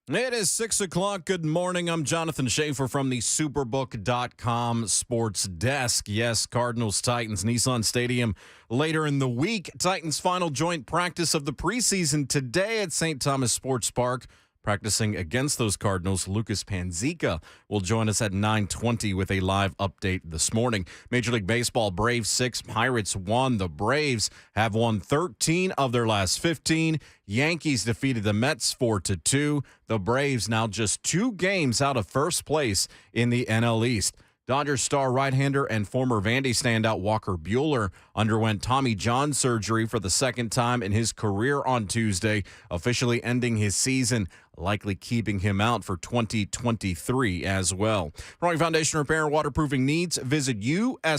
It is 6 o'clock. Good morning. I'm Jonathan Schaefer from the Superbook.com sports desk. Yes, Cardinals, Titans, Nissan Stadium later in the week. Titans' final joint practice of the preseason today at St. Thomas Sports Park. Practicing against those Cardinals, Lucas Panzica will join us at 9:20 with a live update this morning. Major League Baseball, Braves 6, Pirates 1. The Braves have won 13 of their last 15. Yankees defeated the Mets 4-2. The Braves now just 2 games out of first place in the NL East. Dodgers star right-hander and former Vandy standout Walker Buehler underwent Tommy John surgery for the second time in his career on Tuesday, officially ending his season, likely keeping him out for 2023 as well. For all your foundation repair and waterproofing needs, visit USSTN.com.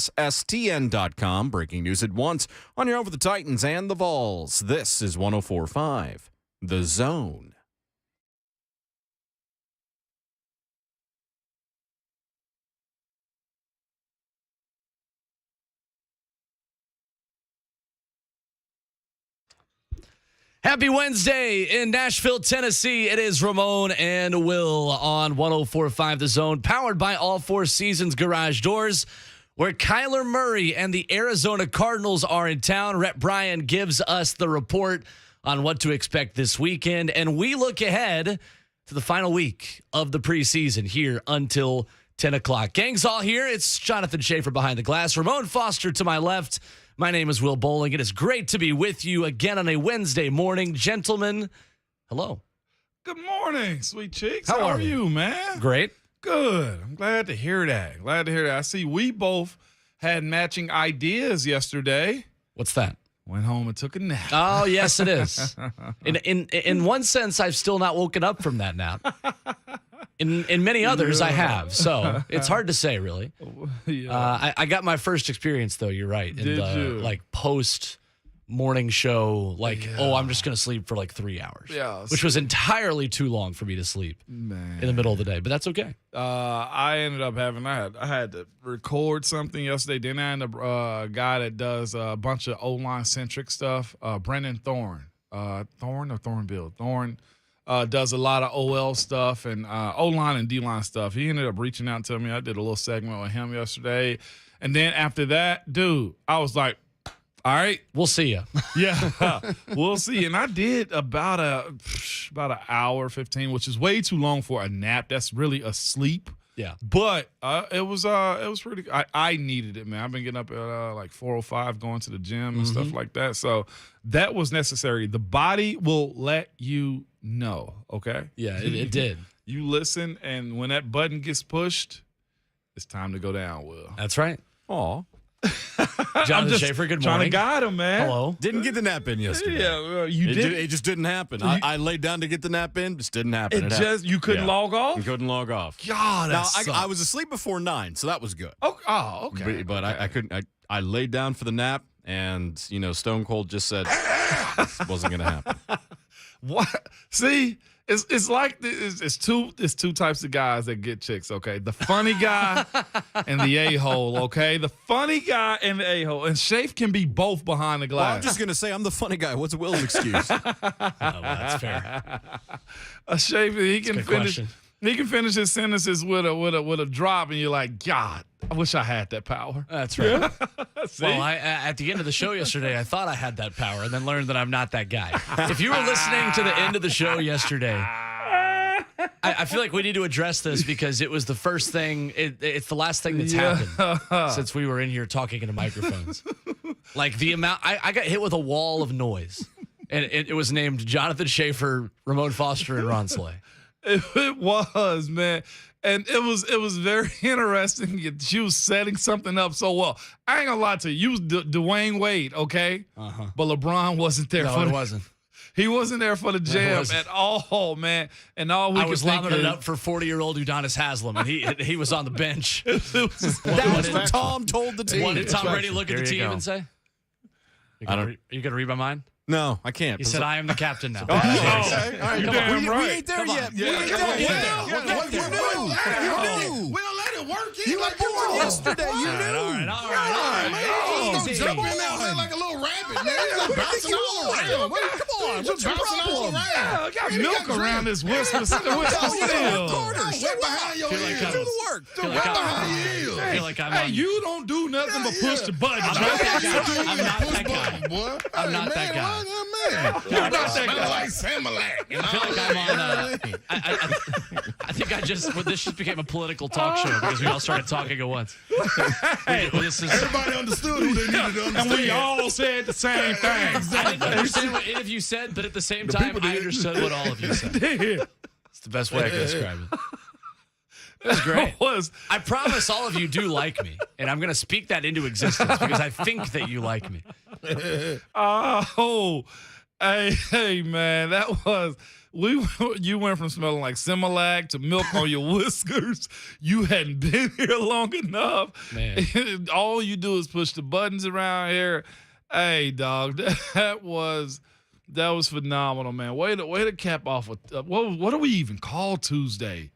Breaking news at once on your own for the Titans and the Vols. This is 104.5 The Zone. Happy Wednesday in Nashville, Tennessee. It is Ramon and Will on 104.5 The Zone, powered by All Four Seasons Garage Doors, where Kyler Murray and the Arizona Cardinals are in town. Rhett Bryan gives us the report on what to expect this weekend, and we look ahead to the final week of the preseason here until 10 o'clock. Gang's all here. It's Jonathan Schaefer behind the glass. Ramon Foster to my left. My name is Will Bowling. It is great to be with you again on a Wednesday morning. Gentlemen, hello. Good morning, sweet cheeks. How How are are you? you, man? Great. Good. I'm glad to hear that. I see we both had matching ideas yesterday. What's that? Went home and took a nap. Oh, yes, it is. In one sense, I've still not woken up from that nap. In many others, I have. So it's hard to say, really. Yeah. I got my first experience, though. You're right. Did you? Like post morning show, I'm just going to sleep for like 3 hours. Yeah. Which was entirely too long for me to sleep Man. in the middle of the day. But that's okay. I ended up I had to record something yesterday. Then I ended up a guy that does a bunch of O-line centric stuff, Brendan Thorne. Thorne does a lot of OL stuff and O-line and D-line stuff. He ended up reaching out to me. I did a little segment with him yesterday. And then after that, dude, I was like, all right. We'll see you. Yeah, we'll see. And I did about an hour 15, which is way too long for a nap. That's really a sleep. Yeah. But it was pretty. I needed it, man. I've been getting up at like 4:05, going to the gym and stuff like that. So that was necessary. The body will let you know. Okay. Yeah, it did. You listen, and when that button gets pushed, it's time to go down. Will. That's right. Aw. Jonathan Schaefer, good Trying morning. to guide him, man. Hello. Didn't get the nap in yesterday. Yeah, you did. It just didn't happen. I laid down to get the nap in. Just didn't happen. You couldn't log off. You couldn't log off. God, Now, that I was asleep before 9, so that was good. okay. But I couldn't. I laid down for the nap, and Stone Cold just said this wasn't going to happen. What? See, it's like it's two types of guys that get chicks. Okay, the funny guy and the a-hole. Okay, the funny guy and the a-hole, and Shafe can be both behind the Well, I'm glass. just going to say I'm the funny guy. What's Will's excuse? Oh, well, that's fair. Shafe, he can good finish. question. He can finish his sentences with a drop, and you're like, God, I wish I had that power. That's right. See? Well, at the end of the show yesterday, I thought I had that power and then learned that I'm not that guy. If you were listening to the end of the show yesterday, I feel like we need to address this because it was the first thing. It's the last thing that's happened since we were in here talking into microphones. Like the amount, I got hit with a wall of noise, and it was named Jonathan Schaefer, Ramon Foster, and Ron Slay. It was, man. And it was very interesting. She was setting something up so well. I ain't gonna lie to you. You was Dwayne Wade, okay? Uh-huh. But LeBron wasn't there No, it wasn't. He wasn't there for the jam wasn't. at all, man. And all we I could was think lobbing it is- up for 40-year-old Udonis Haslam, and he was on the bench. That's what Tom told the team. What did Tom Brady look at There the you team go. and say? don't- Are you going to read my mind? No, I can't. He said, I am the captain now. Okay. All right, You come damn on. We right. ain't there Come on. yet. Yeah, We ain't come there on. yet. Yeah. We don't let it work. You were born yesterday. You knew. All right. He's Easy. jumping out there like a little rabbit, man. He's like bouncing all around. Come on. What's your problem? Yeah, I got milk around this whisper still. Get behind your ears. Do the work. Right behind your ears. I feel like I'm Hey, on. you don't do nothing but push the button. I'm not that guy. I'm not that guy. Boy. I'm not that guy. You're not that Smell guy. like Similac. I feel like I'm on. I think this just became a political talk show because we all started talking at once. This is. Everybody understood who they needed to understand. And we all said the same thing. I didn't understand what any of you said, but at the same time, I understood what all of you said. It's the best way I can describe it. That's great. I promise all of you do like me, and I'm going to speak that into existence because I think that you like me. Oh, hey, man, that was you went from smelling like Similac to milk on your whiskers. You hadn't been here long enough. Man. All you do is push the buttons around here. Hey, dog, that was phenomenal, man. Way to cap off with what do we even call Tuesday?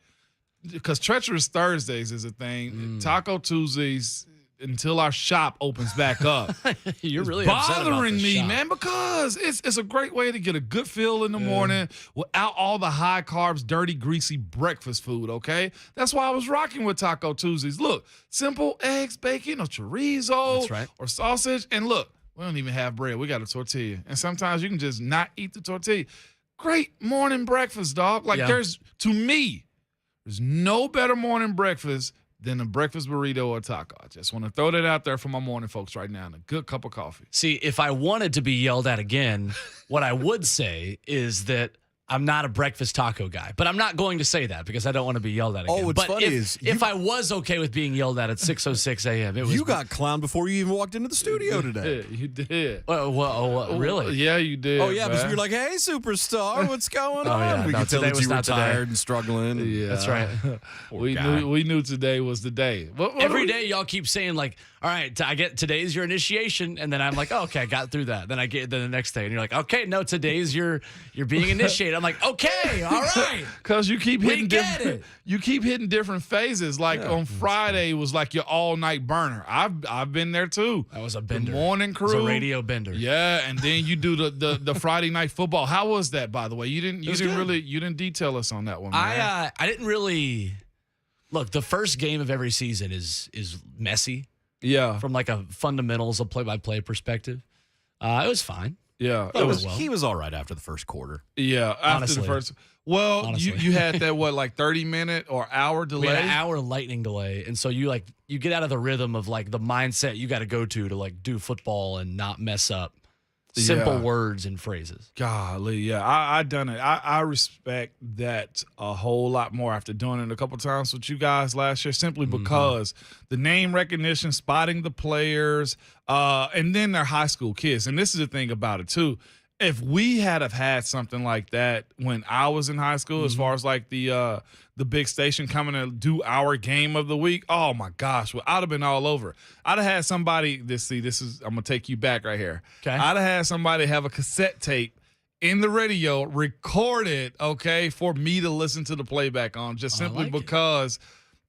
Because Treacherous Thursdays is a thing. Taco Tuesdays until our shop opens back up. You're really bothering me, shop. man, because it's a great way to get a good feel in the morning without all the high carbs, dirty, greasy breakfast food, okay? That's why I was rocking with Taco Tuesdays. Look, simple eggs, bacon, or chorizo, That's right. or sausage. And look, we don't even have bread. We got a tortilla. And sometimes you can just not eat the tortilla. Great morning breakfast, dog. Like to me, there's no better morning breakfast than a breakfast burrito or taco. I just want to throw that out there for my morning folks right now and a good cup of coffee. See, if I wanted to be yelled at again, what I would say is that I'm not a breakfast taco guy, but I'm not going to say that because I don't want to be yelled at again. Oh, what's but funny if I was okay with being yelled at 6:06 a.m., it was You got clowned before you even walked into the studio today. Yeah, you did. Really? Yeah, you did. Oh, yeah, man. because you're like, hey, superstar, what's going on? yeah, We no, could tell today that was you were not the day. tired and struggling. Yeah. That's right. we guy. knew today was the day. What Every day y'all keep saying like, all right, I get today's your initiation, and then I'm like, oh, okay, I got through that. Then I get the next day, and you're like, okay, no, today's you're being initiated. I'm like, okay, all right. Because you keep hitting get it. You keep hitting different phases. Like on Friday was like your all night burner. I've been there too. That was a bender. The morning crew. It was a radio bender. Yeah, and then you do the Friday night football. How was that, by the way? You didn't detail us on that one, man. I didn't really look. The first game of every season is messy. Yeah. From like a fundamentals, a play-by-play perspective. It was fine. Yeah. He was all right after the first quarter. Yeah, after Honestly. the first. Well, Honestly. you had that like 30-minute or hour delay. We had an hour lightning delay, and so you get out of the rhythm of like the mindset you got to go to like do football and not mess up simple words and phrases. Golly, yeah, I done it. I respect that a whole lot more after doing it a couple times with you guys last year, simply because the name recognition, spotting the players, and then they're high school kids. And this is the thing about it too. If we had have had something like that when I was in high school, as far as like the big station coming to do our game of the week, oh my gosh, well, I'd have been all over. I'd have had somebody. This is I'm gonna take you back right here. Okay. I'd have had somebody have a cassette tape in the radio, recorded, okay, for me to listen to the playback on, just simply because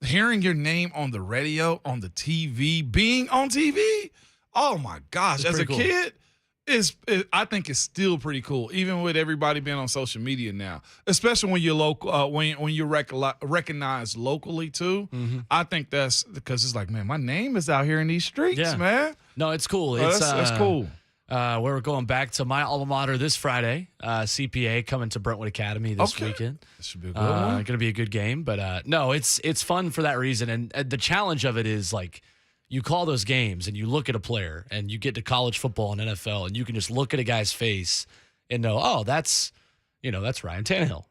hearing your name on the radio, on the TV, being on TV, oh my gosh, as a kid. I think it's still pretty cool, even with everybody being on social media now. Especially when you're local, when you're recognized locally too. I think that's because it's like, man, my name is out here in these streets, man. No, it's cool. That's cool. We're going back to my alma mater this Friday. CPA coming to Brentwood Academy this weekend. This should be a good one. Going to be a good game, but no, it's fun for that reason. And the challenge of it is like, you call those games and you look at a player and you get to college football and NFL and you can just look at a guy's face and know, oh, that's Ryan Tannehill.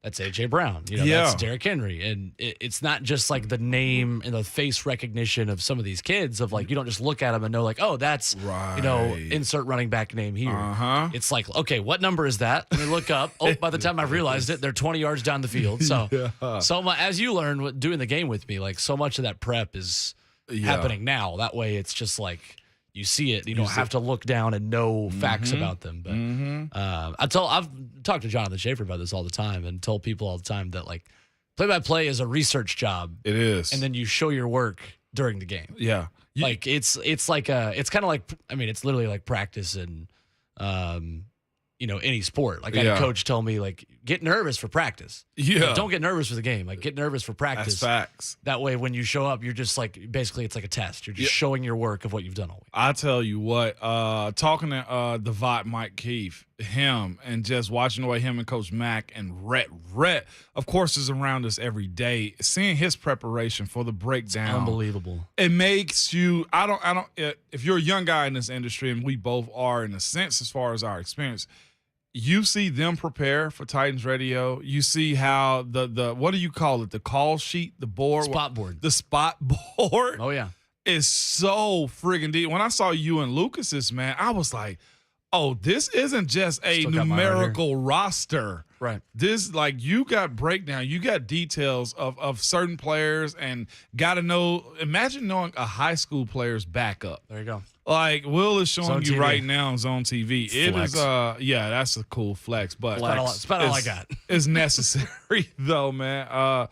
That's A.J. Brown. That's Derrick Henry. And it's not just like the name and the face recognition of some of these kids of like, you don't just look at them and know like, oh, that's, insert running back name here. It's like, okay, what number is that? Let me look up. Oh, by the time I've realized it, they're 20 yards down the field. So, as you learn doing the game with me, like so much of that prep is happening now. That way it's just like you see it. You don't have to look down and know facts about them. But I've talked to Jonathan Schaefer about this all the time and tell people all the time that like play-by-play is a research job. It is. And then you show your work during the game. Yeah. Like it's kind of like, I mean, it's literally like practice and any sport. Like I had a coach tell me, like, get nervous for practice. Yeah. Like, don't get nervous for the game. Like, get nervous for practice. That's facts. That way, when you show up, you're just like, basically, it's like a test. You're just showing your work of what you've done all week. I tell you what, talking to the Vought Mike Keefe, him, and just watching the way him and Coach Mack and Rhett, of course, is around us every day. Seeing his preparation for the breakdown, Unbelievable. It makes you. If you're a young guy in this industry, and we both are in a sense, as far as our experience, you see them prepare for Titans Radio. You see how the what do you call it? The call sheet, the board, Spot board. the spot board. Oh yeah. Is so friggin' deep. When I saw you and Lucas's, man, I was like, oh, this isn't just a Still got mine right numerical roster. Right. This, like, you got breakdown, you got details of certain players, and got to know. Imagine knowing a high school player's backup. There you go. Like Will is showing Zone you TV. right now on Zone TV. It Flex. is, that's a cool flex, but It's about all I got. it's necessary though, man.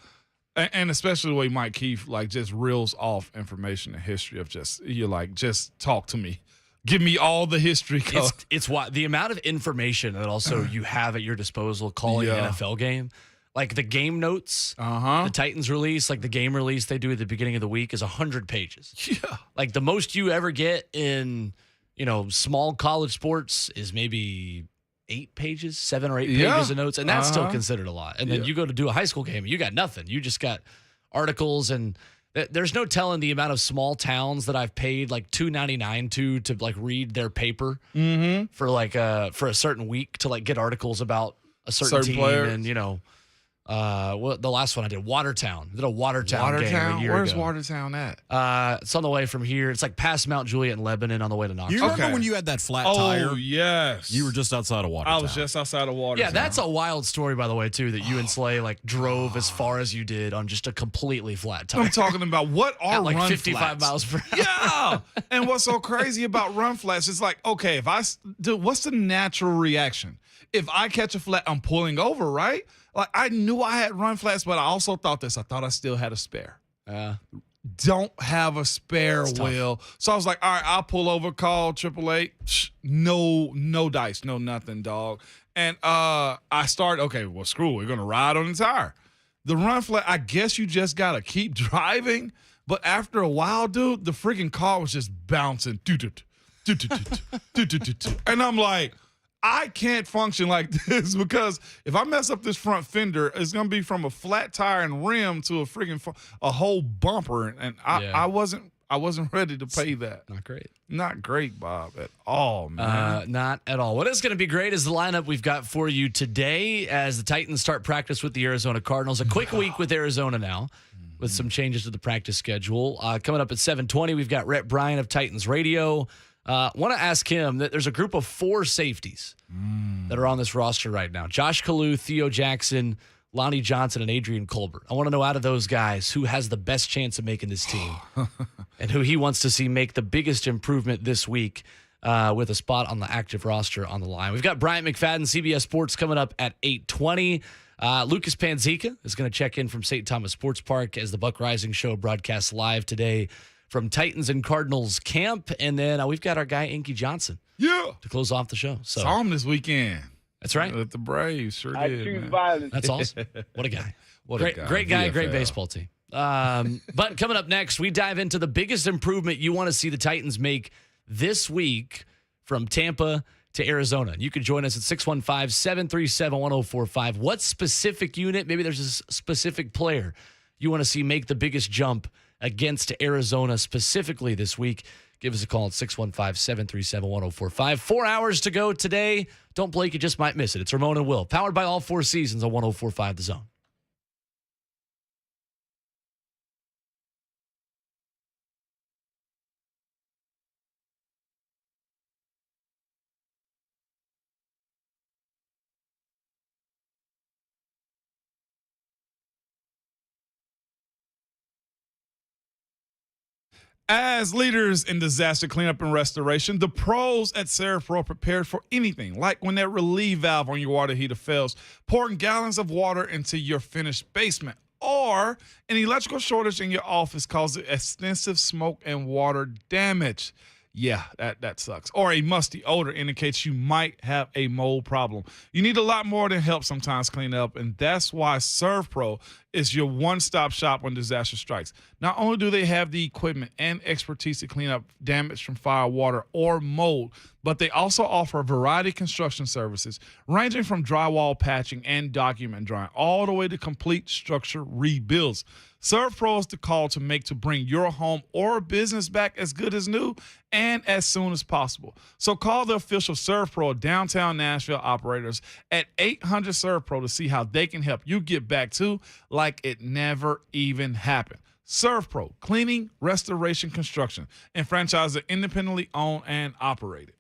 And especially the way Mike Keefe like just reels off information and history of just talk to me. Give me all the history. It's why the amount of information that also you have at your disposal calling an NFL game. Like the game notes, the Titans release, like the game release they do at the beginning of the week is 100 pages. Yeah. Like the most you ever get in, small college sports is maybe 8 pages, 7 or 8 pages of notes. And that's still considered a lot. And then you go to do a high school game and you got nothing. You just got articles, and there's no telling the amount of small towns that I've paid like $2.99 to like read their paper for like for a certain week to like get articles about a certain team players. and the last one I did, Watertown. I did a Watertown game a year Where's ago. Watertown at? It's on the way from here. It's like past Mount Juliet and Lebanon on the way to Knoxville. You remember Okay. when you had that flat Oh tire? yes, You were just outside of Watertown. I was just outside of Watertown. Yeah, that's a wild story, by the way, too, that you and Slay like drove as far as you did on just a completely flat tire. I'm talking about. What are At like run 55 flats? miles per hour. Yeah, and what's so crazy about run flats? It's like, okay, what's the natural reaction? If I catch a flat, I'm pulling over, right? Like I knew I had run flats, but I also thought this. I thought I still had a spare. Don't have a spare, Will. So I was like, all right, I'll pull over, call 888. No dice, no nothing, dog. And I started, okay, well, screw it. We're going to ride on the tire. The run flat, I guess you just got to keep driving. But after a while, dude, the freaking car was just bouncing. And I'm like, I can't function like this because if I mess up this front fender, it's going to be from a flat tire and rim to a freaking a whole bumper. And I wasn't ready to pay that. Not great. Not great, Bob, at all, man. Not at all. What is going to be great is the lineup we've got for you today as the Titans start practice with the Arizona Cardinals. A quick week with Arizona now with some changes to the practice schedule. Coming up at 7:20, we've got Rhett Bryan of Titans Radio. Want to ask him that there's a group of 4 safeties that are on this roster right now. Josh Kalu, Theo Jackson, Lonnie Johnson, and Adrian Colbert. I want to know out of those guys who has the best chance of making this team and who he wants to see make the biggest improvement this week with a spot on the active roster on the line. We've got Bryant McFadden, CBS Sports, coming up at 8:20. Lucas Panzica is going to check in from St. Thomas Sports Park as the Buck Rising Show broadcasts live today from Titans and Cardinals camp. And then we've got our guy, Inky Johnson, to close off the show. So Saw him this weekend. That's right. With the Braves, sure I did, choose man. violence. That's awesome. What a guy. What a Great guy, great VFL. baseball team. But coming up next, we dive into the biggest improvement you want to see the Titans make this week from Tampa to Arizona. You can join us at 615-737-1045. What specific unit, maybe there's a specific player you want to see make the biggest jump against Arizona specifically this week? Give us a call at 615-737-1045. 4 hours to go today. Don't blink, you just might miss it. It's Ramon and Will, powered by all 4 seasons on 1045 The Zone. As leaders in disaster cleanup and restoration, the pros at Serapro are prepared for anything, like when that relief valve on your water heater fails, pouring gallons of water into your finished basement, or an electrical shortage in your office causes extensive smoke and water damage. yeah, that sucks. Or a musty odor indicates you might have a mold problem. You need a lot more than help sometimes clean up, and that's why ServPro is your one-stop shop when disaster strikes. Not only do they have the equipment and expertise to clean up damage from fire, water, or mold, but they also offer a variety of construction services, ranging from drywall patching and document drawing, all the way to complete structure rebuilds. ServPro is the call to bring your home or business back as good as new and as soon as possible. So call the official ServPro downtown Nashville operators at 800 ServPro to see how they can help you get back to like it never even happened. ServPro, cleaning, restoration, construction, and franchise are independently owned and operated.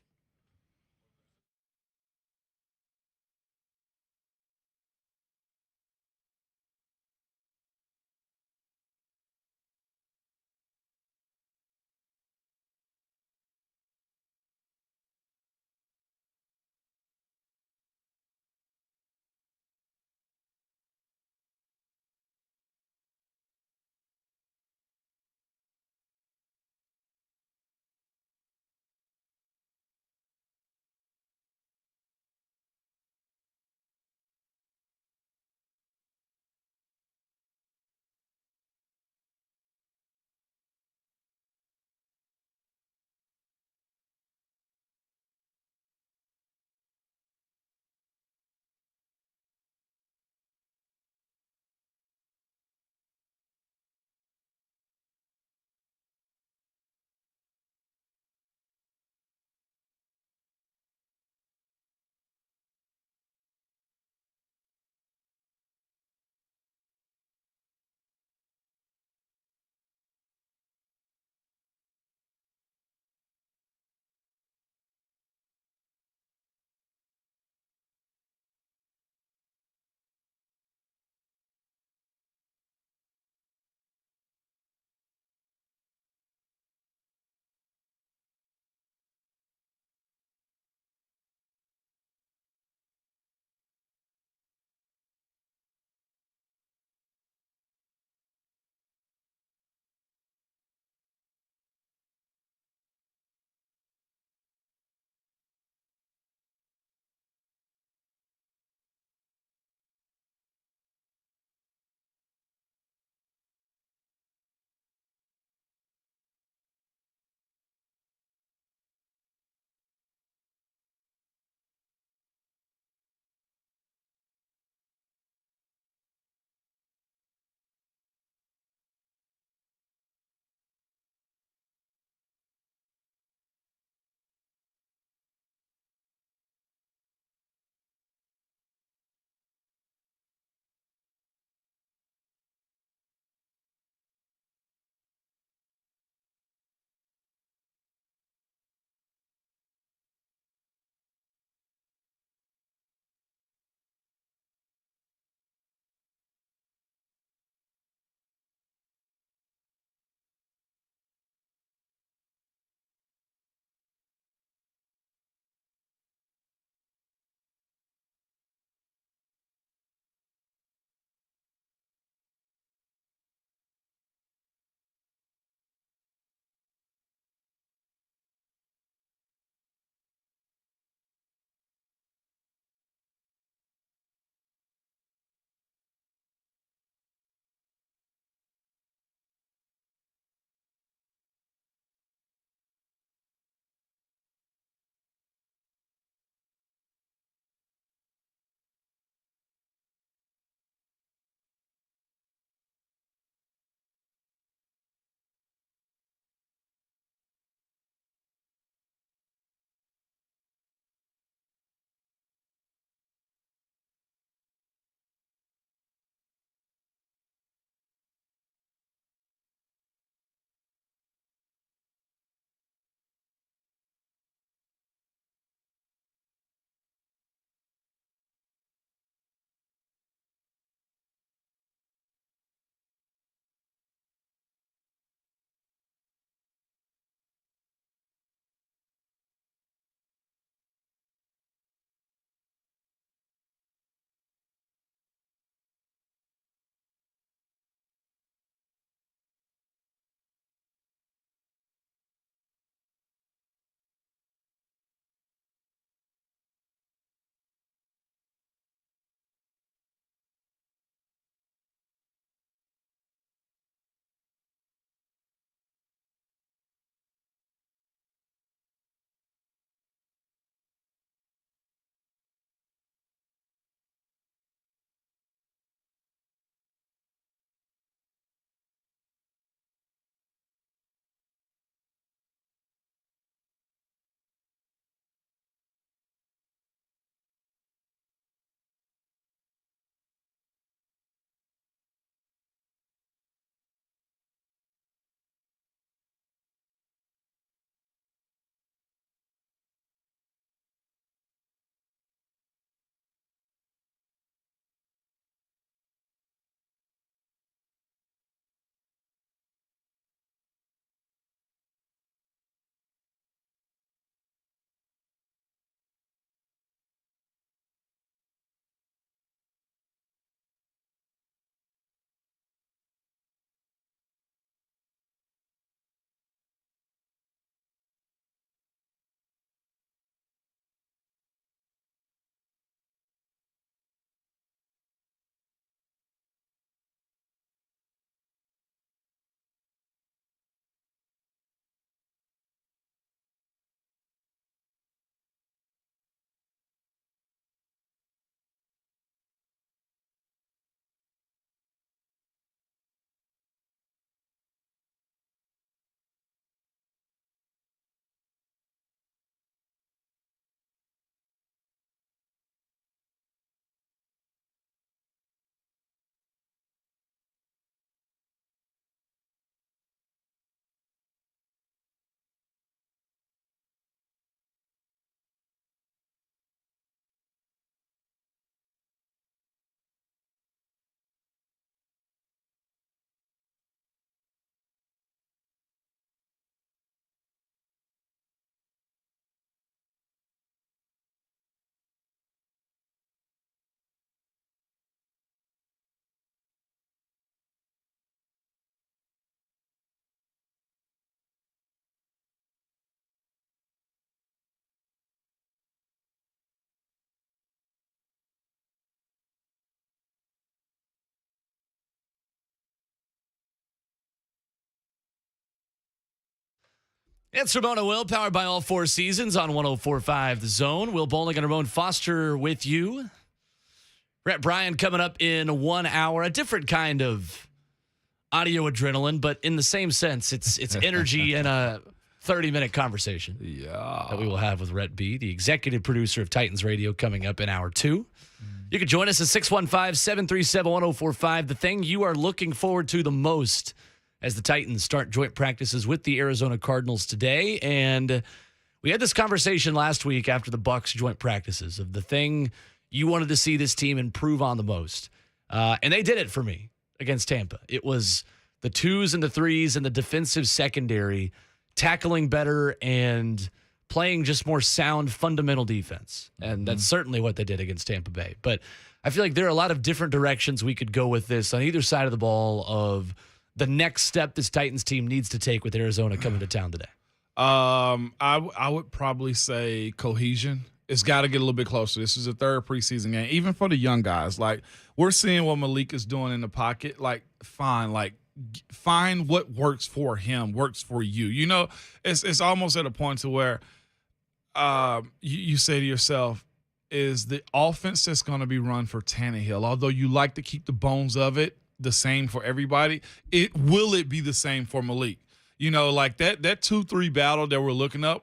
It's Ramona Will, powered by All Four Seasons on 104.5 The Zone. Will Bowling and Ramon Foster with you. Rhett Bryan coming up in 1 hour. A different kind of audio adrenaline, but in the same sense, it's energy and a 30-minute conversation that we will have with Rhett B., the executive producer of Titans Radio, coming up in hour 2. You can join us at 615-737-1045. The thing you are looking forward to the most as the Titans start joint practices with the Arizona Cardinals today. And we had this conversation last week after the Bucs joint practices of the thing you wanted to see this team improve on the most. And they did it for me against Tampa. It was the 2s and the 3s and the defensive secondary tackling better and playing just more sound fundamental defense. And that's certainly what they did against Tampa Bay. But I feel like there are a lot of different directions we could go with this on either side of the ball of the next step this Titans team needs to take with Arizona coming to town today. I would probably say cohesion. It's got to get a little bit closer. This is a third preseason game, even for the young guys. Like, we're seeing what Malik is doing in the pocket. Like, fine. Like, find what works for him, works for you. You know, it's almost at a point to where you say to yourself, is the offense that's going to be run for Tannehill, although you like to keep the bones of it the same for everybody, will it be the same for Malik? You know, like that 2-3 battle that we're looking at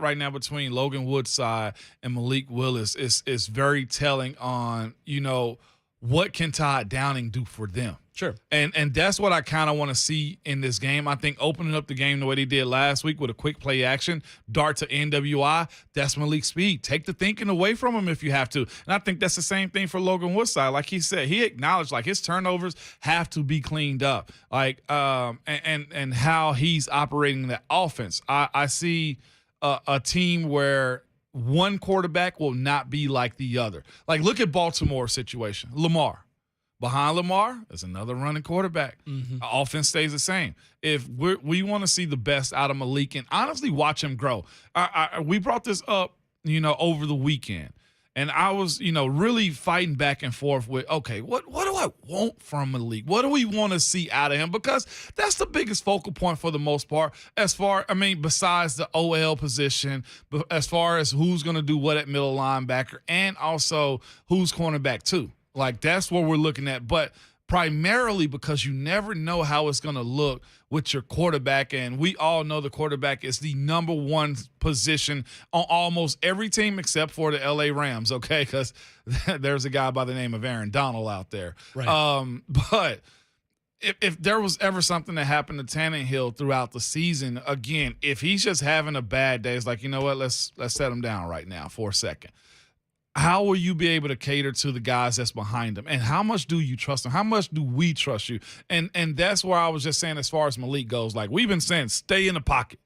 right now between Logan Woodside and Malik Willis is very telling on, you know, what can Todd Downing do for them. Sure. And that's what I kind of want to see in this game. I think opening up the game the way they did last week with a quick play action, dart to NWI, that's Malik's speed. Take the thinking away from him if you have to. And I think that's the same thing for Logan Woodside. Like he said, he acknowledged, like, his turnovers have to be cleaned up. Like, and how he's operating that offense. I see a team where one quarterback will not be like the other. Like, look at Baltimore's situation. Lamar. Behind Lamar, there's another running quarterback. Offense stays the same. If we want to see the best out of Malik and honestly watch him grow. We brought this up, you know, over the weekend. And I was, you know, really fighting back and forth with, okay, what do I want from Malik? What do we want to see out of him? Because that's the biggest focal point for the most part, besides the OL position, but as far as who's going to do what at middle linebacker and also who's cornerback too. Like, that's what we're looking at. But primarily because you never know how it's going to look with your quarterback. And we all know the quarterback is the number one position on almost every team except for the LA Rams, okay? Because there's a guy by the name of Aaron Donald out there. Right. But if there was ever something that happened to Tannehill throughout the season, again, if he's just having a bad day, it's like, you know what, let's set him down right now for a second. How will you be able to cater to the guys that's behind them? And how much do you trust them? How much do we trust you? And that's where I was just saying, as far as Malik goes, like we've been saying, stay in the pocket,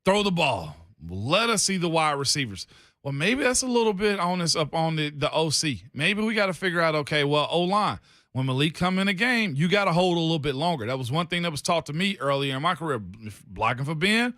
throw the ball, let us see the wide receivers. Well, maybe that's a little bit on this up on the OC. Maybe we got to figure out, okay, well, O-line, when Malik come in a game, you got to hold a little bit longer. That was one thing that was taught to me earlier in my career. Blocking for Ben,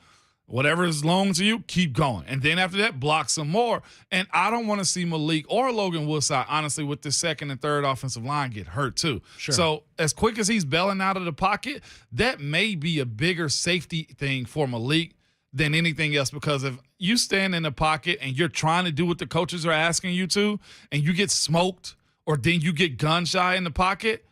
whatever is long to you, keep going. And then after that, block some more. And I don't want to see Malik or Logan Woodside, honestly, with the second and third offensive line get hurt too. Sure. So as quick as he's bailing out of the pocket, that may be a bigger safety thing for Malik than anything else, because if you stand in the pocket and you're trying to do what the coaches are asking you to and you get smoked or then you get gun shy in the pocket,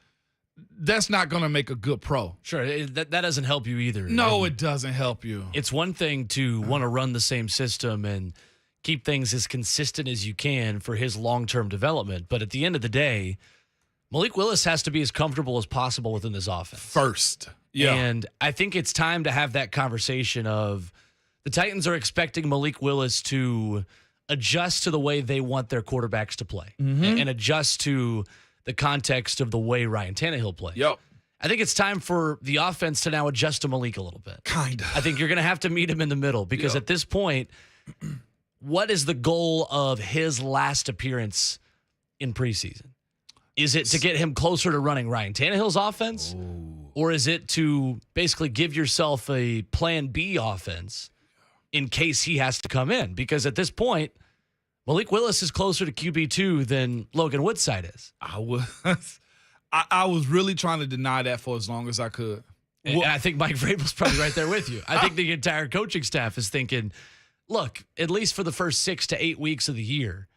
that's not going to make a good pro. Sure, that doesn't help you either. No, it doesn't help you. It's one thing to want to run the same system and keep things as consistent as you can for his long-term development, but at the end of the day, Malik Willis has to be as comfortable as possible within this offense. First. Yeah. And I think it's time to have that conversation of the Titans are expecting Malik Willis to adjust to the way they want their quarterbacks to play and adjust to the context of the way Ryan Tannehill plays. Yep. I think it's time for the offense to now adjust to Malik a little bit. Kind of. I think you're going to have to meet him in the middle because at this point, what is the goal of his last appearance in preseason? Is it to get him closer to running Ryan Tannehill's offense? Or is it to basically give yourself a plan B offense in case he has to come in? Because at this point, Malik Willis is closer to QB2 than Logan Woodside is. I was really trying to deny that for as long as I could. And I think Mike Vrabel's probably right there with you. I think the entire coaching staff is thinking, look, at least for the first 6 to 8 weeks of the year,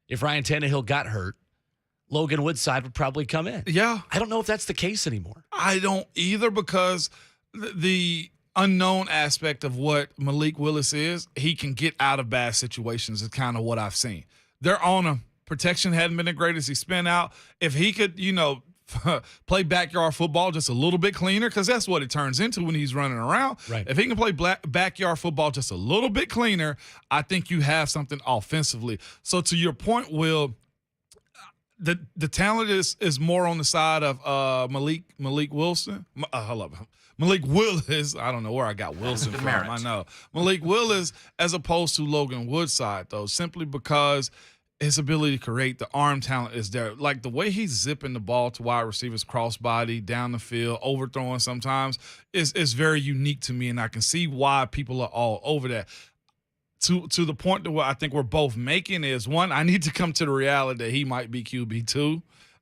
if Ryan Tannehill got hurt, Logan Woodside would probably come in. Yeah. I don't know if that's the case anymore. I don't either, because the unknown aspect of what Malik Willis is, he can get out of bad situations is kind of what I've seen. They're on him. Protection hadn't been the greatest. He spent out. If he could, play backyard football just a little bit cleaner, because that's what it turns into when he's running around. Right. If he can play backyard football just a little bit cleaner, I think you have something offensively. So to your point, Will, the talent is more on the side of Malik Wilson. Malik Willis. I don't know where I got Wilson from. I know Malik Willis as opposed to Logan Woodside, though, simply because his ability to create, the arm talent is there. Like the way he's zipping the ball to wide receivers, crossbody, down the field, overthrowing sometimes is very unique to me, and I can see why people are all over that. To the point that what I think we're both making is, one, I need to come to the reality that he might be QB2.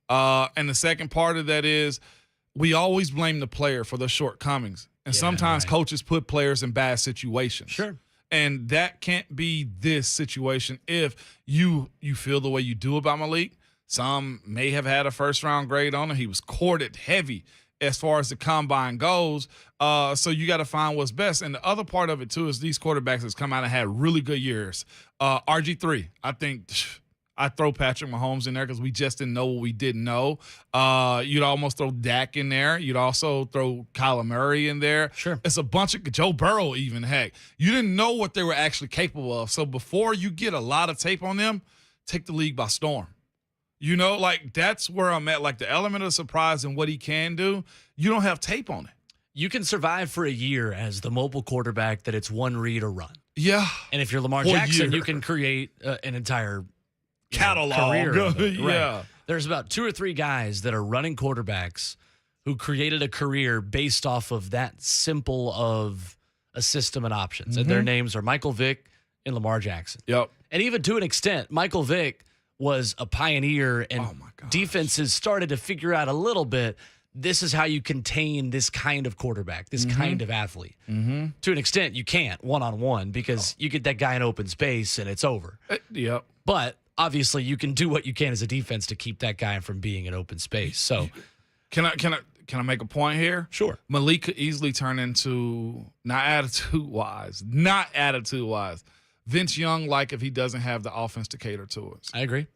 And the second part of that is we always blame the player for their shortcomings. And sometimes coaches put players in bad situations. Sure. And that can't be this situation if you feel the way you do about Malik. Some may have had a first-round grade on him. He was courted heavy as far as the combine goes. So you got to find what's best. And the other part of it, too, is these quarterbacks that's come out and had really good years. RG3, I think I'd throw Patrick Mahomes in there because we just didn't know what we didn't know. You'd almost throw Dak in there. You'd also throw Kyler Murray in there. Sure. It's a bunch of Joe Burrow even, heck. You didn't know what they were actually capable of. So before you get a lot of tape on them, take the league by storm. That's where I'm at. Like the element of surprise and what he can do, you don't have tape on it. You can survive for a year as the mobile quarterback that it's one read or run. Yeah. And if you're Lamar Jackson, you can create an entire catalog. Career Yeah. Right. There's about 2 or 3 guys that are running quarterbacks who created a career based off of that simple of a system and options. And their names are Michael Vick and Lamar Jackson. Yep. And even to an extent, Michael Vick was a pioneer, and defenses started to figure out a little bit, this is how you contain this kind of quarterback, this kind of athlete. To an extent, you can't one-on-one because you get that guy in open space and it's over. Yep. But obviously, you can do what you can as a defense to keep that guy from being in open space. So, can I make a point here? Sure. Malik could easily turn into not attitude-wise, Vince Young, like if he doesn't have the offense to cater to us. I agree.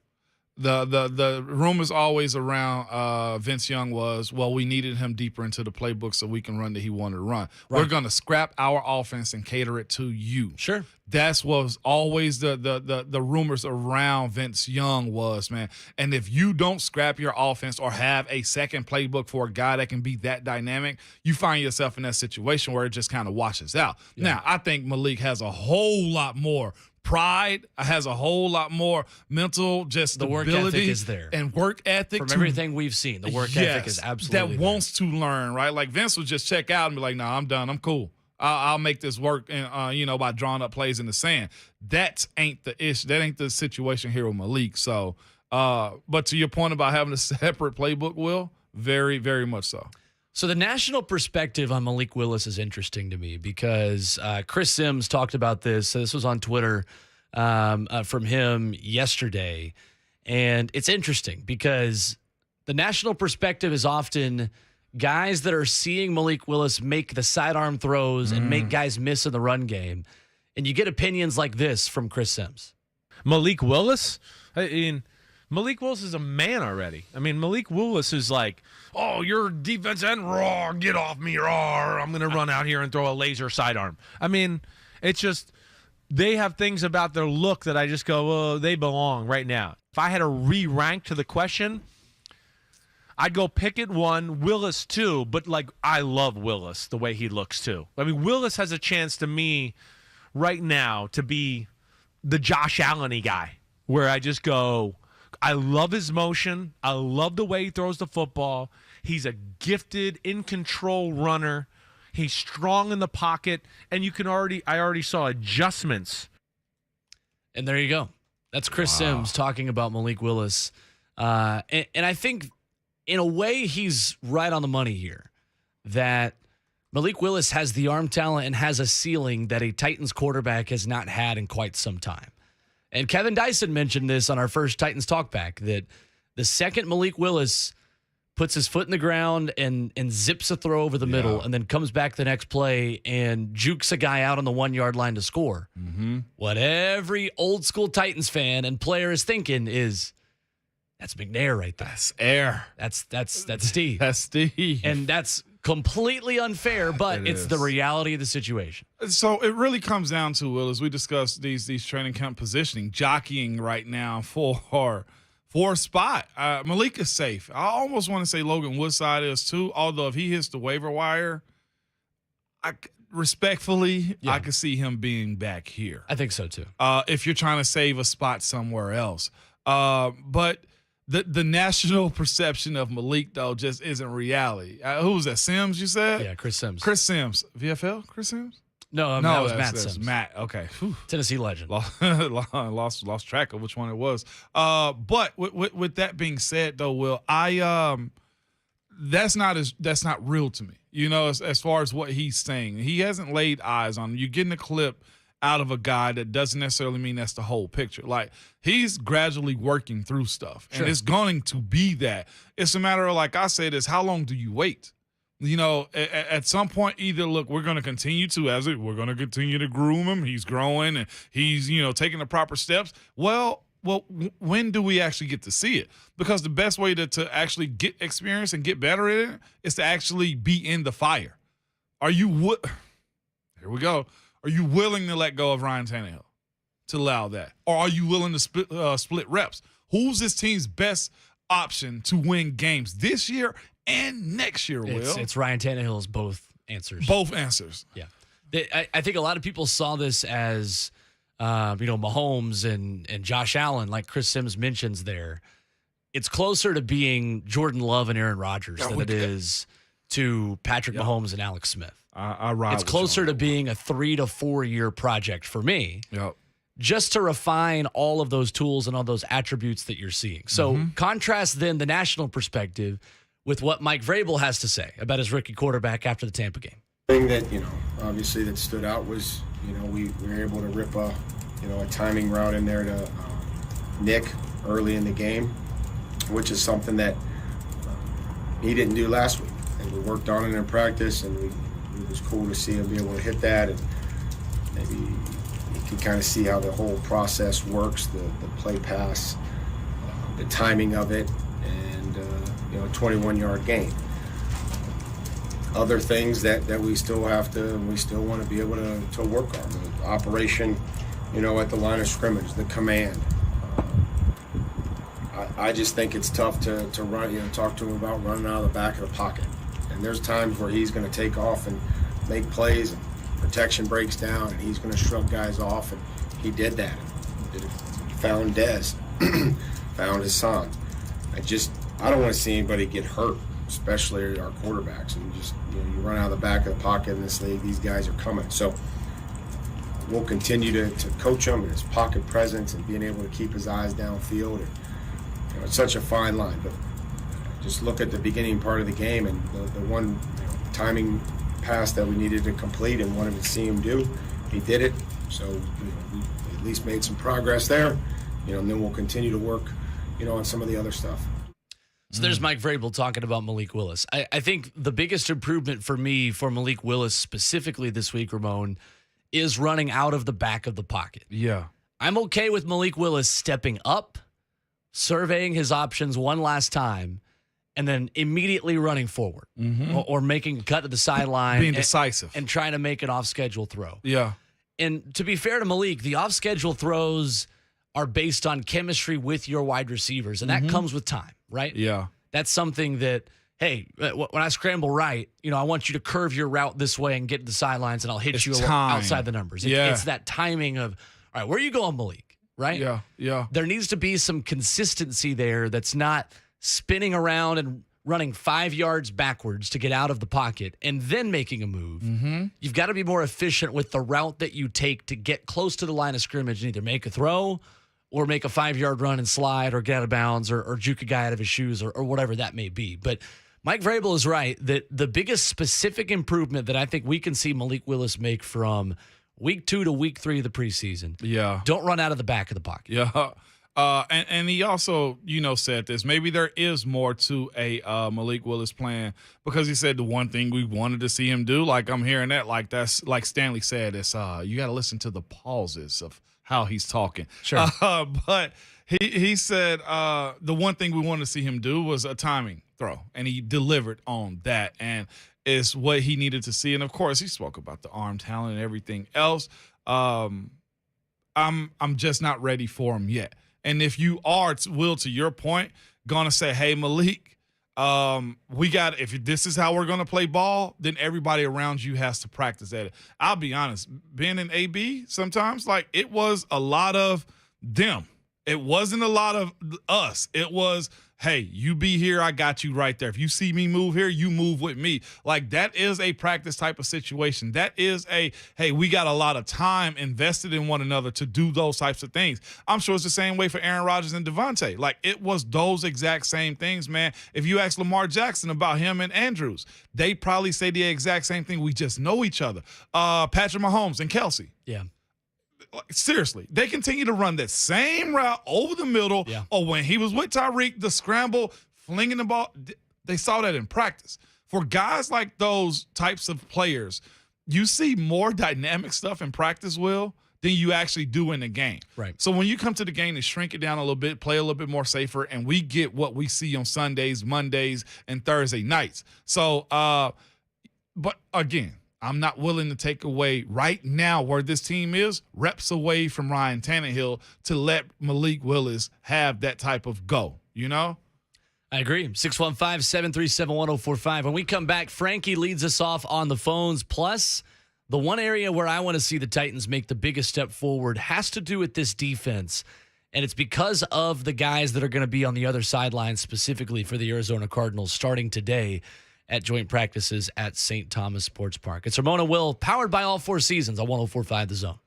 The rumors always around Vince Young was, well, we needed him deeper into the playbook so we can run that he wanted to run. Right. We're going to scrap our offense and cater it to you. Sure. That's what was always the rumors around Vince Young was, man. And if you don't scrap your offense or have a second playbook for a guy that can be that dynamic, you find yourself in that situation where it just kind of washes out. Yeah. Now, I think Malik has a whole lot more pride, has a whole lot more mental just the work ability ethic is there. And work ethic. From everything we've seen, the work ethic is absolutely that wants to learn, right? Like Vince would just check out and be like, "Nah, I'm done. I'm cool. I'll make this work." And by drawing up plays in the sand. That ain't the issue. That ain't the situation here with Malik. So, but to your point about having a separate playbook, Will, very, very much so. So the national perspective on Malik Willis is interesting to me because Chris Sims talked about this. So this was on Twitter from him yesterday. And it's interesting because the national perspective is often guys that are seeing Malik Willis make the sidearm throws and make guys miss in the run game. And you get opinions like this from Chris Sims. Malik Willis? Malik Willis is a man already. Malik Willis is like, oh, your defense end, raw, get off me, raw. I'm going to run out here and throw a laser sidearm. It's just they have things about their look that I just go, oh, they belong right now. If I had to re-rank to the question, I'd go Pickett 1, Willis 2, but I love Willis the way he looks too. Willis has a chance to me right now to be the Josh Allen-y guy where I just go, I love his motion. I love the way he throws the football. He's a gifted, in-control runner. He's strong in the pocket, and I already saw adjustments. And there you go. That's Chris Sims talking about Malik Willis. And I think, in a way, he's right on the money here. That Malik Willis has the arm talent and has a ceiling that a Titans quarterback has not had in quite some time. And Kevin Dyson mentioned this on our first Titans Talkback, that the second Malik Willis puts his foot in the ground and zips a throw over the middle and then comes back the next play and jukes a guy out on the 1-yard line to score. What every old school Titans fan and player is thinking is, that's McNair right there. That's air. That's Steve. That's Steve. And that's completely unfair, but it's the is. reality of the situation. So it really comes down to, Will, as we discuss these training camp positioning, jockeying right now for a spot. Malik is safe. I almost want to say Logan Woodside is too, although if he hits the waiver wire, I could see him being back here. I think so too. If you're trying to save a spot somewhere else. But the national perception of Malik, though, just isn't reality. Who was that, Sims, you said? Yeah, Chris Sims. Chris Sims. VFL? Chris Sims? No, that was Matt that's Sims. Matt, okay. Whew. Tennessee legend. Lost track of which one it was. But with that being said, though, Will, that's not real to me. You know, as far as what he's saying, he hasn't laid eyes on him. You're getting a clip out of a guy that doesn't necessarily mean that's the whole picture. Like, he's gradually working through stuff, and it's going to be that. It's a matter of, like I said, is how long do you wait? You know, at some point, either look, we're going to continue to groom him. He's growing and he's, taking the proper steps. Well, when do we actually get to see it? Because the best way to actually get experience and get better at it is to actually be in the fire. Here we go. Are you willing to let go of Ryan Tannehill to allow that? Or are you willing to split reps? Who's this team's best option to win games this year and next year, Will? It's Ryan Tannehill's both answers. Both answers. Yeah. I think a lot of people saw this as, Mahomes and Josh Allen, like Chris Sims mentions there. It's closer to being Jordan Love and Aaron Rodgers than it is to Patrick Mahomes and Alex Smith. It's closer to being a 3 to 4 year project for me. Yep. Just to refine all of those tools and all those attributes that you're seeing. So contrast then the national perspective with what Mike Vrabel has to say about his rookie quarterback after the Tampa game. Thing that, obviously that stood out was, we were able to rip a timing route in there to Nick early in the game, which is something that he didn't do last week. And we worked on it in practice, and it was cool to see him be able to hit that. And maybe you can kind of see how the whole process works, the play pass, the timing of it, and, a 21-yard gain. Other things that we still want to be able to work on. The operation, at the line of scrimmage, the command. I just think it's tough to run, talk to him about running out of the back of the pocket. And there's times where he's going to take off and make plays and protection breaks down and he's going to shrug guys off, and he did that. Found Dez, found Hassan. I don't want to see anybody get hurt, especially our quarterbacks. And you run out of the back of the pocket in this league, these guys are coming. So we'll continue to coach him and his pocket presence and being able to keep his eyes downfield. And, it's such a fine line, but just look at the beginning part of the game and the one timing pass that we needed to complete and wanted to see him do. He did it. So we at least made some progress there, and then we'll continue to work, on some of the other stuff. So there's Mike Vrabel talking about Malik Willis. I think the biggest improvement for me for Malik Willis specifically this week, Ramon, is running out of the back of the pocket. Yeah. I'm okay with Malik Willis stepping up, surveying his options one last time, and then immediately running forward or making a cut to the sideline. Being decisive. And trying to make an off-schedule throw. Yeah. And to be fair to Malik, the off-schedule throws are based on chemistry with your wide receivers, and that comes with time, right? Yeah. That's something that, hey, when I scramble right, I want you to curve your route this way and get to the sidelines, and I'll hit you outside the numbers. It's that timing of, all right, where are you going, Malik, right? Yeah, yeah. There needs to be some consistency there that's not spinning around and running 5 yards backwards to get out of the pocket and then making a move. You've got to be more efficient with the route that you take to get close to the line of scrimmage and either make a throw or make a 5-yard run and slide or get out of bounds or juke a guy out of his shoes or whatever that may be. But Mike Vrabel is right that the biggest specific improvement that I think we can see Malik Willis make from week 2 to week 3 of the preseason. Yeah. Don't run out of the back of the pocket. Yeah. And he also, said this. Maybe there is more to a Malik Willis plan because he said the one thing we wanted to see him do. Like I'm hearing that. Like that's like Stanley said. It's you got to listen to the pauses of how he's talking. Sure. But he said the one thing we wanted to see him do was a timing throw, and he delivered on that. And is what he needed to see. And of course, he spoke about the arm talent and everything else. I'm just not ready for him yet. And if you are, Will, to your point, gonna say, hey, Malik, if this is how we're gonna play ball, then everybody around you has to practice at it. I'll be honest, being in AB sometimes, like it was a lot of them. It wasn't a lot of us. It was, hey, you be here, I got you right there. If you see me move here, you move with me. Like that is a practice type of situation. That is hey, we got a lot of time invested in one another to do those types of things. I'm sure it's the same way for Aaron Rodgers and Devontae. Like it was those exact same things, man. If you ask Lamar Jackson about him and Andrews, they probably say the exact same thing. We just know each other. Patrick Mahomes and Kelsey. Yeah. Seriously, they continue to run that same route over the middle. Yeah. Or when he was with Tyreek, the scramble, flinging the ball, they saw that in practice. For guys like those types of players, you see more dynamic stuff in practice, Will, than you actually do in the game. Right. So when you come to the game and shrink it down a little bit, play a little bit more safer, and we get what we see on Sundays, Mondays, and Thursday nights. So, but again, I'm not willing to take away right now where this team is, reps away from Ryan Tannehill to let Malik Willis have that type of go, I agree. 615-737-1045. When we come back, Frankie leads us off on the phones. Plus, the one area where I want to see the Titans make the biggest step forward has to do with this defense. And it's because of the guys that are going to be on the other sideline specifically for the Arizona Cardinals starting today at joint practices at St. Thomas Sports Park. It's Ramona Will, powered by All Four Seasons on 104.5 The Zone.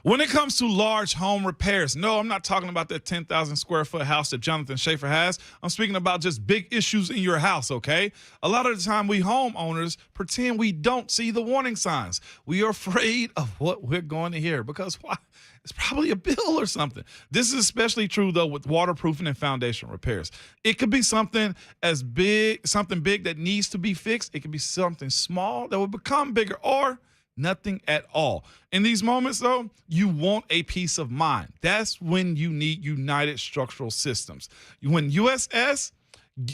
When it comes to large home repairs, no, I'm not talking about that 10,000 square foot house that Jonathan Schaefer has. I'm speaking about just big issues in your house, okay? A lot of the time we homeowners pretend we don't see the warning signs. We are afraid of what we're going to hear because why? It's probably a bill or something. This is especially true, though, with waterproofing and foundation repairs. It could be something big that needs to be fixed. It could be something small that will become bigger or nothing at all. In these moments, though, you want a peace of mind. That's when you need United Structural Systems. When USS,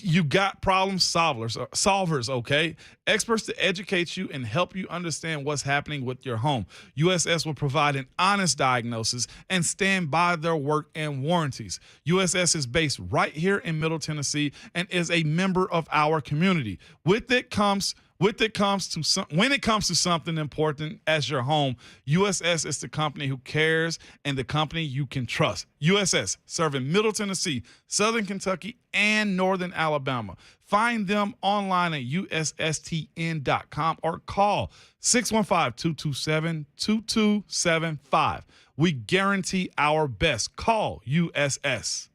you got problem solvers, okay? Experts to educate you and help you understand what's happening with your home. USS will provide an honest diagnosis and stand by their work and warranties. USS is based right here in Middle Tennessee and is a member of our community. When it comes to something important as your home, USS is the company who cares and the company you can trust. USS, serving Middle Tennessee, Southern Kentucky, and Northern Alabama. Find them online at USSTN.com or call 615-227-2275. We guarantee our best. Call USS.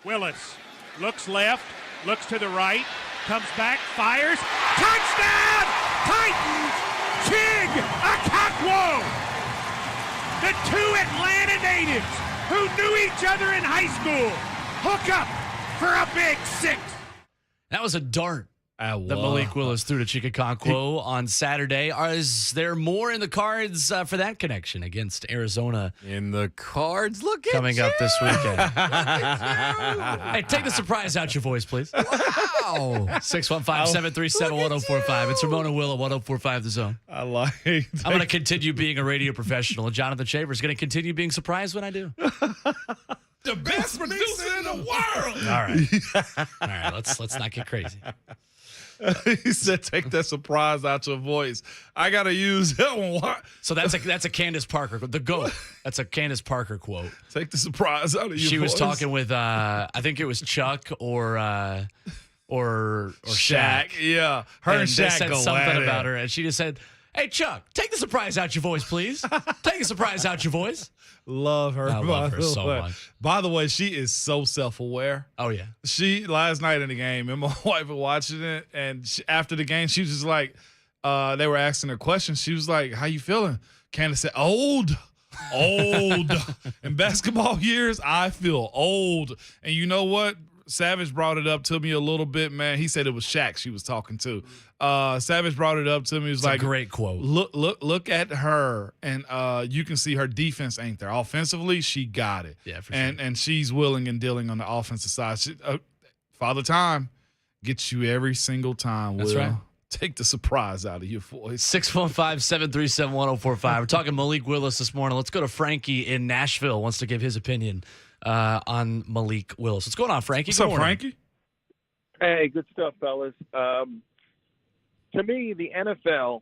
Willis looks left, looks to the right, comes back, fires. Touchdown! Titans! Chig Okonkwo! The two Atlanta natives who knew each other in high school hook up for a big 6. That was a dart that Malik Willis threw to Chig Okonkwo on Saturday. Is there more in the cards for that connection against Arizona? In the cards, look at coming up this weekend. Hey, take the surprise out your voice, please. Wow. 615-737-1045. It's Ramona Will at 1045 The Zone. I like. I'm going to continue being a radio professional, and Jonathan Shaver is going to continue being surprised when I do. The best producer in the world. All right. Let's not get crazy. He said, "Take that surprise out your voice." I gotta use that one. So that's a Candace Parker, the GOAT. That's a Candace Parker quote. Take the surprise out of your voice. She was talking with I think it was Chuck or Shaq. Yeah, her and Shaq they said go something at it. about her, and she just said, "Hey Chuck, take the surprise out your voice, please. Take the surprise out your voice." Love her. I love her so way. much. By the way, she is so self-aware. Oh yeah. She last night in the game, and my wife was watching it, and after the game, she was just like, they were asking her questions. She was like, "How you feeling?" Candace said, "Old." In basketball years, I feel old. And you know what? Savage brought it up to me a little bit, man. He said it was Shaq she was talking to. Savage brought it up to me. He was It's like, a great quote. Look at her, and you can see her defense ain't there. Offensively, she got it. Yeah, for and she's willing and dealing on the offensive side. Father Time gets you every single time. That's Will. right. Take the surprise out of your voice. 615-737-1045. We're talking Malik Willis this morning. Let's go to Frankie in Nashville. Wants to give his opinion on Malik Willis. What's going on, Frankie? What's Good up, morning. Frankie? Hey, good stuff, fellas. To me, the NFL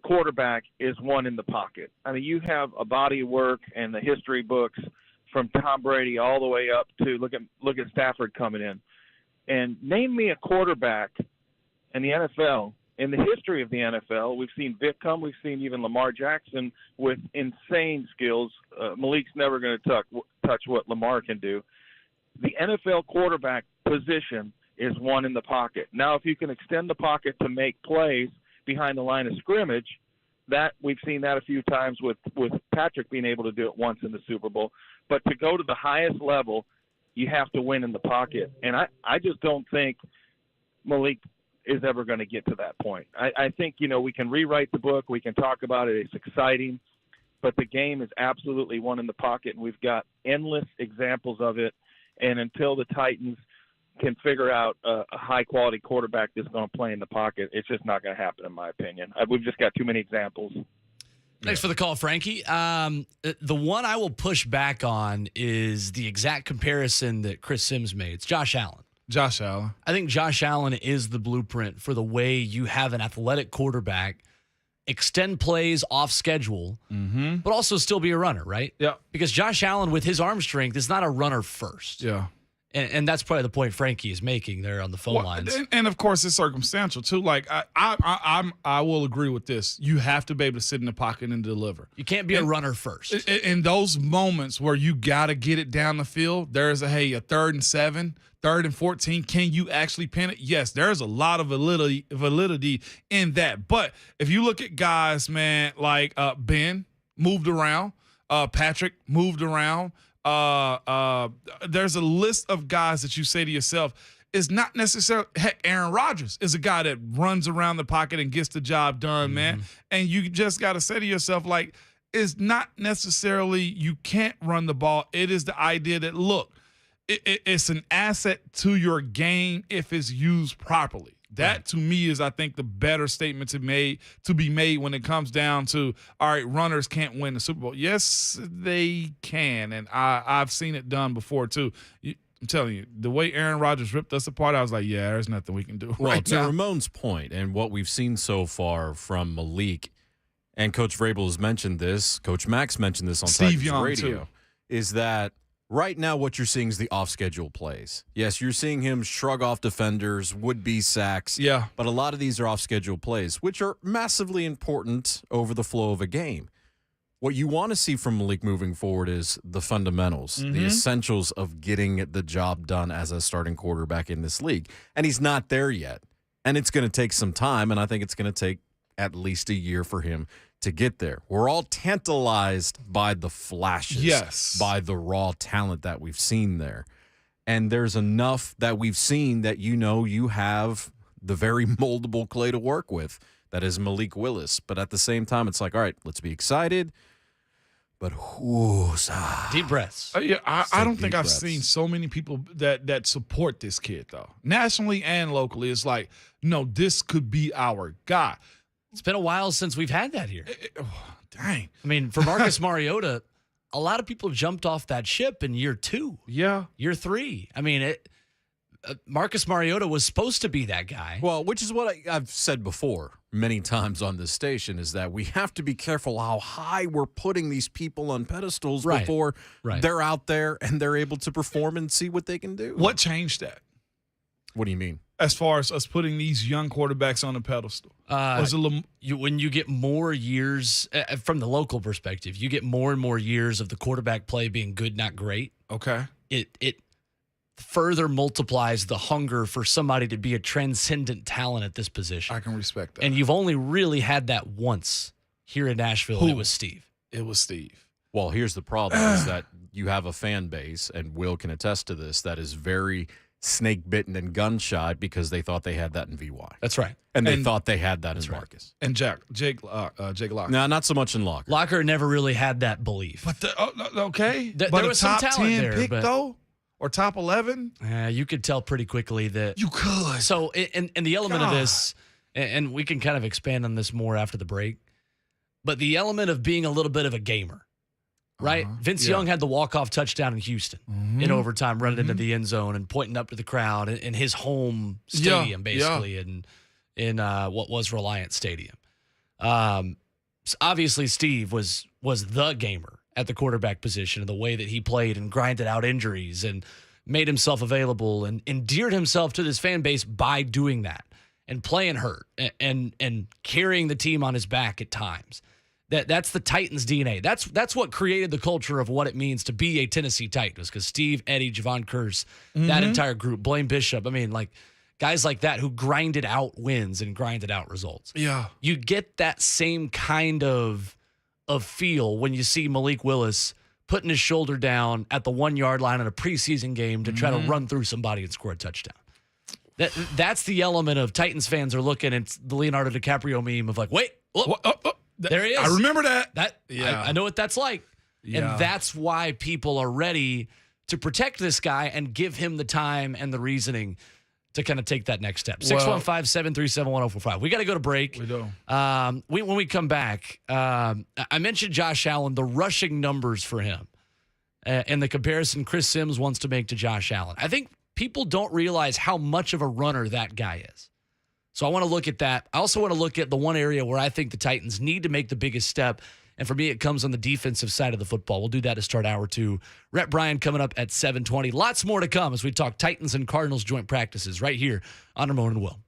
quarterback is one in the pocket. I mean, you have a body of work and the history books from Tom Brady all the way up to look at Stafford coming in. And name me a quarterback in the NFL, in the history of the NFL. We've seen Vic come. We've seen even Lamar Jackson with insane skills. Malik's never going to touch what Lamar can do. The NFL quarterback position is one in the pocket. Now, if you can extend the pocket to make plays behind the line of scrimmage, that we've seen that a few times with Patrick being able to do it once in the Super Bowl. But to go to the highest level, you have to win in the pocket. And I just don't think Malik is ever going to get to that point. I think, we can rewrite the book. We can talk about it. It's exciting. But the game is absolutely one in the pocket, and we've got endless examples of it. And until the Titans can figure out a high-quality quarterback that's going to play in the pocket, it's just not going to happen, in my opinion. We've just got too many examples. Thanks for the call, Frankie. The one I will push back on is the exact comparison that Chris Sims made. It's Josh Allen. Josh Allen. I think Josh Allen is the blueprint for the way you have an athletic quarterback extend plays off schedule, but also still be a runner, right? Yeah. Because Josh Allen, with his arm strength, is not a runner first. Yeah. And that's probably the point Frankie is making there on the phone lines. And of course, it's circumstantial too. Like I will agree with this. You have to be able to sit in the pocket and deliver. You can't be a runner first. In those moments where you got to get it down the field, there's a 3rd and 7, 3rd and 14. Can you actually pin it? Yes, there's a lot of validity in that. But if you look at guys, man, like Ben moved around, Patrick moved around. There's a list of guys that you say to yourself, is not necessarily, Aaron Rodgers is a guy that runs around the pocket and gets the job done, man. And you just got to say to yourself, like, it's not necessarily you can't run the ball. It is the idea that, look, it's an asset to your game if it's used properly. That, to me, is, I think, the better statement to be made when it comes down to, all right, runners can't win the Super Bowl. Yes, they can, and I've seen it done before, too. I'm telling you, the way Aaron Rodgers ripped us apart, I was like, yeah, there's nothing we can do Well, right to now. Ramon's point, and what we've seen so far from Malik, and Coach Vrabel has mentioned this, Coach Max mentioned this on Steve Titans Young, Radio, too. is that right now what you're seeing is the off-schedule plays. Yes, you're seeing him shrug off defenders, would-be sacks. Yeah. But a lot of these are off-schedule plays, which are massively important over the flow of a game. What you want to see from Malik moving forward is the fundamentals, the essentials of getting the job done as a starting quarterback in this league. And he's not there yet. And it's going to take some time, and I think it's going to take at least a year for him to get there. We're all tantalized by the flashes, by the raw talent that we've seen there. And there's enough that we've seen that you have the very moldable clay to work with. That is Malik Willis. But at the same time, it's like, all right, let's be excited. But deep breaths. I don't think I've seen so many people that support this kid, though. Nationally and locally, it's like, no, this could be our guy. It's been a while since we've had that here. Dang. I mean, for Marcus Mariota, a lot of people jumped off that ship in year 2. Yeah. Year 3. I mean, Marcus Mariota was supposed to be that guy. Well, which is what I've said before many times on this station, is that we have to be careful how high we're putting these people on pedestals before they're out there and they're able to perform and see what they can do. What changed that? What do you mean? As far as us putting these young quarterbacks on a pedestal? When you get more years, from the local perspective, you get more and more years of the quarterback play being good, not great. Okay. It further multiplies the hunger for somebody to be a transcendent talent at this position. I can respect that. And you've only really had that once here in Nashville, and it was Steve. It was Steve. Well, here's the problem is that you have a fan base, and Will can attest to this, that is very snake-bitten and gun-shy because they thought they had that in VY. That's right. And they thought they had that in Marcus. And Jake Locker. No, not so much in Locker. Locker never really had that belief. But okay. There but was a top some talent 10 there, pick, but though? Or top 11? You could tell pretty quickly that. You could. So, and the element of this, and we can kind of expand on this more after the break, but the element of being a little bit of a gamer, right? Vince Young had the walk-off touchdown in Houston in overtime, running into the end zone and pointing up to the crowd in his home stadium, basically, in what was Reliant Stadium. So obviously, Steve was the gamer at the quarterback position, and the way that he played and grinded out injuries and made himself available and endeared himself to this fan base by doing that and playing hurt and carrying the team on his back at times. That's the Titans DNA. That's what created the culture of what it means to be a Tennessee Titan, because Steve, Eddie, Javon Curse, that entire group, Blaine Bishop. I mean, like guys like that who grinded out wins and grinded out results. Yeah. You get that same kind of feel when you see Malik Willis putting his shoulder down at the 1-yard line in a preseason game to try to run through somebody and score a touchdown. That's the element of Titans fans are looking at the Leonardo DiCaprio meme of like, wait, there he is. I remember that. I know what that's like. Yeah. And that's why people are ready to protect this guy and give him the time and the reasoning to kind of take that next step. 615-737-1045. We got to go to break. We do. When we come back, I mentioned Josh Allen, the rushing numbers for him, and the comparison Chris Sims wants to make to Josh Allen. I think people don't realize how much of a runner that guy is. So I want to look at that. I also want to look at the one area where I think the Titans need to make the biggest step. And for me, it comes on the defensive side of the football. We'll do that to start hour 2. Rhett Bryan coming up at 7:20. Lots more to come as we talk Titans and Cardinals joint practices right here on Ramon and Will.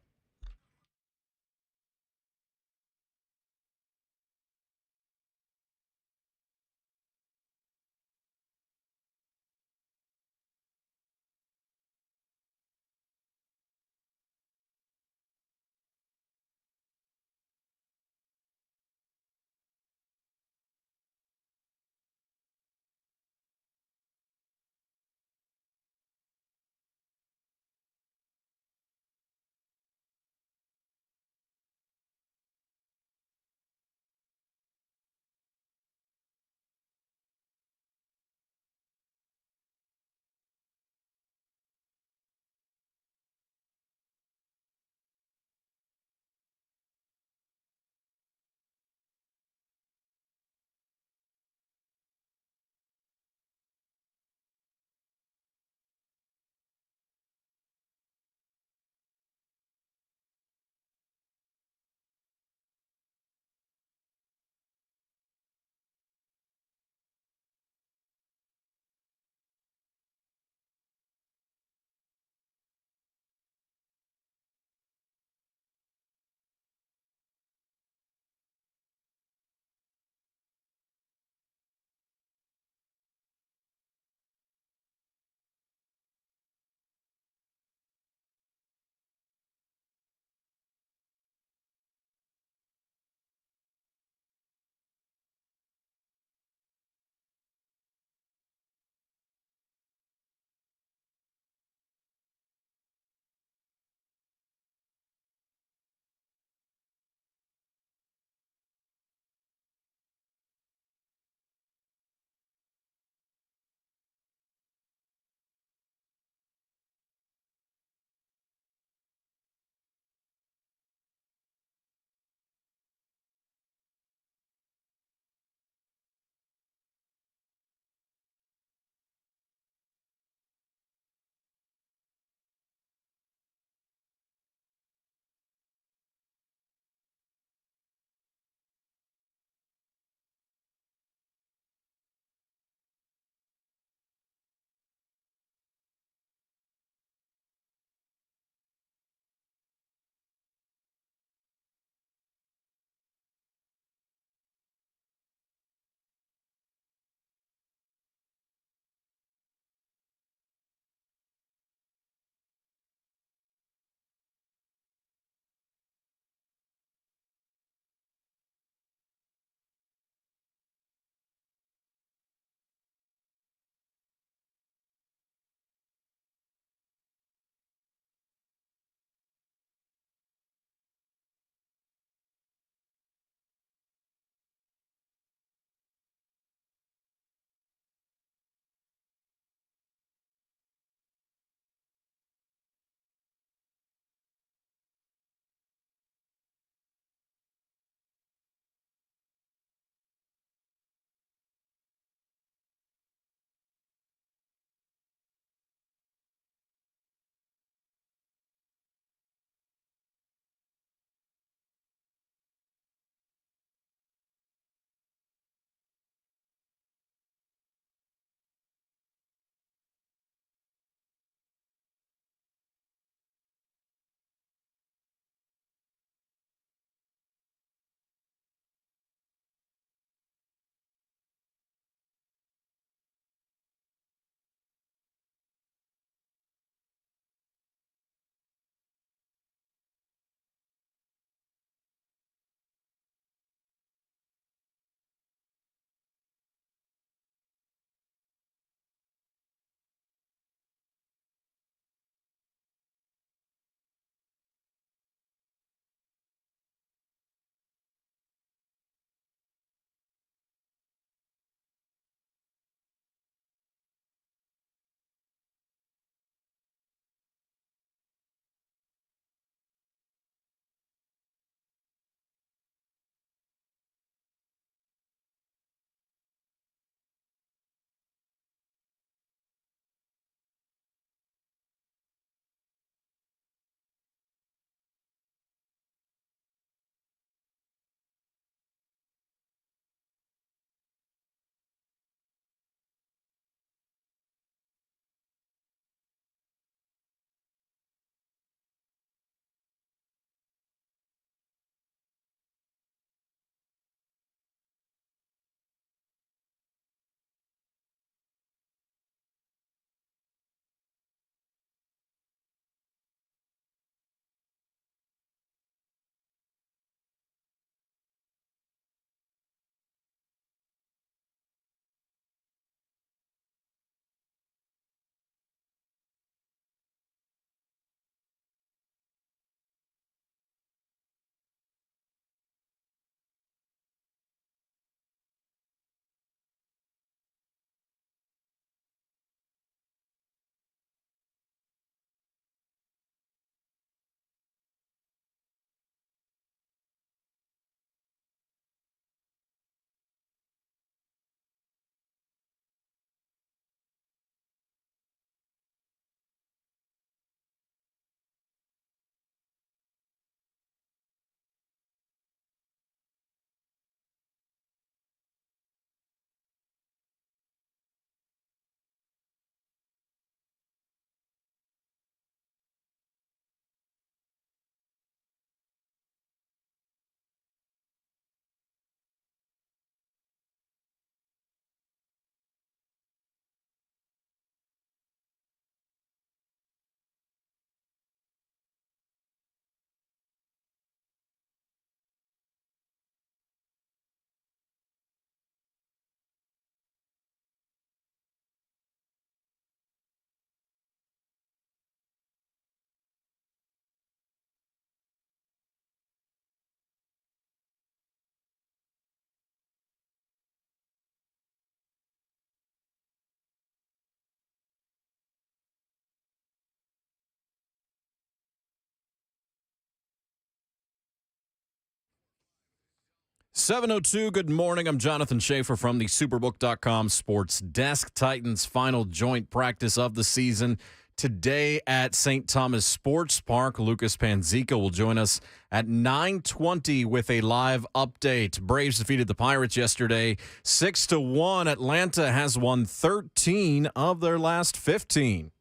7:02, good morning. I'm Jonathan Schaefer from the Superbook.com Sports Desk. Titans' final joint practice of the season today at St. Thomas Sports Park. Lucas Panzica will join us at 9:20 with a live update. Braves defeated the Pirates yesterday 6-1. Atlanta has won 13 of their last 15.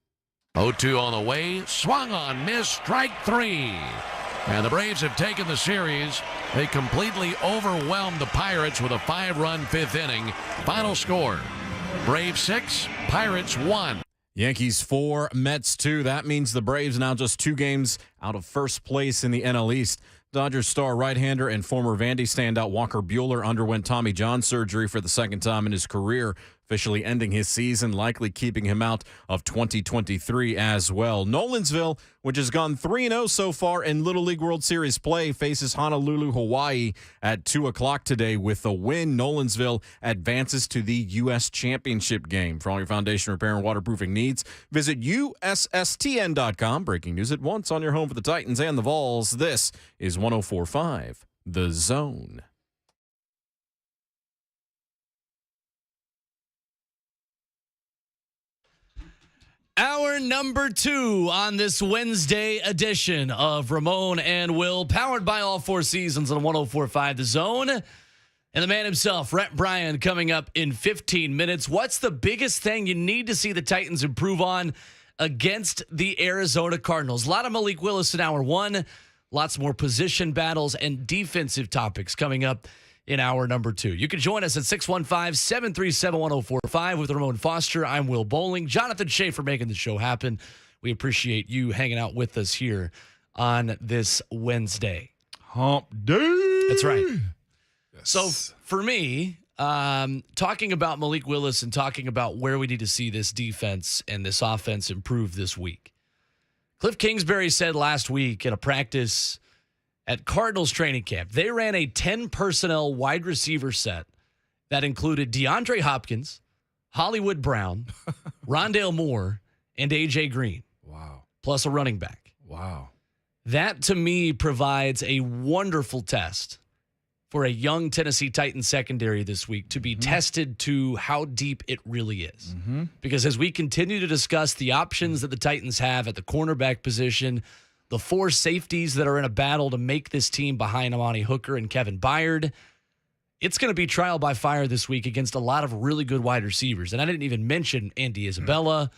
0-2 on the way, swung on, missed, strike three. And the Braves have taken the series. They completely overwhelmed the Pirates with a 5-run fifth inning. Final score, Braves 6, Pirates 1. Yankees 4, Mets 2. That means the Braves now just 2 games out of first place in the NL East. Dodgers star right-hander and former Vandy standout Walker Buehler underwent Tommy John surgery for the second time in his career, officially ending his season, likely keeping him out of 2023 as well. Nolensville, which has gone 3-0 so far in Little League World Series play, faces Honolulu, Hawaii at 2 o'clock today. With a win, Nolensville advances to the U.S. Championship game. For all your foundation repair and waterproofing needs, visit USSTN.com. Breaking news at once on your home for the Titans and the Vols. This is 104.5 The Zone. Hour number 2 on this Wednesday edition of Ramon and Will, powered by all 4 seasons on 104.5 The Zone. And the man himself, Rhett Bryan, coming up in 15 minutes. What's the biggest thing you need to see the Titans improve on against the Arizona Cardinals? A lot of Malik Willis in hour 1. Lots more position battles and defensive topics coming up in hour number 2. You can join us at 615-737-1045 with Ramon Foster. I'm Will Bowling. Jonathan Schaefer making the show happen. We appreciate you hanging out with us here on this Wednesday. Hump day. That's right. Yes. So for me, talking about Malik Willis and talking about where we need to see this defense and this offense improve this week. Cliff Kingsbury said last week in a practice at Cardinals training camp, they ran a 10-personnel wide receiver set that included DeAndre Hopkins, Hollywood Brown, Rondale Moore, and A.J. Green. Wow. Plus a running back. Wow. That, to me, provides a wonderful test for a young Tennessee Titans secondary this week to be tested to how deep it really is. Because as we continue to discuss the options that the Titans have at the cornerback position, the 4 safeties that are in a battle to make this team behind Amani Hooker and Kevin Byard, it's going to be trial by fire this week against a lot of really good wide receivers. And I didn't even mention Andy Isabella,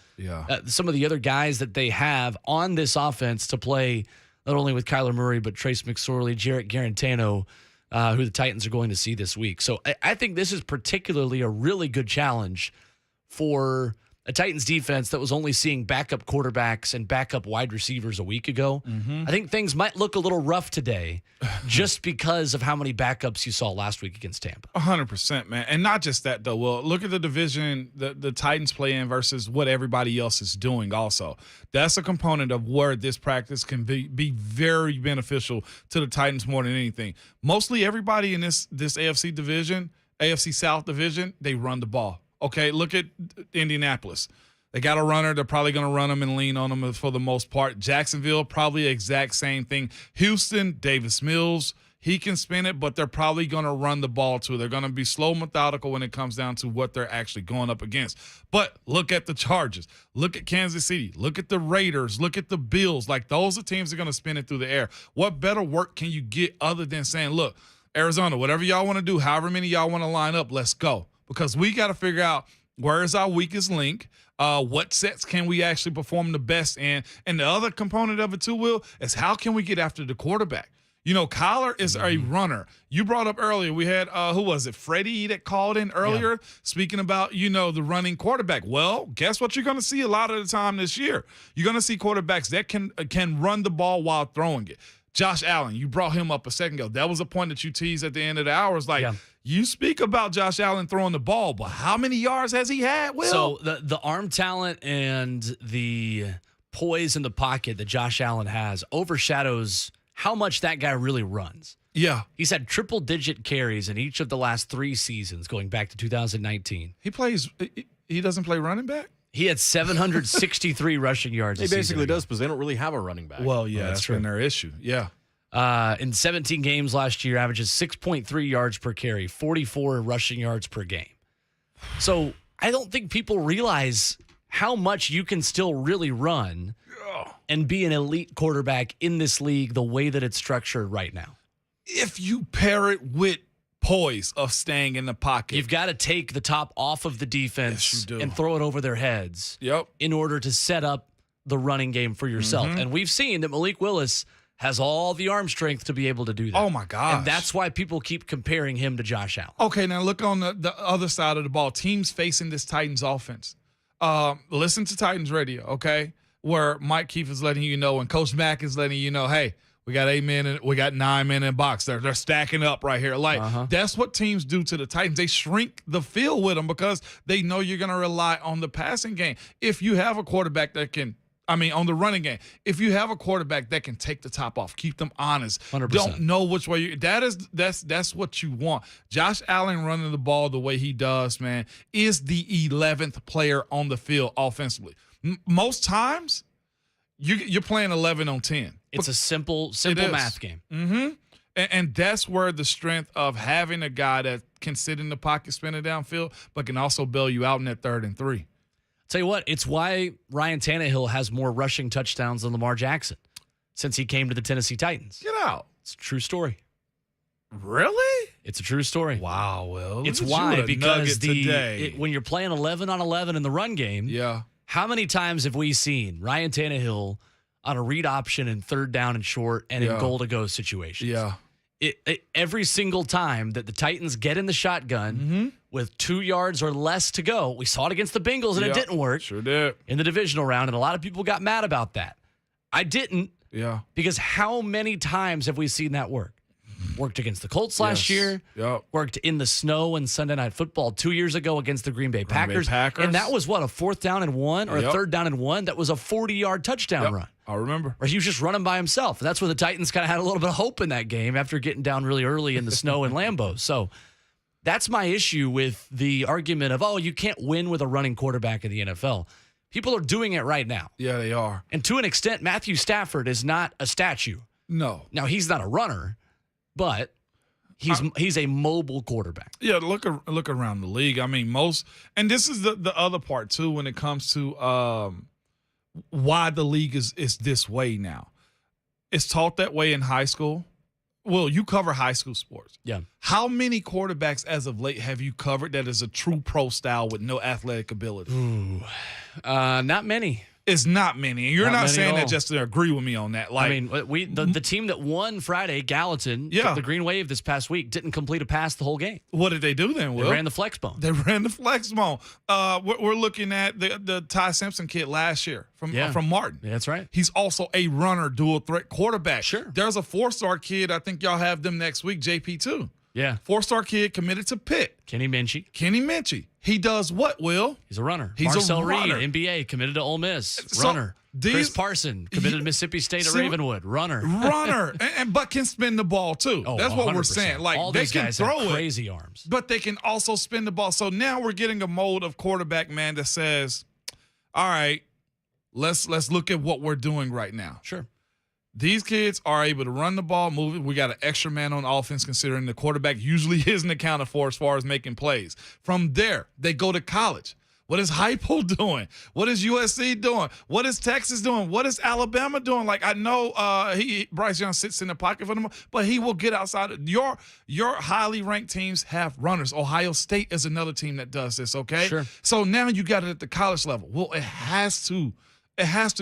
some of the other guys that they have on this offense to play not only with Kyler Murray, but Trace McSorley, Jarrett Garantano, who the Titans are going to see this week. So I think this is particularly a really good challenge for a Titans defense that was only seeing backup quarterbacks and backup wide receivers a week ago. I think things might look a little rough today just because of how many backups you saw last week against Tampa. 100%, man. And not just that, though. Well, look at the division the Titans play in versus what everybody else is doing also. That's a component of where this practice can be very beneficial to the Titans more than anything. Mostly everybody in this AFC division, AFC South division, they run the ball. Okay, look at Indianapolis. They got a runner. They're probably going to run them and lean on them for the most part. Jacksonville, probably the exact same thing. Houston, Davis Mills, he can spin it, but they're probably going to run the ball too. They're going to be slow, methodical when it comes down to what they're actually going up against. But look at the Chargers. Look at Kansas City. Look at the Raiders. Look at the Bills. Like, those are teams that are going to spin it through the air. What better work can you get other than saying, look, Arizona, whatever y'all want to do, however many y'all want to line up, let's go. Because we got to figure out where is our weakest link, what sets can we actually perform the best in, and the other component of it too, Will, is how can we get after the quarterback? You know, Kyler is a runner. You brought up earlier, we had, who was it, Freddie that called in earlier, speaking about, the running quarterback. Well, guess what you're going to see a lot of the time this year? You're going to see quarterbacks that can run the ball while throwing it. Josh Allen, you brought him up a second ago. That was a point that you teased at the end of the hour. It's like, you speak about Josh Allen throwing the ball, but how many yards has he had, Will? So the arm talent and the poise in the pocket that Josh Allen has overshadows how much that guy really runs. Yeah. He's had triple-digit carries in each of the last 3 seasons going back to 2019. He doesn't play running back? He had 763 rushing yards. He basically does because they don't really have a running back. Well, yeah, that's been their issue. Yeah. In 17 games last year, averages 6.3 yards per carry, 44 rushing yards per game. So I don't think people realize how much you can still really run and be an elite quarterback in this league the way that it's structured right now. If you pair it with poise of staying in the pocket. You've got to take the top off of the defense Yes, you do. and throw it over their heads in order to set up the running game for yourself. And we've seen that Malik Willis has all the arm strength to be able to do that. Oh, my gosh. And that's why people keep comparing him to Josh Allen. Okay, now look on the other side of the ball. Teams facing this Titans offense. Listen to Titans radio, okay, where Mike Keefe is letting you know and Coach Mack is letting you know, hey, we got 8 men and we got 9 men in box. They're stacking up right here. Like that's what teams do to the Titans. They shrink the field with them because they know you're going to rely on the passing game. If you have a quarterback that can, on the running game, if you have a quarterback that can take the top off, keep them honest, 100%. Don't know which way that's what you want. Josh Allen running the ball the way he does, man, is the 11th player on the field offensively. Most times, you're playing 11 on 10. It's a simple math game. Mm-hmm. And that's where the strength of having a guy that can sit in the pocket, spin it downfield, but can also bail you out in that 3rd and 3. Tell you what, it's why Ryan Tannehill has more rushing touchdowns than Lamar Jackson since he came to the Tennessee Titans. Get out. It's a true story. Really? It's a true story. Wow, Will. It's why, because when you're playing 11 on 11 in the run game, how many times have we seen Ryan Tannehill on a read option in 3rd down and short and in goal-to-go situations? Yeah. Every single time that the Titans get in the shotgun with 2 yards or less to go, we saw it against the Bengals and it didn't work. Sure did. In the divisional round, and a lot of people got mad about that. I didn't. Yeah. Because how many times have we seen that work? Worked against the Colts last year. Yep. Worked in the snow and Sunday Night Football 2 years ago against the Green Bay Packers. And that was what, a 4th down and 1 or a 3rd down and 1? That was a 40-yard touchdown run. I remember. Or he was just running by himself. And that's where the Titans kind of had a little bit of hope in that game after getting down really early in the snow in Lambeau. So that's my issue with the argument of, you can't win with a running quarterback in the NFL. People are doing it right now. Yeah, they are. And to an extent, Matthew Stafford is not a statue. No. Now, he's not a runner, but he's a mobile quarterback. Yeah, look around the league. And this is the other part, too, when it comes to why the league is this way now. It's taught that way in high school. Well, you cover high school sports. Yeah. How many quarterbacks as of late have you covered that is a true pro style with no athletic ability? Ooh, not many. It's not many. And you're not saying at all. that just to agree with me on that. The team that won Friday, Gallatin, the Green Wave this past week, didn't complete a pass the whole game. What did they do then, Will? They ran the flex bone. We're looking at the Ty Simpson kid last year from Martin. Yeah, that's right. He's also a runner, dual threat quarterback. Sure. There's a 4-star kid. I think y'all have them next week, JP2. Yeah. 4-star kid committed to Pitt. Kenny Minchie. He does what, Will? He's a runner. He's Marcel a runner. Reed, NBA, committed to Ole Miss. So runner. Chris Parson, committed to Mississippi State at Ravenwood. Runner. But can spin the ball, too. Oh, that's what we're 100%. saying. Like, all they these can guys throw have it. crazy arms. But they can also spin the ball. So now we're getting a mold of quarterback, man, that says, all right, let's look at what we're doing right now. Sure. These kids are able to run the ball, move it. We got an extra man on offense considering the quarterback usually isn't accounted for as far as making plays. From there, they go to college. What is Hypo doing? What is USC doing? What is Texas doing? What is Alabama doing? Like, I know Bryce Young sits in the pocket for them, but he will get outside. Your highly ranked teams have runners. Ohio State is another team that does this, okay? Sure. So now you got it at the college level. Well, it has to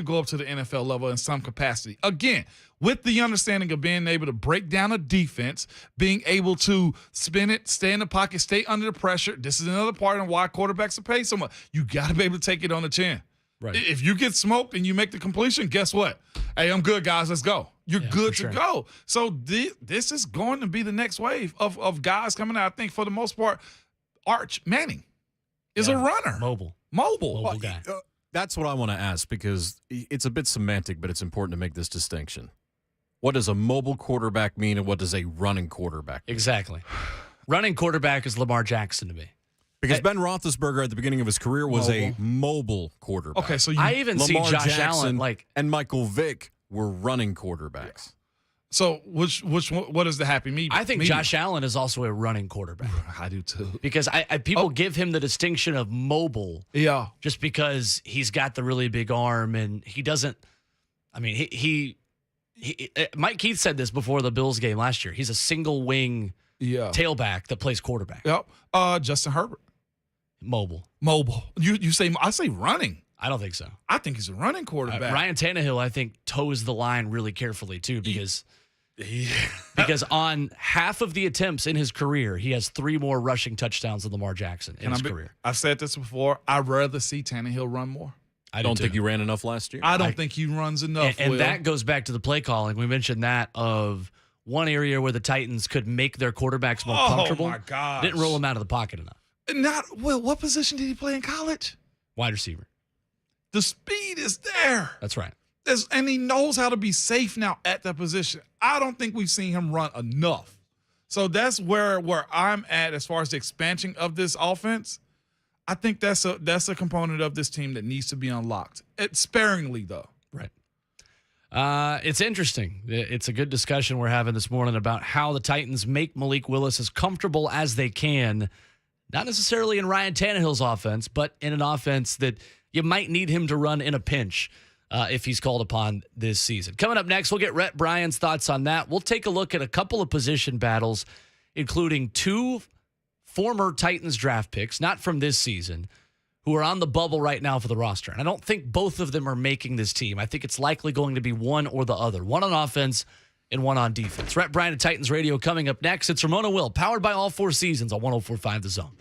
go up to the NFL level in some capacity. Again, with the understanding of being able to break down a defense, being able to spin it, stay in the pocket, stay under the pressure. This is another part of why quarterbacks are paid so much. You got to be able to take it on the chin. Right. If you get smoked and you make the completion, guess what? Hey, I'm good, guys. Let's go. You're good to go. So this is going to be the next wave of guys coming out. I think for the most part, Arch Manning is a runner. Mobile guy. That's what I want to ask because it's a bit semantic, but it's important to make this distinction. What does a mobile quarterback mean and what does a running quarterback mean? Exactly. Running quarterback is Lamar Jackson to me. Because Ben Roethlisberger at the beginning of his career was a mobile quarterback. Okay, so I even see Lamar Josh Jackson Allen and Michael Vick were running quarterbacks. So which one, what does the happy medium? I think Josh Allen is also a running quarterback. I do too. Because people give him the distinction of mobile. Yeah. Just because he's got the really big arm and he doesn't. I mean, he Mike Keith said this before the Bills game last year. He's a single wing tailback that plays quarterback. Yep. Justin Herbert. Mobile. You say I say running. I don't think so. I think he's a running quarterback. Ryan Tannehill, I think, toes the line really carefully too because on half of the attempts in his career, he has 3 more rushing touchdowns than Lamar Jackson in his career. I've said this before. I'd rather see Tannehill run more. I don't think he ran enough last year. I don't think he runs enough. And that goes back to the play calling. We mentioned that of one area where the Titans could make their quarterbacks more comfortable. Oh, my gosh. Didn't roll them out of the pocket enough. What position did he play in college? Wide receiver. The speed is there. That's right. And he knows how to be safe now at that position. I don't think we've seen him run enough. So that's where I'm at as far as the expansion of this offense. I think that's a component of this team that needs to be unlocked. Sparingly, though. Right. It's interesting. It's a good discussion we're having this morning about how the Titans make Malik Willis as comfortable as they can, not necessarily in Ryan Tannehill's offense, but in an offense that you might need him to run in a pinch if he's called upon this season. Coming up next, we'll get Rhett Bryan's thoughts on that. We'll take a look at a couple of position battles, including 2 former Titans draft picks, not from this season, who are on the bubble right now for the roster. And I don't think both of them are making this team. I think it's likely going to be one or the other, one on offense and one on defense. Rhett Bryan at Titans Radio coming up next. It's Ramona Will, powered by All 4 Seasons on 104.5 The Zone.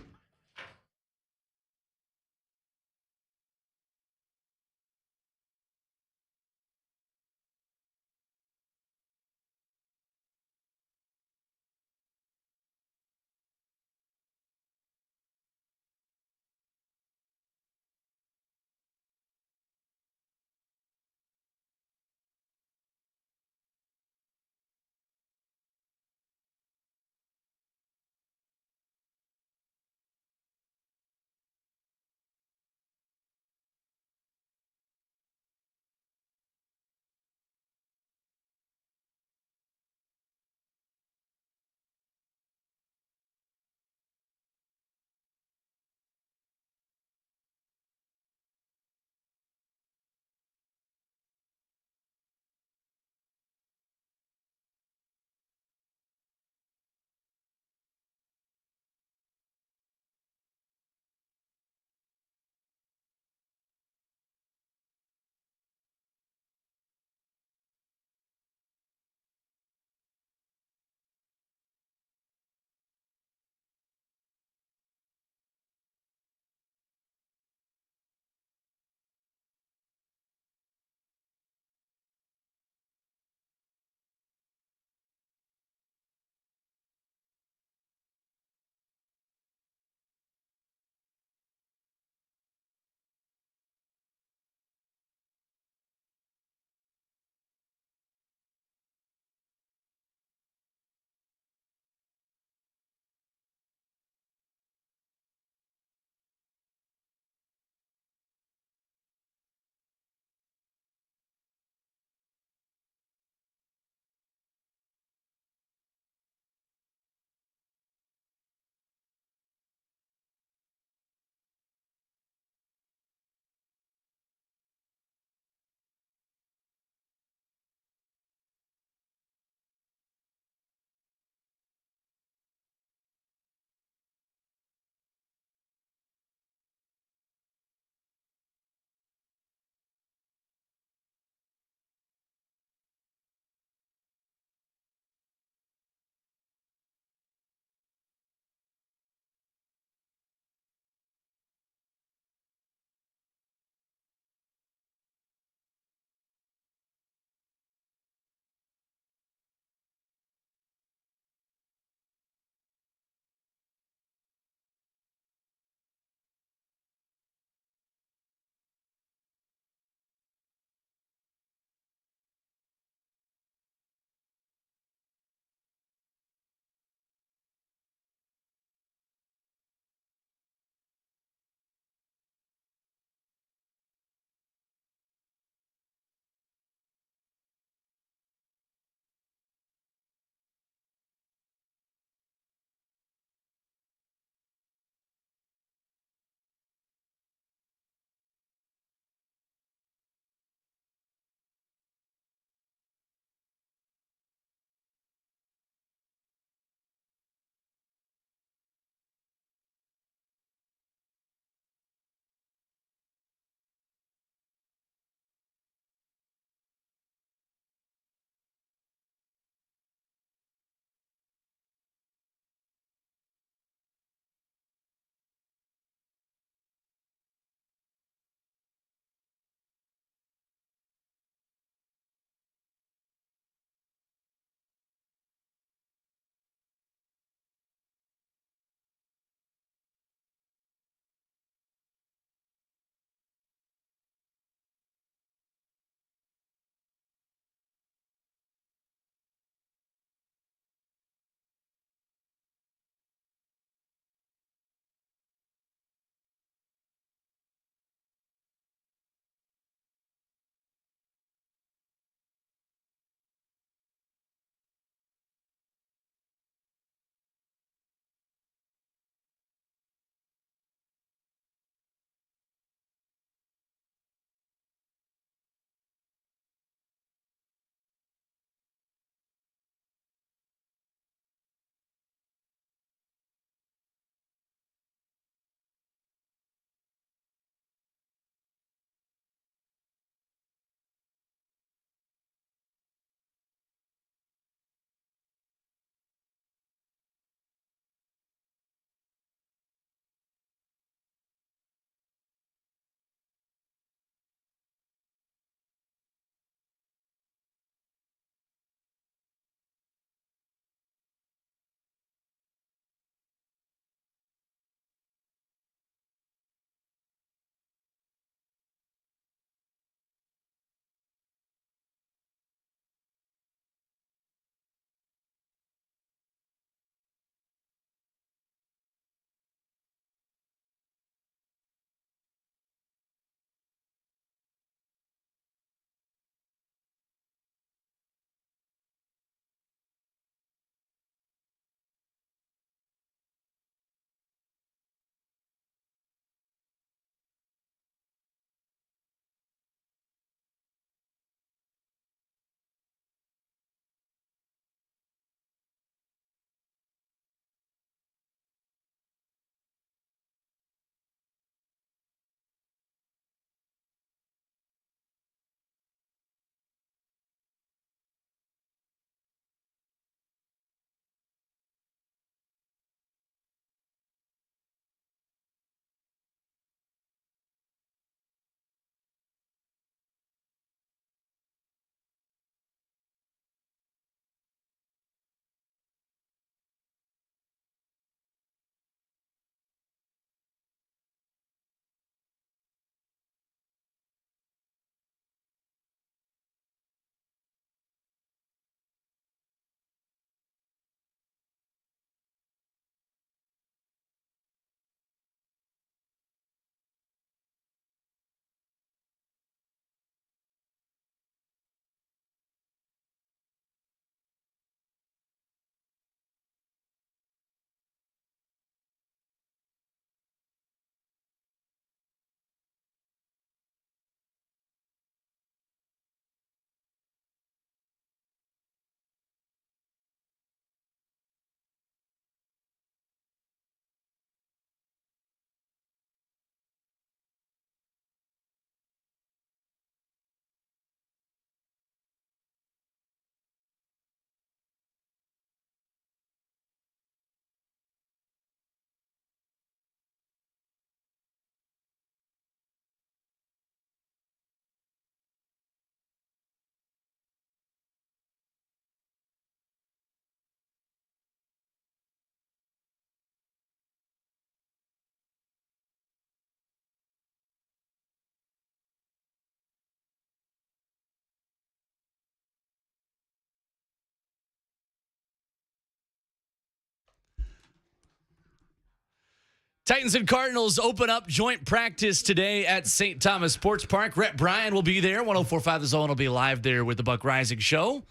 Titans and Cardinals open up joint practice today at St. Thomas Sports Park. Rhett Bryan will be there. 104.5 The Zone will be live there with the Buck Rising Show.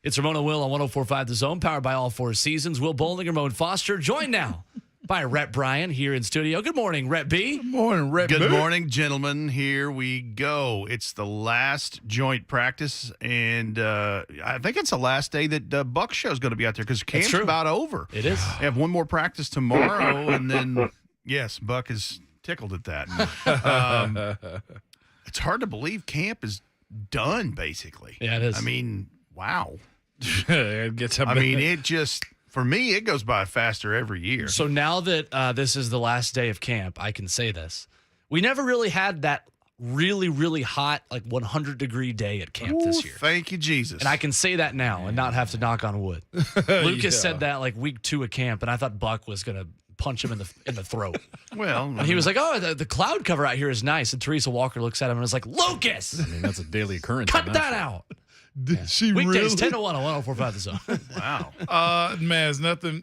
It's Ramona Will on 104.5 The Zone, powered by All Four Seasons. Will Bowling, Ramon Foster, joined now by Rhett Bryan here in studio. Good morning, Rhett B. Good morning, Rhett. Good morning, gentlemen. Here we go. It's the last joint practice, and I think it's the last day that Buck Show is going to be out there because camp's about over. It is. We have one more practice tomorrow, and then, yes, Buck is tickled at that. It's hard to believe camp is done, basically. Yeah, it is. I mean, wow. It just... For me, it goes by faster every year. So now that this is the last day of camp, I can say this. We never really had that really, really hot, like 100-degree day at camp this year. Thank you, Jesus. And I can say that now and not have to knock on wood. Lucas said that like week 2 of camp, and I thought Buck was going to punch him in the throat. Well, and he was like, "Oh, the cloud cover out here is nice." And Teresa Walker looks at him and was like, "Lucas, I mean, that's a daily occurrence. cut that out." Did she Weekdays really? 10-1 on 104.5 The Zone. Wow. Man,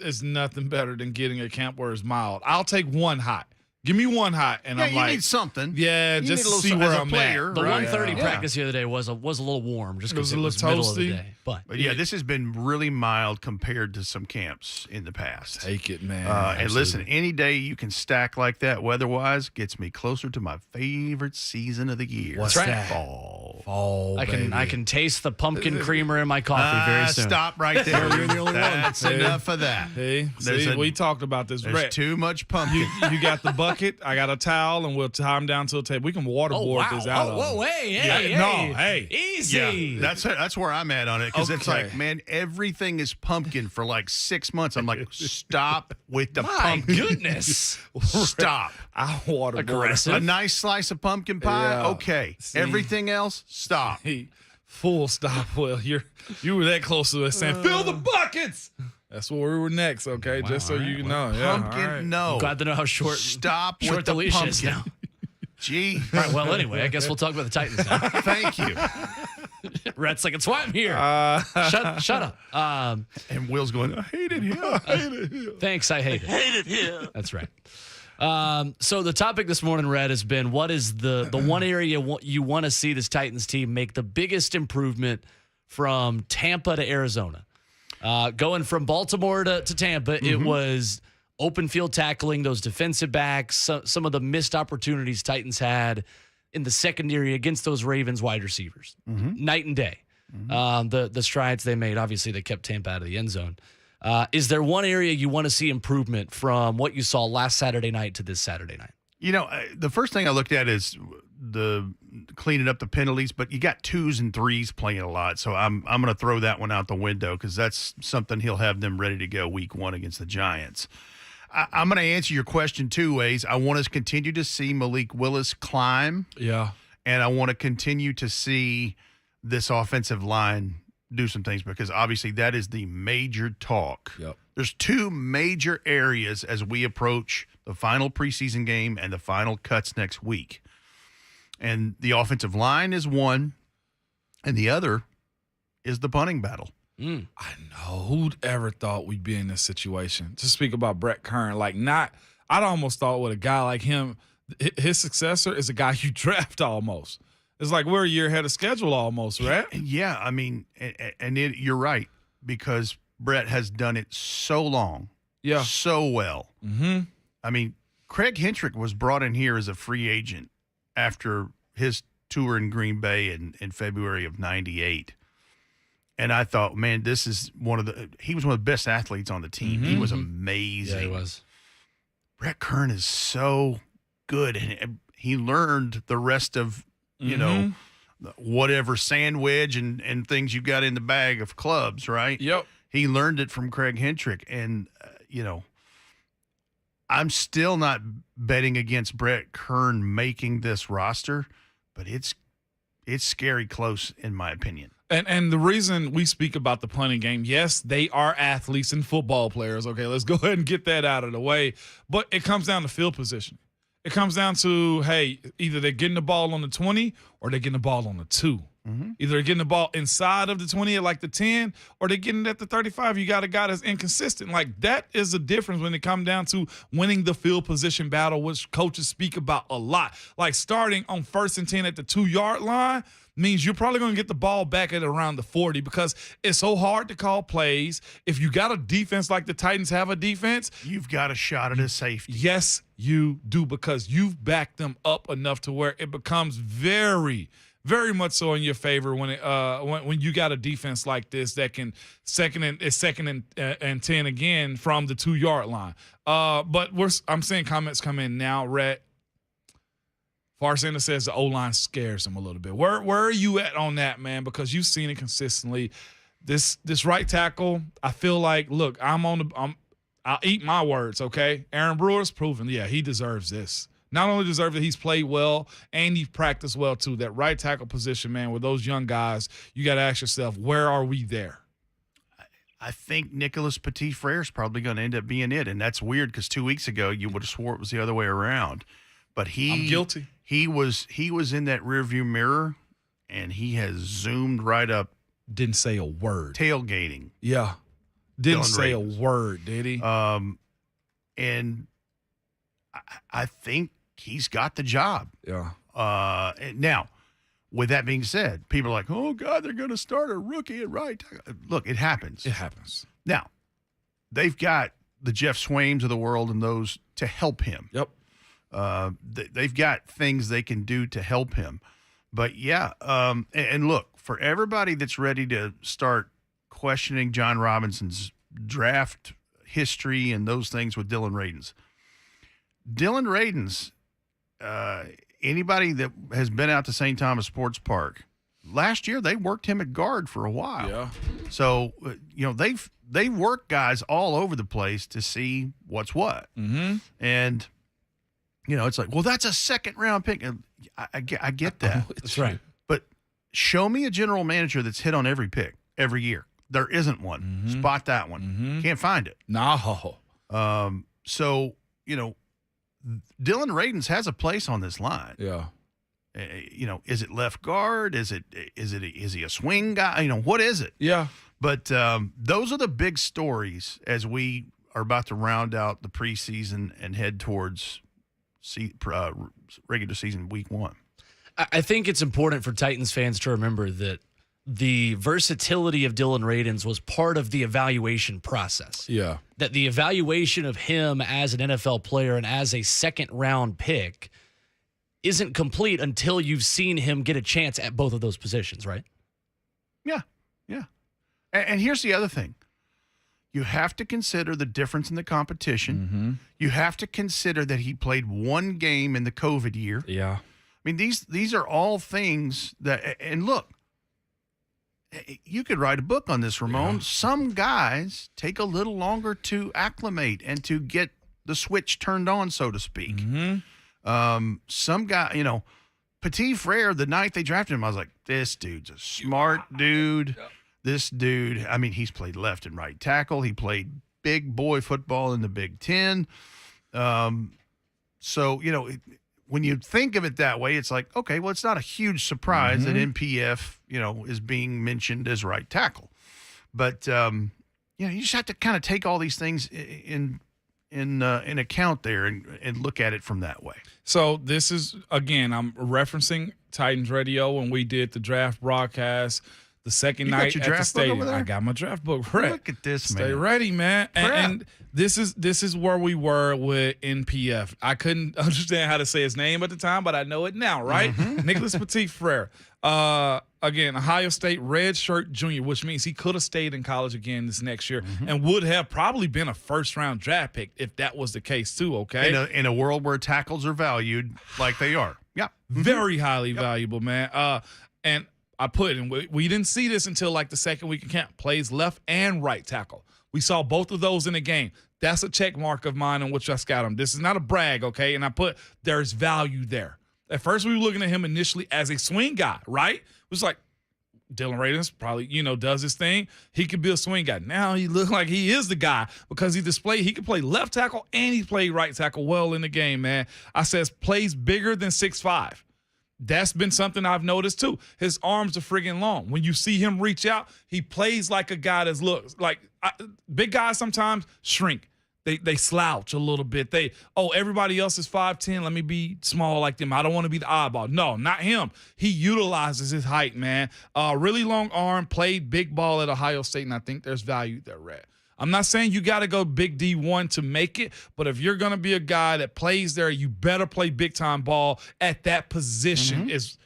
it's nothing better than getting a camp where it's mild. I'll take one hot. Give me one hot, and I'm you like, need something. yeah, You just need a to see little where as a I'm player, at. The right? 1:30 practice the other day was a little warm just because it was a little middle of the toasty. day. But Yeah, this has been really mild compared to some camps in the past. Take it, man. And listen, any day you can stack like that weather-wise gets me closer to my favorite season of the year. What's right. that? Fall. I can taste the pumpkin creamer in my coffee very soon. Stop right there. You're the only one. That's enough of that. Hey, There's see, a- we talked about this. There's Rhett, too much pumpkin. you got the bucket. I got a towel, and we'll tie them down to a table. We can waterboard this out. Whoa, hey, no, hey. Easy. That's where I'm at on it because it's Okay. like, man, everything is pumpkin for like 6 months. I'm like, stop with the My pumpkin. goodness. Stop. I waterboard. Aggressive. A nice slice of pumpkin pie, Yeah. okay. See. Everything else, stop. Hey, full stop. Well, you were that close to us saying, fill the buckets. That's where we were next, okay? Just so you know. Yeah, Pumpkin, all right. no. Glad to know how short Stop short with the the leash pumpkin. is now. Gee, All right, well, anyway, I guess we'll talk about the Titans now. thank you. Rhett's like, it's why I'm here. Shut up. And Will's going, I hate it here. Thanks, I hate it. Hate it here. That's right. So the topic this morning, Rhett, has been what is the one area you want to see this Titans team make the biggest improvement from Tampa to Arizona? Going from Baltimore to Tampa, it was open field tackling, those defensive backs, some of the missed opportunities Titans had in the secondary against those Ravens wide receivers. Night and day. The strides they made, obviously they kept Tampa out of the end zone. Is there one area you want to see improvement from what you saw last Saturday night to this Saturday night? You know, the first thing I looked at is the cleaning up the penalties, but you got 2s and 3s playing a lot. So I'm going to throw that one out the window because that's something he'll have them ready to go week 1 against the Giants. I'm going to answer your question 2 ways. I want to continue to see Malik Willis climb. Yeah. And I want to continue to see this offensive line do some things because obviously that is the major talk. Yep. There's 2 major areas as we approach the final preseason game and the final cuts next week. And the offensive line is one, and the other is the punting battle. I know. Who'd ever thought we'd be in this situation? To speak about Brett Kern, I'd almost thought with a guy like him, his successor is a guy you draft almost. It's like we're a year ahead of schedule almost, right? Yeah, I mean, you're right, because Brett has done it so long, so well. Mm-hmm. I mean, Craig Hentrick was brought in here as a free agent after his tour in Green Bay in February of '98. And I thought, man, he was one of the best athletes on the team. He was amazing. Yeah, he was. Brett Kern is so good. And he learned the rest of, you know, whatever sandwich and things you got in the bag of clubs, right? Yep. He learned it from Craig Hentrick. And, I'm still not betting against Brett Kern making this roster, but it's scary close in my opinion. And the reason we speak about the punting game, yes, they are athletes and football players. Okay, let's go ahead and get that out of the way. But it comes down to field position. It comes down to, hey, either they're getting the ball on the 20 or they're getting the ball on the 2. Either they're getting the ball inside of the 20 at like the 10, or they're getting it at the 35. You got a guy that's inconsistent. Like, that is the difference when it comes down to winning the field position battle, which coaches speak about a lot. Like, starting on 1st and 10 at the 2-yard line means you're probably going to get the ball back at around the 40, because it's so hard to call plays. If you got a defense like the Titans have a defense, You've got a shot at a safety. yes, you do, because you've backed them up enough to where it becomes very, very much so in your favor when you got a defense like this that can second and 10 again from the 2-yard line. But I'm seeing comments come in now, Rhett. Farsenda says the O-line scares him a little bit. Where are you at on that, man? Because you've seen it consistently. This right tackle, I feel like, look, I'll eat my words, okay? Aaron Brewer's proven, yeah, he deserves this. Not only deserves it, he's played well and he's practiced well too. That right tackle position, man, with those young guys, you got to ask yourself, where are we there? I think Nicholas Petit-Frere is probably going to end up being it, and that's weird because 2 weeks ago you would have swore it was the other way around. But I'm guilty. He was in that rearview mirror, and he has zoomed right up. Didn't say a word. Tailgating. Yeah. Didn't Dylan say Ravens. a word, did he? And I think he's got the job. Yeah. Now, with that being said, people are like, oh, God, they're going to start a rookie at right tackle. Look, it happens. It happens. Now, they've got the Jeff Swains of the world and those to help him. Yep. They've got things they can do to help him. But, yeah, and look, for everybody that's ready to start questioning John Robinson's draft history and those things with Dylan Radins, anybody that has been out to St. Thomas Sports Park, last year they worked him at guard for a while. Yeah. So, they work guys all over the place to see what's what. Mm-hmm. And, it's like, well, that's a second-round pick. And I get that. That's right. But show me a general manager that's hit on every pick every year. There isn't one. Mm-hmm. Spot that one. Mm-hmm. Can't find it. No. So, Dylan Radins has a place on this line. Yeah. Is it left guard? Is he a swing guy? What is it? Yeah. But those are the big stories as we are about to round out the preseason and head towards regular season week 1. I think it's important for Titans fans to remember that the versatility of Dylan Radins was part of the evaluation process. Yeah. That the evaluation of him as an NFL player and as a second-round pick isn't complete until you've seen him get a chance at both of those positions, right? Yeah. And here's the other thing. You have to consider the difference in the competition. Mm-hmm. You have to consider that he played one game in the COVID year. Yeah. I mean, these are all things that, and look, you could write a book on this, Ramon. Yeah. Some guys take a little longer to acclimate and to get the switch turned on, so to speak. Mm-hmm. Some guy, Petit-Frere, the night they drafted him, I was like, this dude's a smart dude. This dude, I mean, he's played left and right tackle. He played big boy football in the Big Ten. So, when you think of it that way, it's like, okay, well, it's not a huge surprise that NPF, is being mentioned as right tackle. But, you just have to kind of take all these things in account there and look at it from that way. So this is, again, I'm referencing Titans Radio when we did the draft broadcast the second You got night your at the draft book stadium. over there? I got my draft book. Right. Look at this, Stay man. ready, man. Prep. And this is where we were with NPF. I couldn't understand how to say his name at the time, but I know it now, right? Nicholas Petit-Frere. Again, Ohio State redshirt junior, which means he could have stayed in college again this next year and would have probably been a first-round draft pick if that was the case too, okay? In a world where tackles are valued like they are. Yeah. Very highly valuable, man. And I put in, we didn't see this until like the second week of camp. Plays left and right tackle. We saw both of those in the game. That's a check mark of mine on which I scout him. This is not a brag, okay? And I put there's value there. At first, we were looking at him initially as a swing guy, right? It was like Dylan Radins probably, does his thing. He could be a swing guy. Now he looks like he is the guy because he could play left tackle and he played right tackle well in the game, man. I says plays bigger than 6'5". that's been something I've noticed too. His arms are friggin' long. When you see him reach out, he plays like a guy that looks like big guys sometimes shrink. They slouch a little bit. Everybody else is 5'10". Let me be small like them. I don't want to be the oddball. No, not him. He utilizes his height, man. Really long arm, played big ball at Ohio State, and I think there's value there, Rhett. I'm not saying you got to go big D1 to make it, but if you're going to be a guy that plays there, you better play big-time ball at that position. Is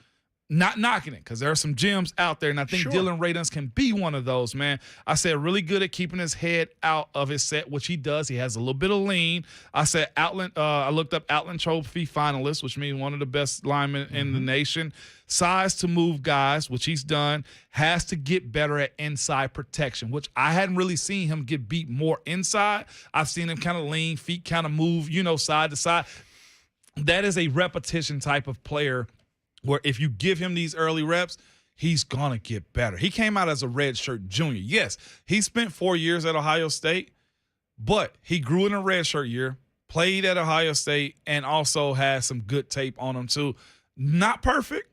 not knocking it because there are some gems out there, and I think Dylan Radunz can be one of those, man. I said really good at keeping his head out of his set, which he does. He has a little bit of lean. I said Outland. I looked up Outland Trophy finalist, which means one of the best linemen in the nation. Size to move guys, which he's done. Has to get better at inside protection, which I hadn't really seen him get beat more inside. I've seen him kind of lean, feet kind of move, side to side. That is a repetition type of player where if you give him these early reps, he's going to get better. He came out as a redshirt junior. Yes, he spent 4 years at Ohio State, but he grew in a redshirt year, played at Ohio State, and also has some good tape on him too. Not perfect,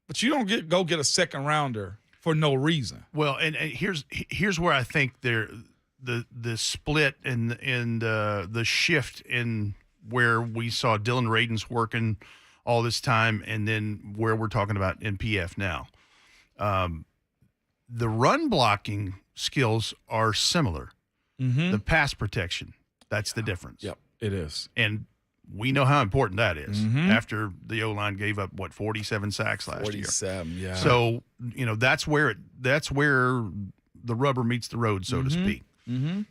but you don't go get a second rounder for no reason. Well, and here's where I think the split and the shift in where we saw Dylan Radunz working all this time, and then where we're talking about NPF now. The run blocking skills are similar. The pass protection, that's the difference. Yep, it is. And we know how important that is after the O-line gave up, 47 sacks last year. 47, yeah. So, that's where the rubber meets the road, so to speak. With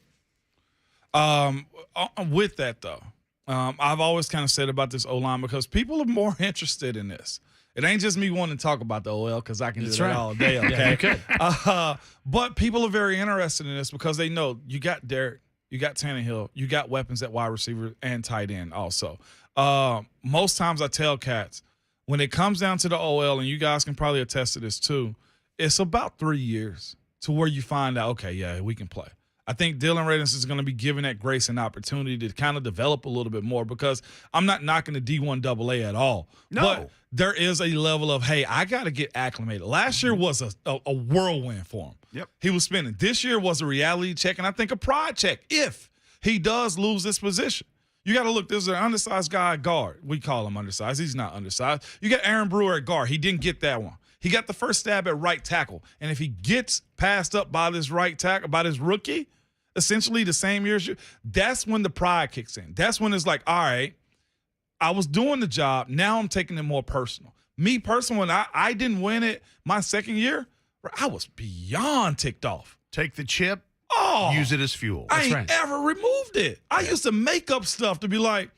that, though, I've always kind of said about this O-line because people are more interested in this. It ain't just me wanting to talk about the OL because I can do that all day, okay? Yeah, you could. But people are very interested in this because they know you got Derek, you got Tannehill, you got weapons at wide receiver and tight end also. Most times I tell cats, when it comes down to the OL, and you guys can probably attest to this too, it's about 3 years to where you find out, okay, yeah, we can play. I think Dylan Radunz is going to be given that grace and opportunity to kind of develop a little bit more because I'm not knocking the D1 AA at all. No. But there is a level of, hey, I got to get acclimated. Last year was a whirlwind for him. Yep. He was spinning. This year was a reality check, and I think a pride check if he does lose this position. You got to look, there's an undersized guy at guard. We call him undersized. He's not undersized. You got Aaron Brewer at guard. He didn't get that one. He got the first stab at right tackle. And if he gets passed up by this right tackle, by this rookie, essentially the same year as you, that's when the pride kicks in. That's when it's like, all right, I was doing the job. Now I'm taking it more personal. Me personally, when I didn't win it my second year, I was beyond ticked off. Take the chip, use it as fuel. I ain't ever removed it. I used to make up stuff to be like,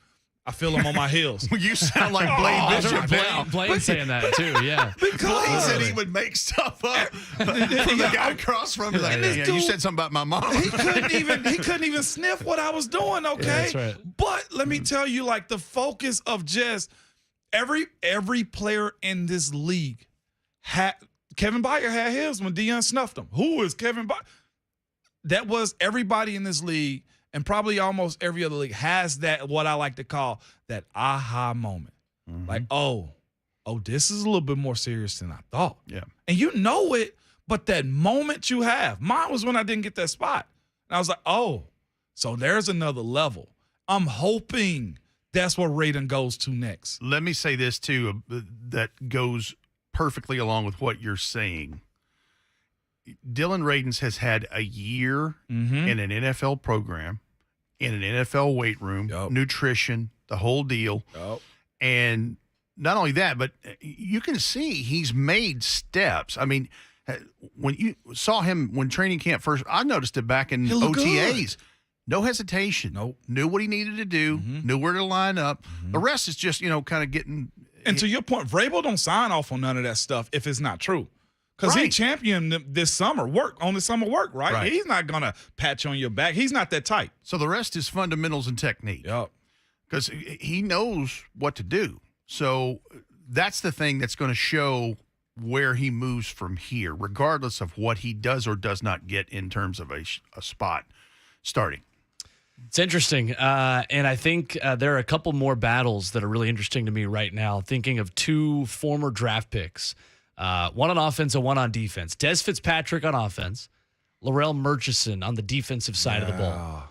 I feel them on my heels. You sound like Blaine Bishop now. Blaine saying that too, yeah. Blaine said he would make stuff up from the guy across from him. Like, yeah, you said something about my mom. He couldn't even sniff what I was doing, okay? Yeah, that's right. But let me tell you, like, the focus of just every player in this league had Kevin Byard had his when Deion snuffed him. Who is Kevin Byard? That was everybody in this league. And probably almost every other league has that, what I like to call that aha moment. Like, oh, this is a little bit more serious than I thought. Yeah. And you know it, but that moment you have. Mine was when I didn't get that spot. And I was like, oh, so there's another level. I'm hoping that's where Radunz goes to next. Let me say this, too, that goes perfectly along with what you're saying. Dylan Radunz has had a year in an NFL program, in an NFL weight room, nutrition, the whole deal. And not only that, but you can see he's made steps. I mean, when you saw him when training camp first, I noticed it back in OTAs. No hesitation. Nope. Knew what he needed to do, knew where to line up. The rest is just, kind of getting. And to your point, Vrabel don't sign off on none of that stuff if it's not true. Because he championed this summer work, right? He's not going to pat you on your back. He's not that tight. So the rest is fundamentals and technique. Yep. Because he knows what to do. So that's the thing that's going to show where he moves from here, regardless of what he does or does not get in terms of a spot starting. It's interesting. And I think there are a couple more battles that are really interesting to me right now, thinking of two former draft picks, one on offense and one on defense. Des Fitzpatrick on offense, Laurel Murchison on the defensive side of the ball.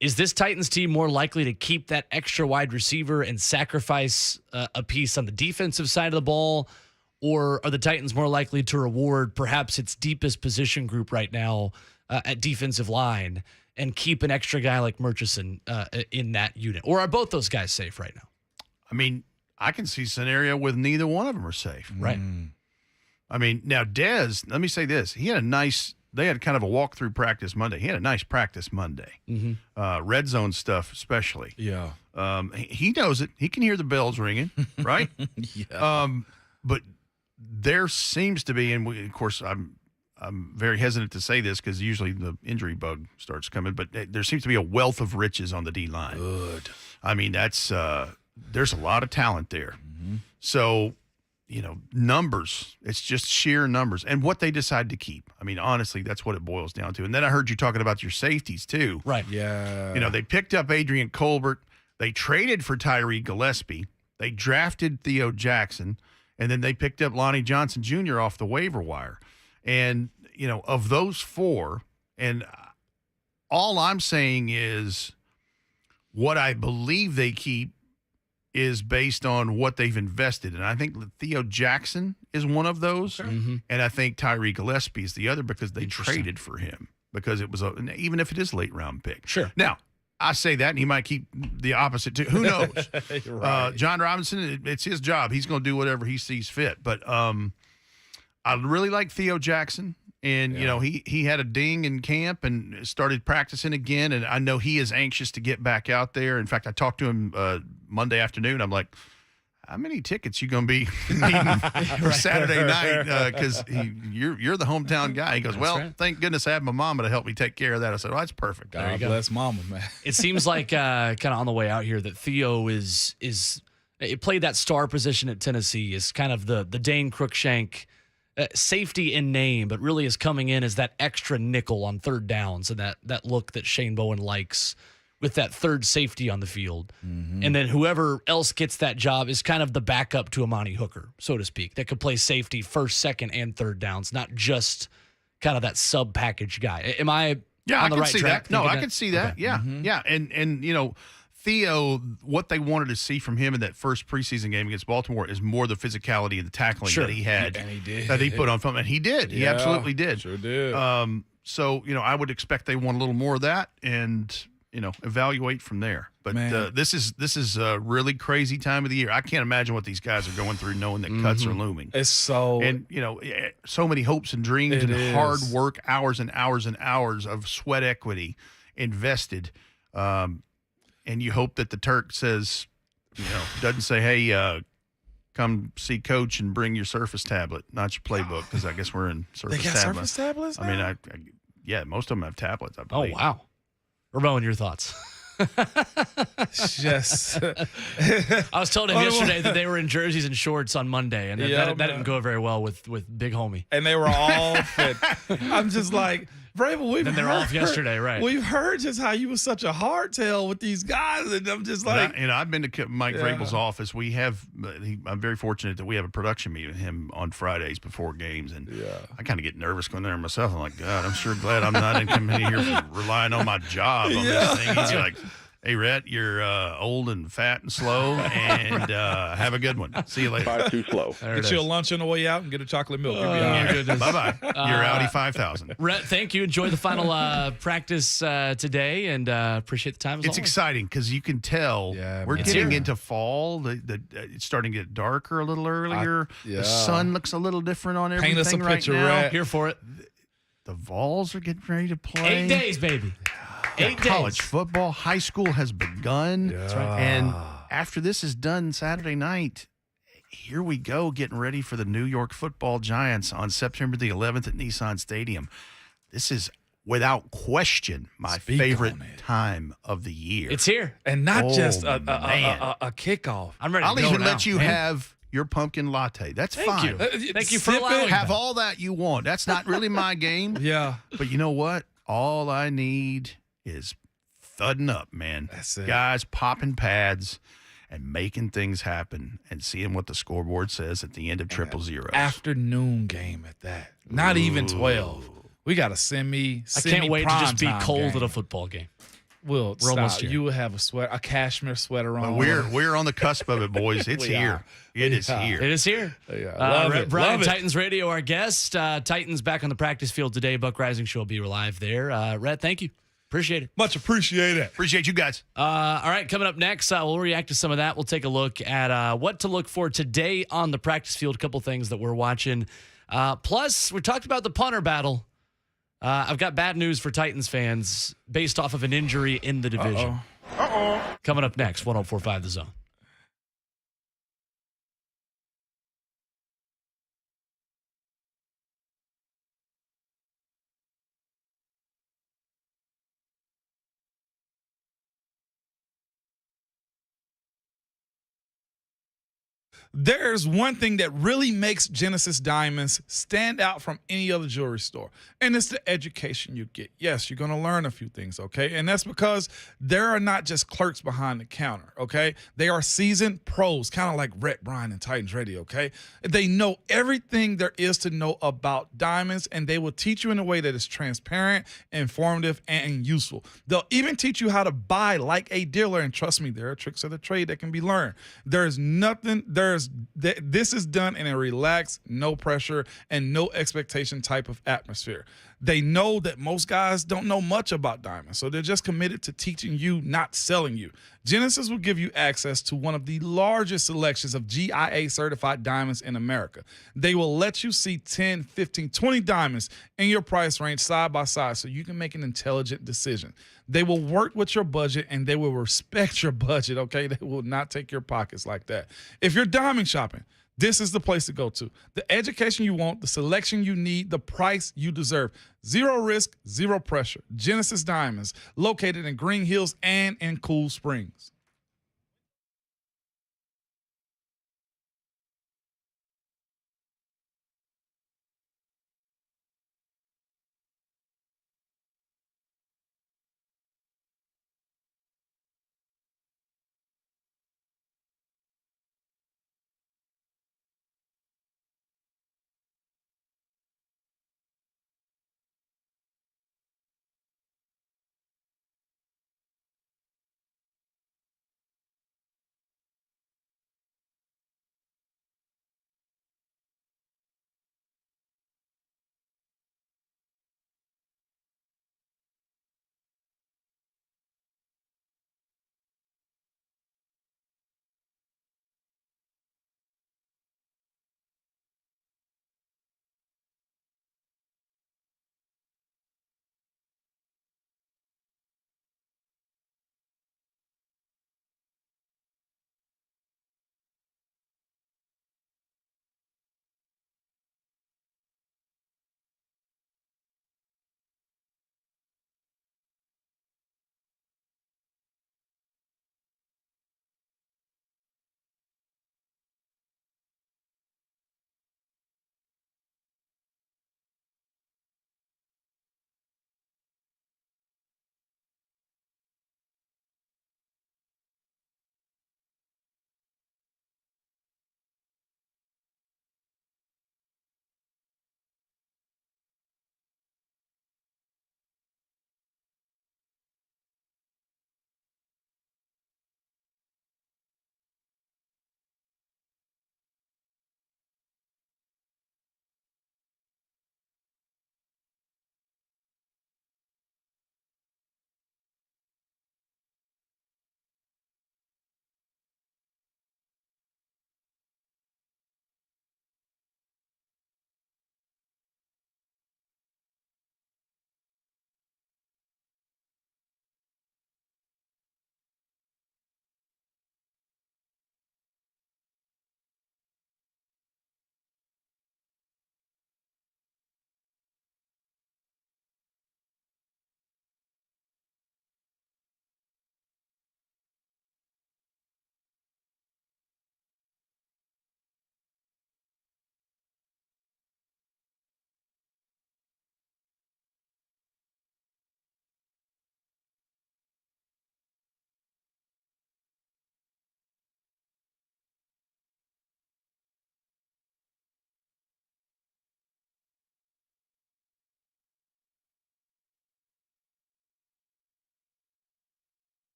Is this Titans team more likely to keep that extra wide receiver and sacrifice a piece on the defensive side of the ball? Or are the Titans more likely to reward perhaps its deepest position group right now at defensive line and keep an extra guy like Murchison in that unit? Or are both those guys safe right now? I mean, I can see a scenario with neither one of them are safe. Right. I mean, now Dez, let me say this. They had kind of a walkthrough practice Monday. He had a nice practice Monday. Red zone stuff especially. Yeah. He knows it. He can hear the bells ringing, right? But there seems to be, and of course I'm very hesitant to say this because usually the injury bug starts coming, but there seems to be a wealth of riches on the D-line. Good. I mean, that's there's a lot of talent there. So, numbers, it's just sheer numbers and what they decide to keep. I mean, honestly, that's what it boils down to. And then I heard you talking about your safeties too. Right. Yeah. They picked up Adrian Colbert. They traded for Tyree Gillespie. They drafted Theo Jackson. And then they picked up Lonnie Johnson Jr. off the waiver wire. And, of those four, and all I'm saying is what I believe they keep is based on what they've invested. And I think Theo Jackson is one of those. And I think Tyree Gillespie is the other because they traded for him because it was even if it is late round pick. Sure. Now, I say that, and he might keep the opposite too. Who knows? Right. John Robinson, it's his job. He's going to do whatever he sees fit. But I really like Theo Jackson. And, he had a ding in camp and started practicing again. And I know he is anxious to get back out there. In fact, I talked to him Monday afternoon. I'm like, how many tickets you going to be needing for Saturday night? Because you're the hometown guy. He goes, thank goodness I have my mama to help me take care of that. I said, that's perfect. God bless mama, man. It seems like kind of on the way out here that Theo is it played that star position at Tennessee is kind of the Dane Cruikshank safety in name, but really is coming in as that extra nickel on third downs and that look that Shane Bowen likes with that third safety on the field. And then whoever else gets that job is kind of the backup to Amani Hooker, so to speak, that could play safety first, second, and third downs, not just kind of that sub-package guy. Am I on the right track? No, I can see that. Okay. Yeah, yeah. And Theo, what they wanted to see from him in that first preseason game against Baltimore is more the physicality and the tackling that he had, and he did. that he put on film. And he did. He absolutely did. Sure did. So, I would expect they want a little more of that and, evaluate from there. But this is a really crazy time of the year. I can't imagine what these guys are going through knowing that cuts are looming. It's so. And, so many hopes and dreams and hard work, hours and hours and hours of sweat equity invested. And you hope that the Turk says, doesn't say, hey, come see Coach and bring your Surface tablet, not your playbook, because I guess we're in Surface They got tablet. Surface tablets now? I mean, most of them have tablets, I believe. Oh, wow. Ramon, your thoughts? Just. I was told him yesterday that they were in jerseys and shorts on Monday, and that didn't go very well with Big Homie. And they were all fit. I'm just like, Vrabel, Then they're off yesterday, right? We've heard just how you were such a hardtail with these guys, and I'm just like. And I've been to Mike Vrabel's office. We have. I'm very fortunate that we have a production meeting with him on Fridays before games, and I kind of get nervous going there myself. I'm like, God, I'm sure glad I'm not in coming here relying on my job on this thing. He's like, hey, Rhett, you're old and fat and slow, and have a good one. See you later. 5 too slow. Get you a lunch on the way out and get a chocolate milk. Bye-bye. You're Audi 5000. Rhett, thank you. Enjoy the final practice today, and appreciate the time. It's exciting because you can tell we're getting into fall. It's starting to get darker a little earlier. The sun looks a little different on everything Paint us a picture, right now. Rhett. Here for it. The Vols are getting ready to play. 8 days, baby. 8 days. College football, high school has begun. That's right. And after this is done Saturday night, here we go, getting ready for the New York Football Giants on September the 11th at Nissan Stadium. This is, without question, my favorite time of the year. It's here. And not just a kickoff. I'm ready to I'll go even now. let you have your pumpkin latte. That's fine. Thank you for allowing Have that. all that you want. That's not really my game. Yeah. But you know what? All I need is thudding up, man. That's it. Guys popping pads and making things happen and seeing what the scoreboard says at the end of triple zeros. Afternoon game at that. Not even 12. We got a semi. I can't wait to just be prime-time cold game. at a football game. We're We're almost here. You will have a cashmere sweater on. We're on the cusp of it, boys. It's We here. are. It is are. here. It is here. Yeah, love Rhett it. Bryan, Love it. Titans Radio, our guest. Titans back on the practice field today. Buck Rising Show will be live there. Rhett, thank you. Appreciate it. Much appreciated. Appreciate you guys. All right, coming up next, we'll react to some of that. We'll take a look at what to look for today on the practice field, a couple things that we're watching. Plus, we talked about the punter battle. I've got bad news for Titans fans based off of an injury in the division. Coming up next, 104.5 The Zone. There's one thing that really makes Genesis Diamonds stand out from any other jewelry store, and it's the education you get. Yes, you're going to learn a few things, okay? And that's because there are not just clerks behind the counter, okay? They are seasoned pros, kind of like Rhett Bryan and Titans Radio, okay? They know everything there is to know about diamonds, and they will teach you in a way that is transparent, informative, and useful. They'll even teach you how to buy like a dealer, and trust me, there are tricks of the trade that can be learned. This is done in a relaxed, no pressure, and no expectation type of atmosphere. They know that most guys don't know much about diamonds, so they're just committed to teaching you, not selling you. Genesis will give you access to one of the largest selections of GIA-certified diamonds in America. They will let you see 10, 15, 20 diamonds in your price range side by side so you can make an intelligent decision. They will work with your budget, and they will respect your budget, okay? They will not take your pockets like that. If you're diamond shopping, this is the place to go to. The education you want, the selection you need, the price you deserve. Zero risk, zero pressure. Genesis Diamonds, located in Green Hills and in Cool Springs.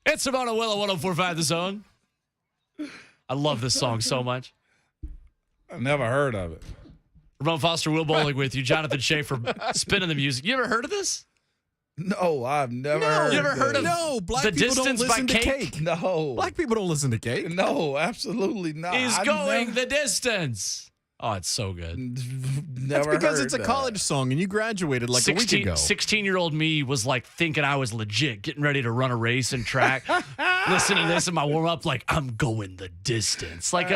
It's Ramon and Will at 104.5 The Zone. I love this song so much. I never heard of it. Ramon Foster, Will Bowling with you. Jonathan Schaefer spinning the music. You ever heard of this? No, I've never heard. You ever heard of No, black The people don't Distance by listen to Cake? Cake. No. Black people don't listen to Cake. No, absolutely not. He's I going the distance. Oh, it's so good. That's Never because heard it's a that. college song and you graduated like a week ago. 16-year-old me was like thinking I was legit, getting ready to run a race and track. Listening to this in my warm-up, like, I'm going the distance. Like,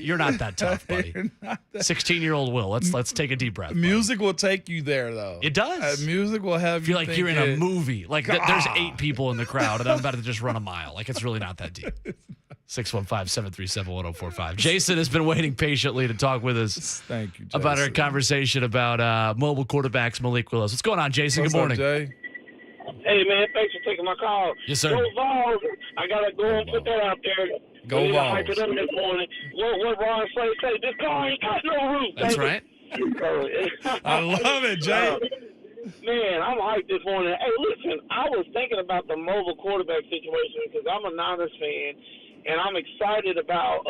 you're not that tough, buddy. 16-year-old Will. Let's take a deep breath. buddy. Music will take you there, though. It does. Music will have I feel you like you're in a thinking, movie. Like, there's 8 people in the crowd, and I'm about to just run a mile. Like, it's really not that deep. 615-737-1045. Jason has been waiting patiently to talk with us Thank you, Jason. about our conversation about mobile quarterbacks, Malik Willis. What's going on, Jason? What's Good morning. up, Jay? Hey, man, thanks for taking my call. Yes, sir. Go Vols. I got to go and put that out there. Go We need to Vols. hype it up this morning. What Ron Slay say, this car ain't got no roof. That's baby. right. I love it, Jay. Man, I'm hyped this morning. Hey, listen, I was thinking about the mobile quarterback situation because I'm a Niners fan, and I'm excited about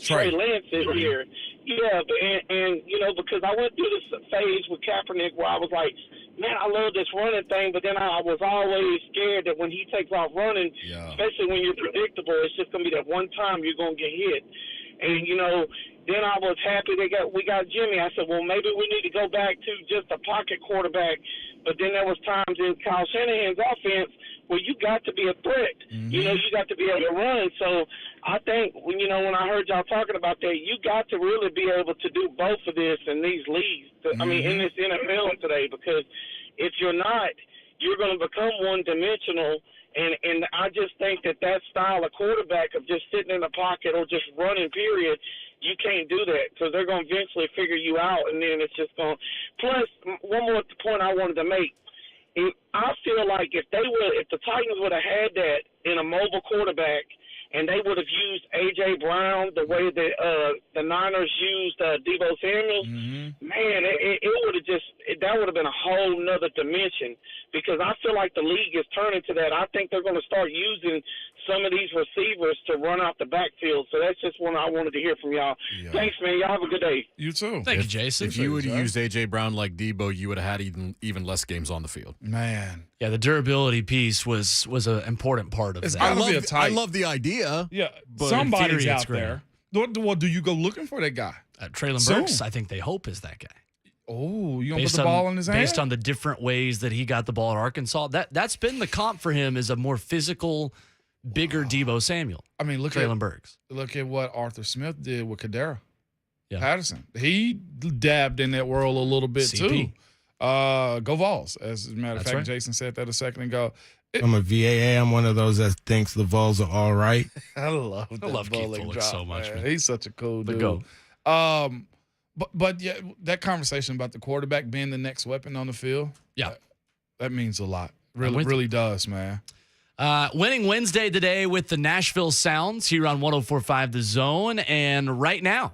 Trey Lance this year. Yeah, and you know, because I went through this phase with Kaepernick where I was like, man, I love this running thing, but then I was always scared that when he takes off running, especially when you're predictable, it's just going to be that one time you're going to get hit. And, you know, then I was happy we got Jimmy. I said, well, maybe we need to go back to just a pocket quarterback. But then there was times in Kyle Shanahan's offense where you got to be a threat. Mm-hmm. You know, you got to be able to run. So I think, when I heard y'all talking about that, you got to really be able to do both of this in these leagues. Mm-hmm. I mean, in this NFL today, because if you're not, you're going to become one-dimensional. And I just think that style of quarterback of just sitting in the pocket or just running, period, you can't do that because they're going to eventually figure you out, and then it's just going to – plus, one more point I wanted to make. I feel like if the Titans would have had that in a mobile quarterback and they would have used A.J. Brown the way that the Niners used Deebo Samuel, man, it would have that would have been a whole nother dimension because I feel like the league is turning to that. I think they're going to start using some of these receivers to run out the backfield. So that's just one I wanted to hear from y'all. Yeah. Thanks, man. Y'all have a good day. You too. Thank you, Jason. If you would have used A.J. Brown like Debo, you would have had even less games on the field. Man. Yeah, the durability piece was an important part of that. I love the idea. Yeah, but somebody's out there. Well, do you go looking for that guy? Treylon Burks, I think they hope is that guy. Oh, you gonna put the ball in his hand? Based on the different ways that he got the ball at Arkansas, that's been the comp for him is a more physical, bigger Deebo Samuel. I mean, look Treylon Burks. Look at what Arthur Smith did with Kadera Patterson. He dabbed in that world a little bit too. Go Vols. As a matter of fact, Jason said that a second ago. I'm a VAA. I'm one of those that thinks the Vols are all right. I love Keith Bullock so much, man. He's such a cool dude. Go. But yeah, that conversation about the quarterback being the next weapon on the field, that means a lot. Really does, man. Winning Wednesday today with the Nashville Sounds here on 104.5 The Zone, and right now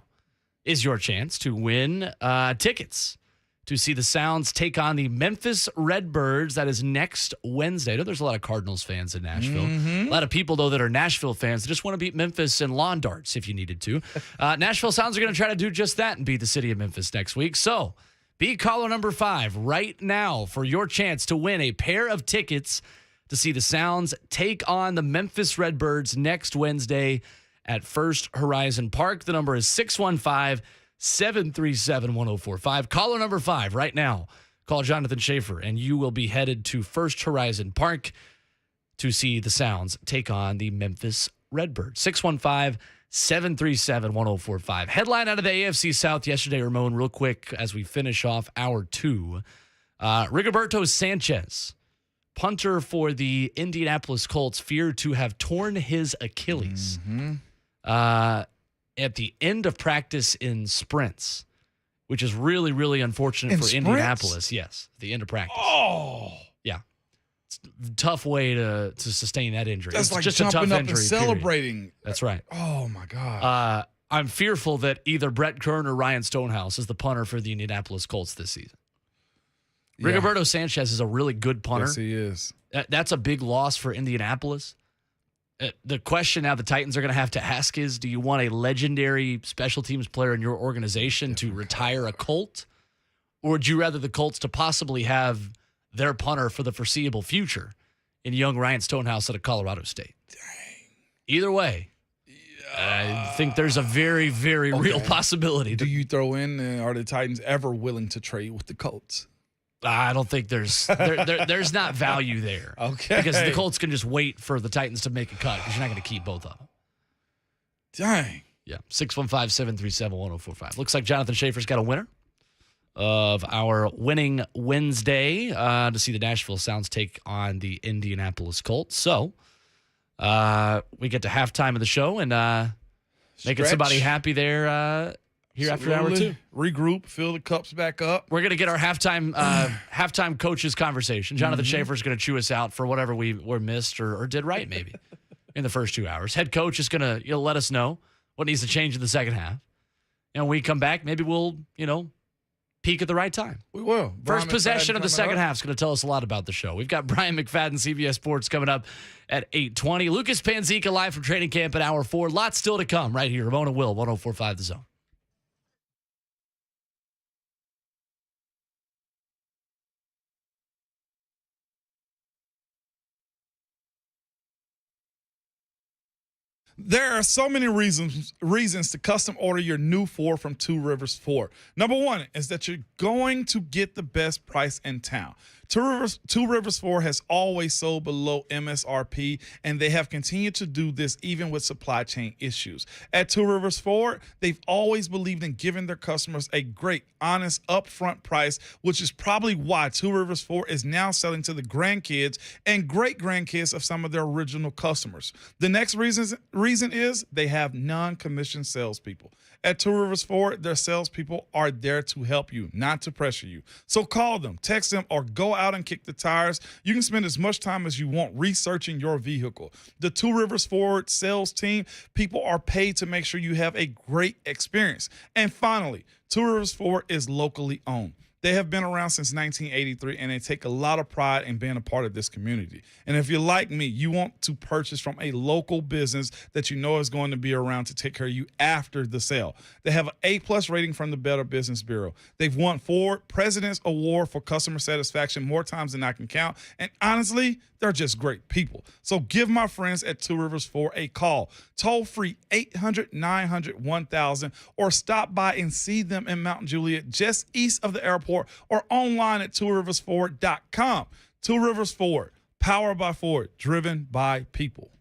is your chance to win tickets to see the Sounds take on the Memphis Redbirds. That is next Wednesday. I know there's a lot of Cardinals fans in Nashville. A lot of people, though, that are Nashville fans that just want to beat Memphis in lawn darts if you needed to. Nashville Sounds are going to try to do just that and beat the city of Memphis next week. So be caller number 5 right now for your chance to win a pair of tickets to see the Sounds take on the Memphis Redbirds next Wednesday at First Horizon Park. The number is 615-737-1045. Caller number 5 right now. Call Jonathan Schaefer, and you will be headed to First Horizon Park to see the Sounds take on the Memphis Redbirds. 615-737-1045. Headline out of the AFC South yesterday, Ramon, real quick as we finish off hour 2. Rigoberto Sanchez, punter for the Indianapolis Colts, feared to have torn his Achilles. At the end of practice in sprints, which is really, really unfortunate for Indianapolis. Yes, the end of practice. Oh. Yeah. It's a tough way to sustain that injury. That's it's like just jumping a tough up injury, and celebrating. Period. That's right. Oh, my God. I'm fearful that either Brett Kern or Ryan Stonehouse is the punter for the Indianapolis Colts this season. Rigoberto Sanchez is a really good punter. Yes, he is. That's a big loss for Indianapolis. The question now the Titans are going to have to ask is, do you want a legendary special teams player in your organization to retire a Colt? Or would you rather the Colts to possibly have their punter for the foreseeable future in young Ryan Stonehouse out of Colorado State? Dang. Either way, I think there's a very, very real possibility. Do you throw in, are the Titans ever willing to trade with the Colts? I don't think there's not value there. Okay. Because the Colts can just wait for the Titans to make a cut because you're not going to keep both of them. Dang. Yeah. 615-737-1045. Looks like Jonathan Schaefer's got a winner of our Winning Wednesday to see the Nashville Sounds take on the Indianapolis Colts. So we get to halftime of the show and making somebody happy there here after hour 2. Regroup, fill the cups back up. We're going to get our halftime coaches conversation. Jonathan Schaefer's going to chew us out for whatever we were missed or did right maybe in the first 2 hours. Head coach is going to let us know what needs to change in the second half. And when we come back, maybe we'll, peak at the right time. We will. First possession of the second half is going to tell us a lot about the show. We've got Bryant McFadden, CBS Sports, coming up at 8:20. Lucas Panzica live from training camp at hour 4. Lots still to come right here. Ramona Will, 104.5 The Zone. There are so many reasons to custom order your new Ford from Two Rivers Ford. Number one is that you're going to get the best price in town. Two Rivers Ford has always sold below MSRP, and they have continued to do this even with supply chain issues. At Two Rivers Ford, they've always believed in giving their customers a great, honest, upfront price, which is probably why Two Rivers Ford is now selling to the grandkids and great-grandkids of some of their original customers. The next reason is they have non-commissioned salespeople. At Two Rivers Ford, their salespeople are there to help you, not to pressure you. So call them, text them, or go out and kick the tires. You can spend as much time as you want researching your vehicle. The Two Rivers Ford sales team, people are paid to make sure you have a great experience. And finally, Two Rivers Ford is locally owned. They have been around since 1983, and they take a lot of pride in being a part of this community. And if you're like me, you want to purchase from a local business that you know is going to be around to take care of you after the sale. They have an A+ rating from the Better Business Bureau. They've won Ford President's Award for customer satisfaction more times than I can count. And honestly, they're just great people. So give my friends at Two Rivers Ford a call. Toll free 800-900-1000, or stop by and see them in Mount Juliet, just east of the airport, or online at tworiversford.com. Two Rivers Ford, powered by Ford, driven by people.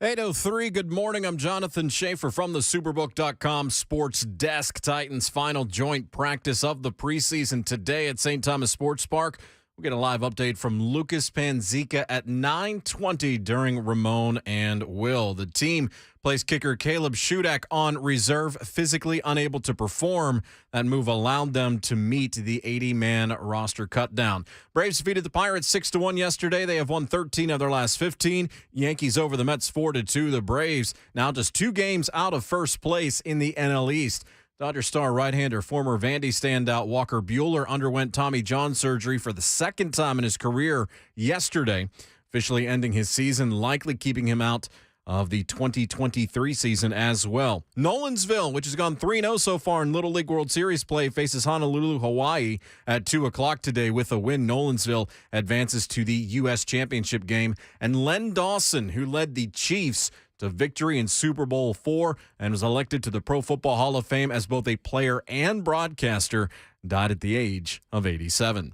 8:03, good morning. I'm Jonathan Schaefer from the Superbook.com Sports Desk. Titans' final joint practice of the preseason today at St. Thomas Sports Park. We'll get a live update from Lucas Panzica at 9:20 during Ramon and Will. The team placed kicker Caleb Shudak on reserve, physically unable to perform. That move allowed them to meet the 80-man roster cutdown. Braves defeated the Pirates 6-1 yesterday. They have won 13 of their last 15. Yankees over the Mets 4-2. The Braves now just 2 games out of first place in the NL East. Dodger star right-hander, former Vandy standout Walker Buehler underwent Tommy John surgery for the second time in his career yesterday, officially ending his season, likely keeping him out of the 2023 season as well. Nolensville, which has gone 3-0 so far in Little League World Series play, faces Honolulu, Hawaii at 2 o'clock today. With a win, Nolensville advances to the U.S. Championship game. And Len Dawson, who led the Chiefs to victory in Super Bowl IV and was elected to the Pro Football Hall of Fame as both a player and broadcaster, died at the age of 87.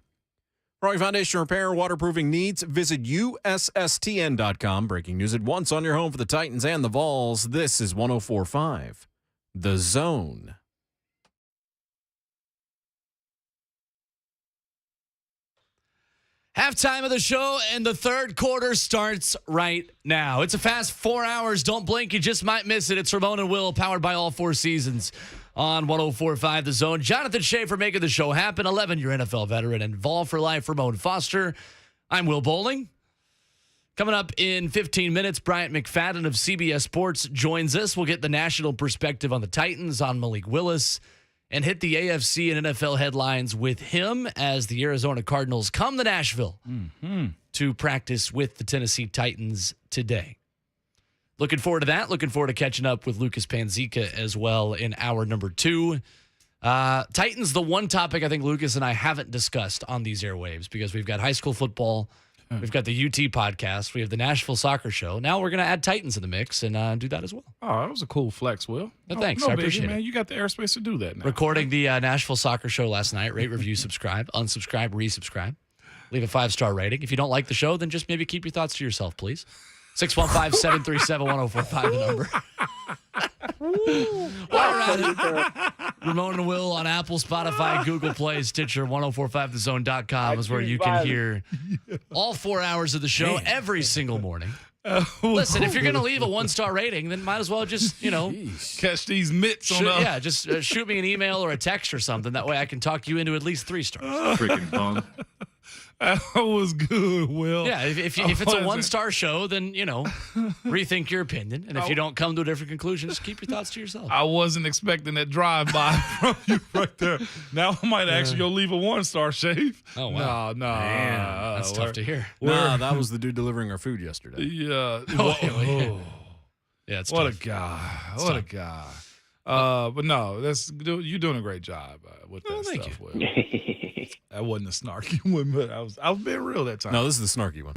For all your foundation repair and waterproofing needs, visit USSTN.com. Breaking news at once on your home for the Titans and the Vols. This is 104.5 The Zone. Halftime of the show, and the third quarter starts right now. It's a fast 4 hours. Don't blink. You just might miss it. It's Ramon and Will, powered by all 4 seasons on 104.5 The Zone. Jonathan Schaefer making the show happen. 11-year NFL veteran and Vol for life, Ramon Foster. I'm Will Bowling. Coming up in 15 minutes, Bryant McFadden of CBS Sports joins us. We'll get the national perspective on the Titans, on Malik Willis, and hit the AFC and NFL headlines with him as the Arizona Cardinals come to Nashville to practice with the Tennessee Titans today. Looking forward to that. Looking forward to catching up with Lucas Panzica as well in hour number 2. Titans, the one topic I think Lucas and I haven't discussed on these airwaves, because we've got high school football, we've got the UT podcast, we have the Nashville Soccer Show. Now we're going to add Titans in the mix and do that as well. Oh, that was a cool flex, Will. Thanks, no I biggie, appreciate man. it. You got the airspace to do that now. Recording the Nashville Soccer Show last night. Rate, review, subscribe, unsubscribe, resubscribe. Leave a 5-star rating. If you don't like the show, then just maybe keep your thoughts to yourself, please. 615-737-1045, the number. While we're at it, Ramon and Will on Apple, Spotify, Google Play, Stitcher, 1045thezone.com is where you can hear all 4 hours of the show every single morning. Listen, if you're going to leave a 1-star rating, then might as well just, catch these mitts on us. Yeah, just shoot me an email or a text or something. That way I can talk you into at least 3 stars. Freaking punk. That was good, Will. Yeah, if it's a 1-star show, then, rethink your opinion. And if you don't come to a different conclusion, just keep your thoughts to yourself. I wasn't expecting that drive-by from you right there. Now I might actually go leave a 1-star shave. Oh, wow. No. Man, that's tough to hear. Nah, that was the dude delivering our food yesterday. Yeah. Yeah, it's what tough. a guy. What a guy. But no, you're doing a great job with that thank stuff, you. Will. That wasn't a snarky one, but I was being real that time. No, this is the snarky one.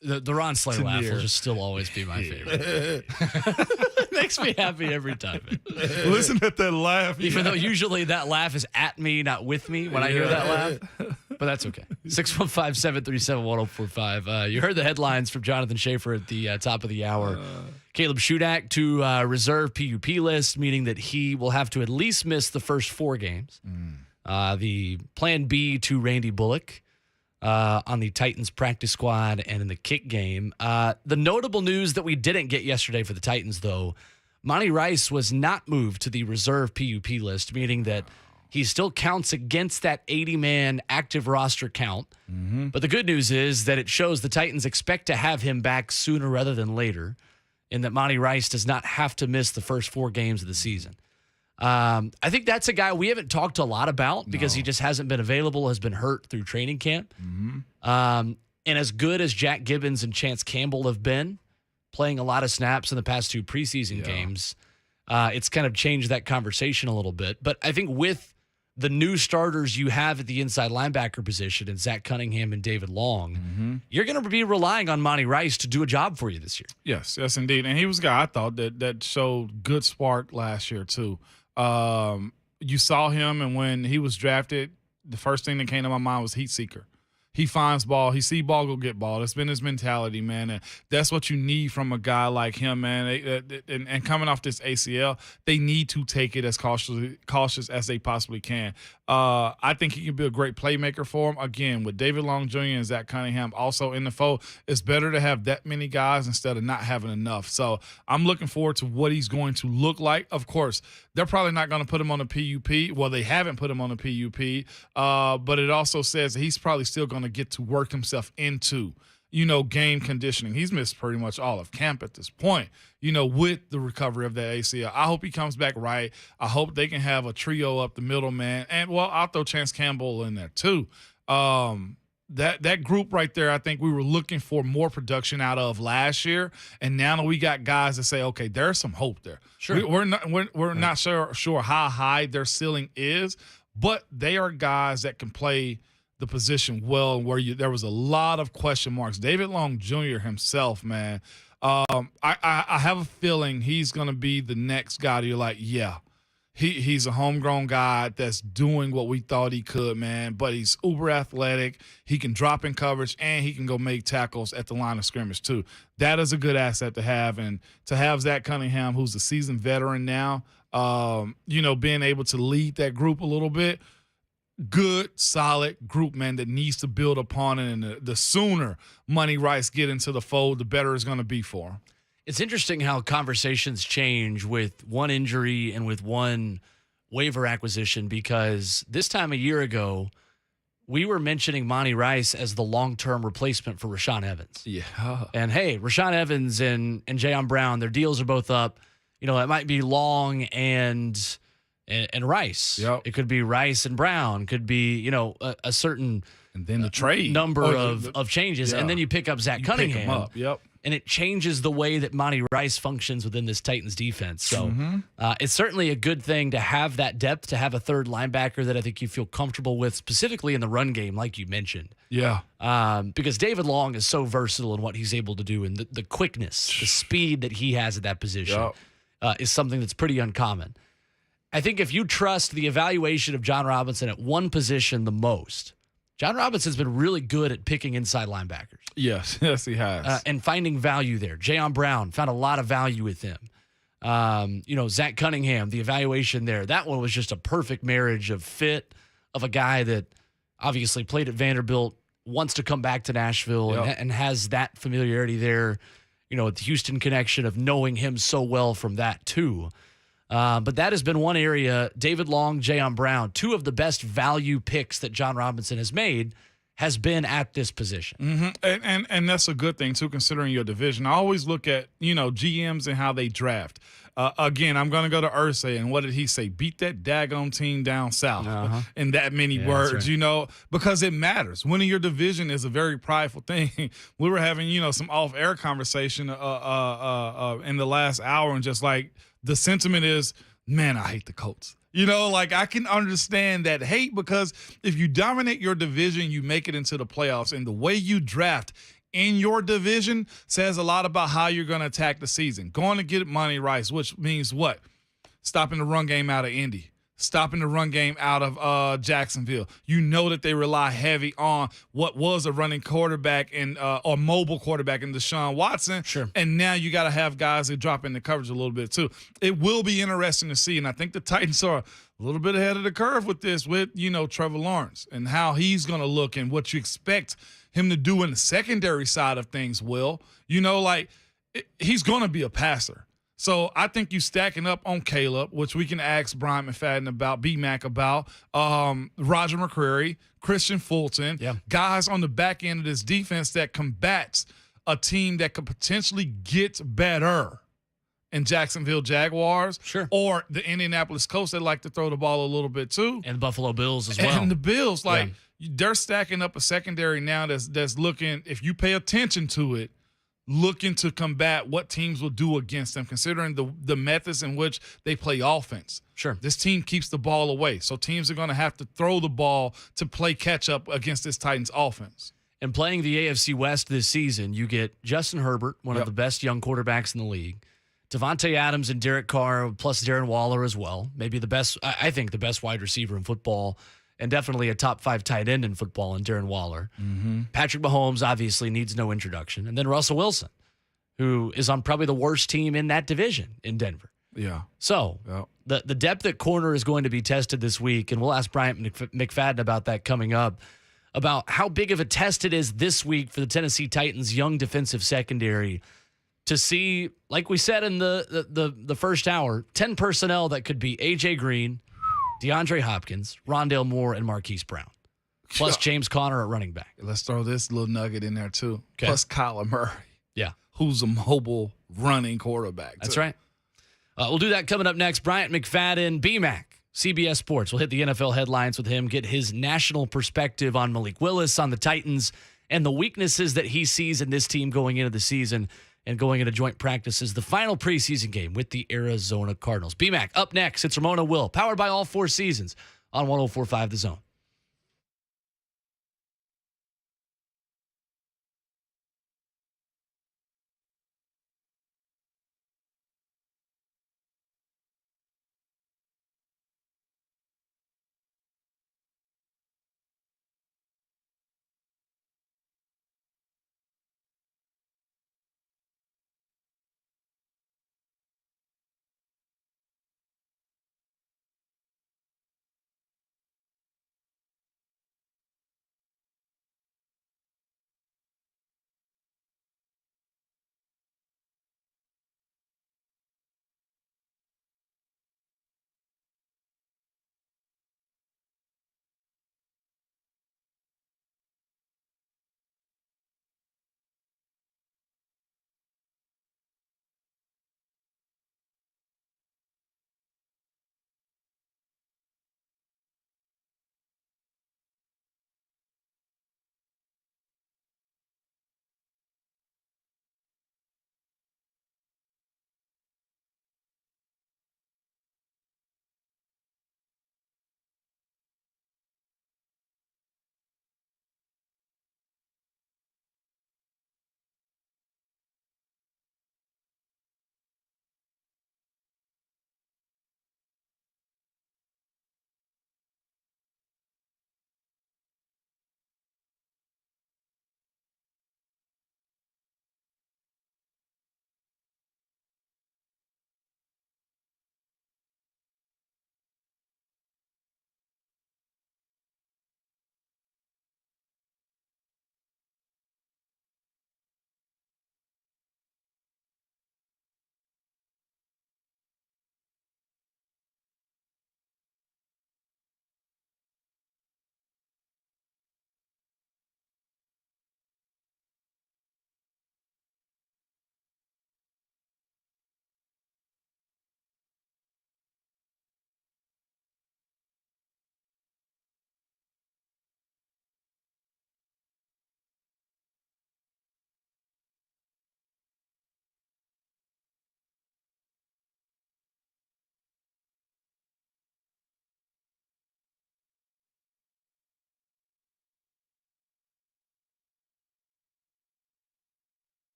The Ron Slay laugh will just still always be my favorite. Makes me happy every time. Listen at that laugh. Even though usually that laugh is at me, not with me when I hear that laugh. But that's okay. 615-737-1045. You heard the headlines from Jonathan Schaefer at the top of the hour. Caleb Shudak to reserve PUP list, meaning that he will have to at least miss the first 4 games. The plan B to Randy Bullock on the Titans practice squad and in the kick game. The notable news that we didn't get yesterday for the Titans, though, Monty Rice was not moved to the reserve PUP list, meaning that he still counts against that 80-man active roster count. But the good news is that it shows the Titans expect to have him back sooner rather than later, and that Monty Rice does not have to miss the first 4 games of the season. I think that's a guy we haven't talked a lot about because he just hasn't been available, has been hurt through training camp. And as good as Jack Gibbons and Chance Campbell have been, playing a lot of snaps in the past 2 preseason games, it's kind of changed that conversation a little bit. But I think with the new starters you have at the inside linebacker position and Zach Cunningham and David Long, you're going to be relying on Monty Rice to do a job for you this year. Yes, indeed. And he was a guy I thought that showed good spark last year too. You saw him, and when he was drafted, the first thing that came to my mind was heat seeker. He finds ball. He see ball, go get ball. That's been his mentality, man. And that's what you need from a guy like him, man. And coming off this ACL, they need to take it as cautious as they possibly can. I think he can be a great playmaker for him. Again, with David Long Jr. and Zach Cunningham also in the fold, it's better to have that many guys instead of not having enough. So I'm looking forward to what he's going to look like. Of course, they're probably not going to put him on a PUP. Well, they haven't put him on a PUP, but it also says that he's probably still going to get to work himself into, game conditioning. He's missed pretty much all of camp at this point, with the recovery of that ACL. I hope he comes back right. I hope they can have a trio up the middle, man. And, well, I'll throw Chance Campbell in there too. That group right there, I think we were looking for more production out of last year, and now that we got guys that say, okay, there's some hope there. Sure, we're not sure how high their ceiling is, but they are guys that can play the position well. Where there was a lot of question marks. David Long Jr. himself, man, I have a feeling he's going to be the next guy that you're like, yeah. He's a homegrown guy that's doing what we thought he could, man. But he's uber athletic. He can drop in coverage, and he can go make tackles at the line of scrimmage too. That is a good asset to have. And to have Zach Cunningham, who's a seasoned veteran now, being able to lead that group a little bit, good, solid group, man, that needs to build upon it. And the sooner Money Rice get into the fold, the better it's going to be for him. It's interesting how conversations change with one injury and with one waiver acquisition, because this time a year ago, we were mentioning Monty Rice as the long-term replacement for Rashaan Evans. Yeah. And, hey, Rashaan Evans and Jayon Brown, their deals are both up. It might be Long and Rice. Yep. It could be Rice and Brown. Could be, a certain and then the trade number of changes. Yeah. And then you pick up Zach Cunningham. Pick him up. Yep. And it changes the way that Monty Rice functions within this Titans defense. So it's certainly a good thing to have that depth, to have a third linebacker that I think you feel comfortable with, specifically in the run game, like you mentioned. Yeah. Because David Long is so versatile in what he's able to do, and the quickness, the speed that he has at that position is something that's pretty uncommon. I think if you trust the evaluation of John Robinson at one position the most, John Robinson's been really good at picking inside linebackers. Yes, he has. And finding value there. Jayon Brown found a lot of value with him. Zach Cunningham, the evaluation there, that one was just a perfect marriage of fit of a guy that obviously played at Vanderbilt, wants to come back to Nashville, and has that familiarity there, with the Houston connection of knowing him so well from that too. But that has been one area. David Long, Jayon Brown, two of the best value picks that John Robinson has made, has been at this position. Mm-hmm. And that's a good thing, too, considering your division. I always look at, GMs and how they draft. Again, I'm going to go to Irsay, and what did he say? Beat that daggone team down south in that many words, right. Because it matters. Winning your division is a very prideful thing. We were having, some off-air conversation in the last hour, and just like the sentiment is, man, I hate the Colts. I can understand that hate, because if you dominate your division, you make it into the playoffs, and the way you draft in your division says a lot about how you're going to attack the season. Going to get Monty Rice, which means what? Stopping the run game out of Indy. Stopping the run game out of Jacksonville. You know that they rely heavy on what was a running quarterback and or mobile quarterback in Deshaun Watson. Sure. And now you got to have guys that drop in the coverage a little bit too. It will be interesting to see, and I think the Titans are a little bit ahead of the curve with this, with Trevor Lawrence and how he's going to look and what you expect him to do in the secondary side of things. He's going to be a passer. So I think you stacking up on Caleb, which we can ask Bryant McFadden about, B-Mac about, Roger McCreary, Christian Fulton, guys on the back end of this defense that combats a team that could potentially get better in Jacksonville Jaguars, or the Indianapolis Colts that like to throw the ball a little bit too. And the Buffalo Bills as well. And the Bills, they're stacking up a secondary now that's looking, if you pay attention to it, looking to combat what teams will do against them, considering the methods in which they play offense. Sure. This team keeps the ball away, so teams are going to have to throw the ball to play catch-up against this Titans offense. And playing the AFC West this season, you get Justin Herbert, one of the best young quarterbacks in the league, Devontae Adams and Derek Carr, plus Darren Waller as well. Maybe I think the best wide receiver in football and definitely a top 5 tight end in football in Darren Waller. Patrick Mahomes obviously needs no introduction. And then Russell Wilson, who is on probably the worst team in that division in Denver. Yeah. So the depth at corner is going to be tested this week, and we'll ask Bryant McFadden about that coming up, about how big of a test it is this week for the Tennessee Titans' young defensive secondary to see, like we said in the first hour, 10 personnel that could be A.J. Green, DeAndre Hopkins, Rondale Moore, and Marquise Brown, plus James Conner at running back. Let's throw this little nugget in there, too. Okay. Plus Kyler Murray. Yeah. Who's a mobile running quarterback. That's right. We'll do that coming up next. Bryant McFadden, BMAC, CBS Sports. We'll hit the NFL headlines with him, get his national perspective on Malik Willis, on the Titans, and the weaknesses that he sees in this team going into the season and going into joint practices, the final preseason game with the Arizona Cardinals. BMAC up next. It's Ramona Will, powered by All Four Seasons on 104.5 The Zone.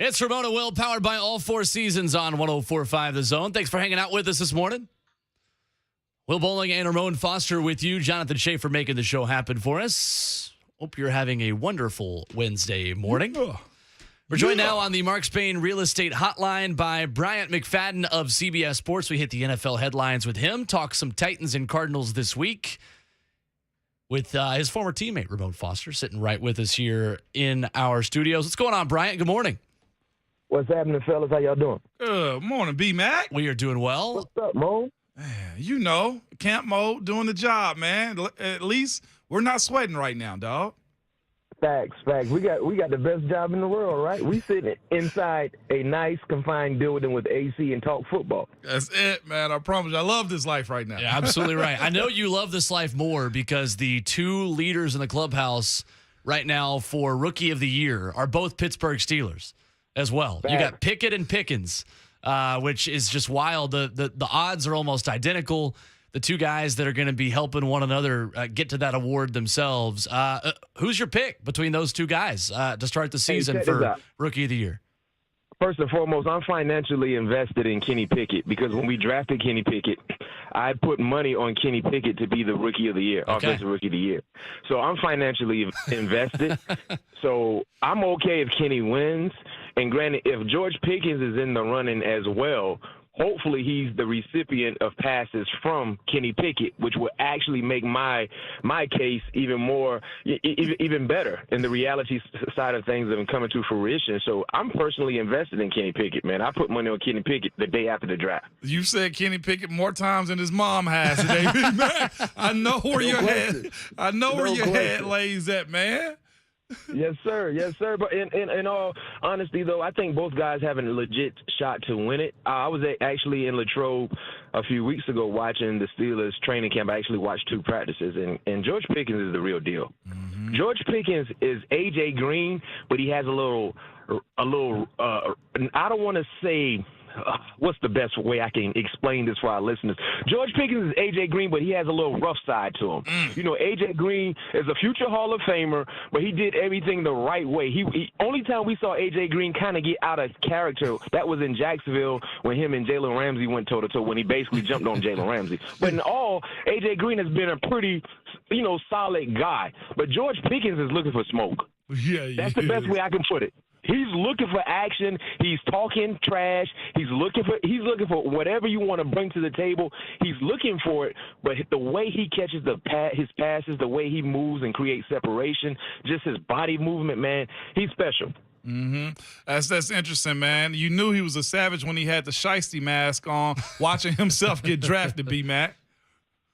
It's Ramona Will, powered by All Four Seasons on 104.5 The Zone. Thanks for hanging out with us this morning. Will Bowling and Ramon Foster with you. Jonathan Schaefer making the show happen for us. Hope you're having a wonderful Wednesday morning. We're joined now on the Mark Spain Real Estate Hotline by Bryant McFadden of CBS Sports. We hit the NFL headlines with him, talk some Titans and Cardinals this week with his former teammate, Ramon Foster, sitting right with us here in our studios. What's going on, Bryant? Good morning. What's happening, fellas? How y'all doing? Good morning, B-Mac. We are doing well. What's up, Mo? Man, camp mode, doing the job, man. At least we're not sweating right now, dog. Facts. We got the best job in the world, right? We sit inside a nice confined building with AC and talk football. That's it, man. I promise you, I love this life right now. Yeah, absolutely right. I know you love this life more because the two leaders in the clubhouse right now for Rookie of the Year are both Pittsburgh Steelers as well. Facts. You got Pickett and Pickens, which is just wild. The odds are almost identical. The two guys that are going to be helping one another get to that award themselves. Who's your pick between those two guys to start the season for Rookie of the Year? First and foremost, I'm financially invested in Kenny Pickett because when we drafted Kenny Pickett, I put money on Kenny Pickett to be the Rookie of the Year, Offensive Rookie of the Year. So I'm financially invested. So I'm okay if Kenny wins. And granted, if George Pickens is in the running as well, hopefully he's the recipient of passes from Kenny Pickett, which will actually make my case even better in the reality side of things that are coming to fruition. So I'm personally invested in Kenny Pickett, man. I put money on Kenny Pickett the day after the draft. You said Kenny Pickett more times than his mom has today, man. I know where your head lays at, man. Yes, sir. But in all honesty, though, I think both guys have a legit shot to win it. I was actually in Latrobe a few weeks ago watching the Steelers training camp. I actually watched two practices, and George Pickens is the real deal. Mm-hmm. George Pickens is A.J. Green, but he has a little. I don't want to say. What's the best way I can explain this for our listeners? George Pickens is A.J. Green, but he has a little rough side to him. You know, A.J. Green is a future Hall of Famer, but he did everything the right way. Only time we saw A.J. Green kind of get out of character, that was in Jacksonville when him and Jalen Ramsey went toe-to-toe when he basically jumped on Jalen Ramsey. But in all, A.J. Green has been a pretty, solid guy. But George Pickens is looking for smoke. That's the best way I can put it. He's looking for action. He's talking trash. He's looking for whatever you want to bring to the table. He's looking for it. But the way he catches his passes, the way he moves and creates separation, just his body movement, man, he's special. Mm-hmm. That's interesting, man. You knew he was a savage when he had the shiesty mask on, watching himself get drafted, B-Mac.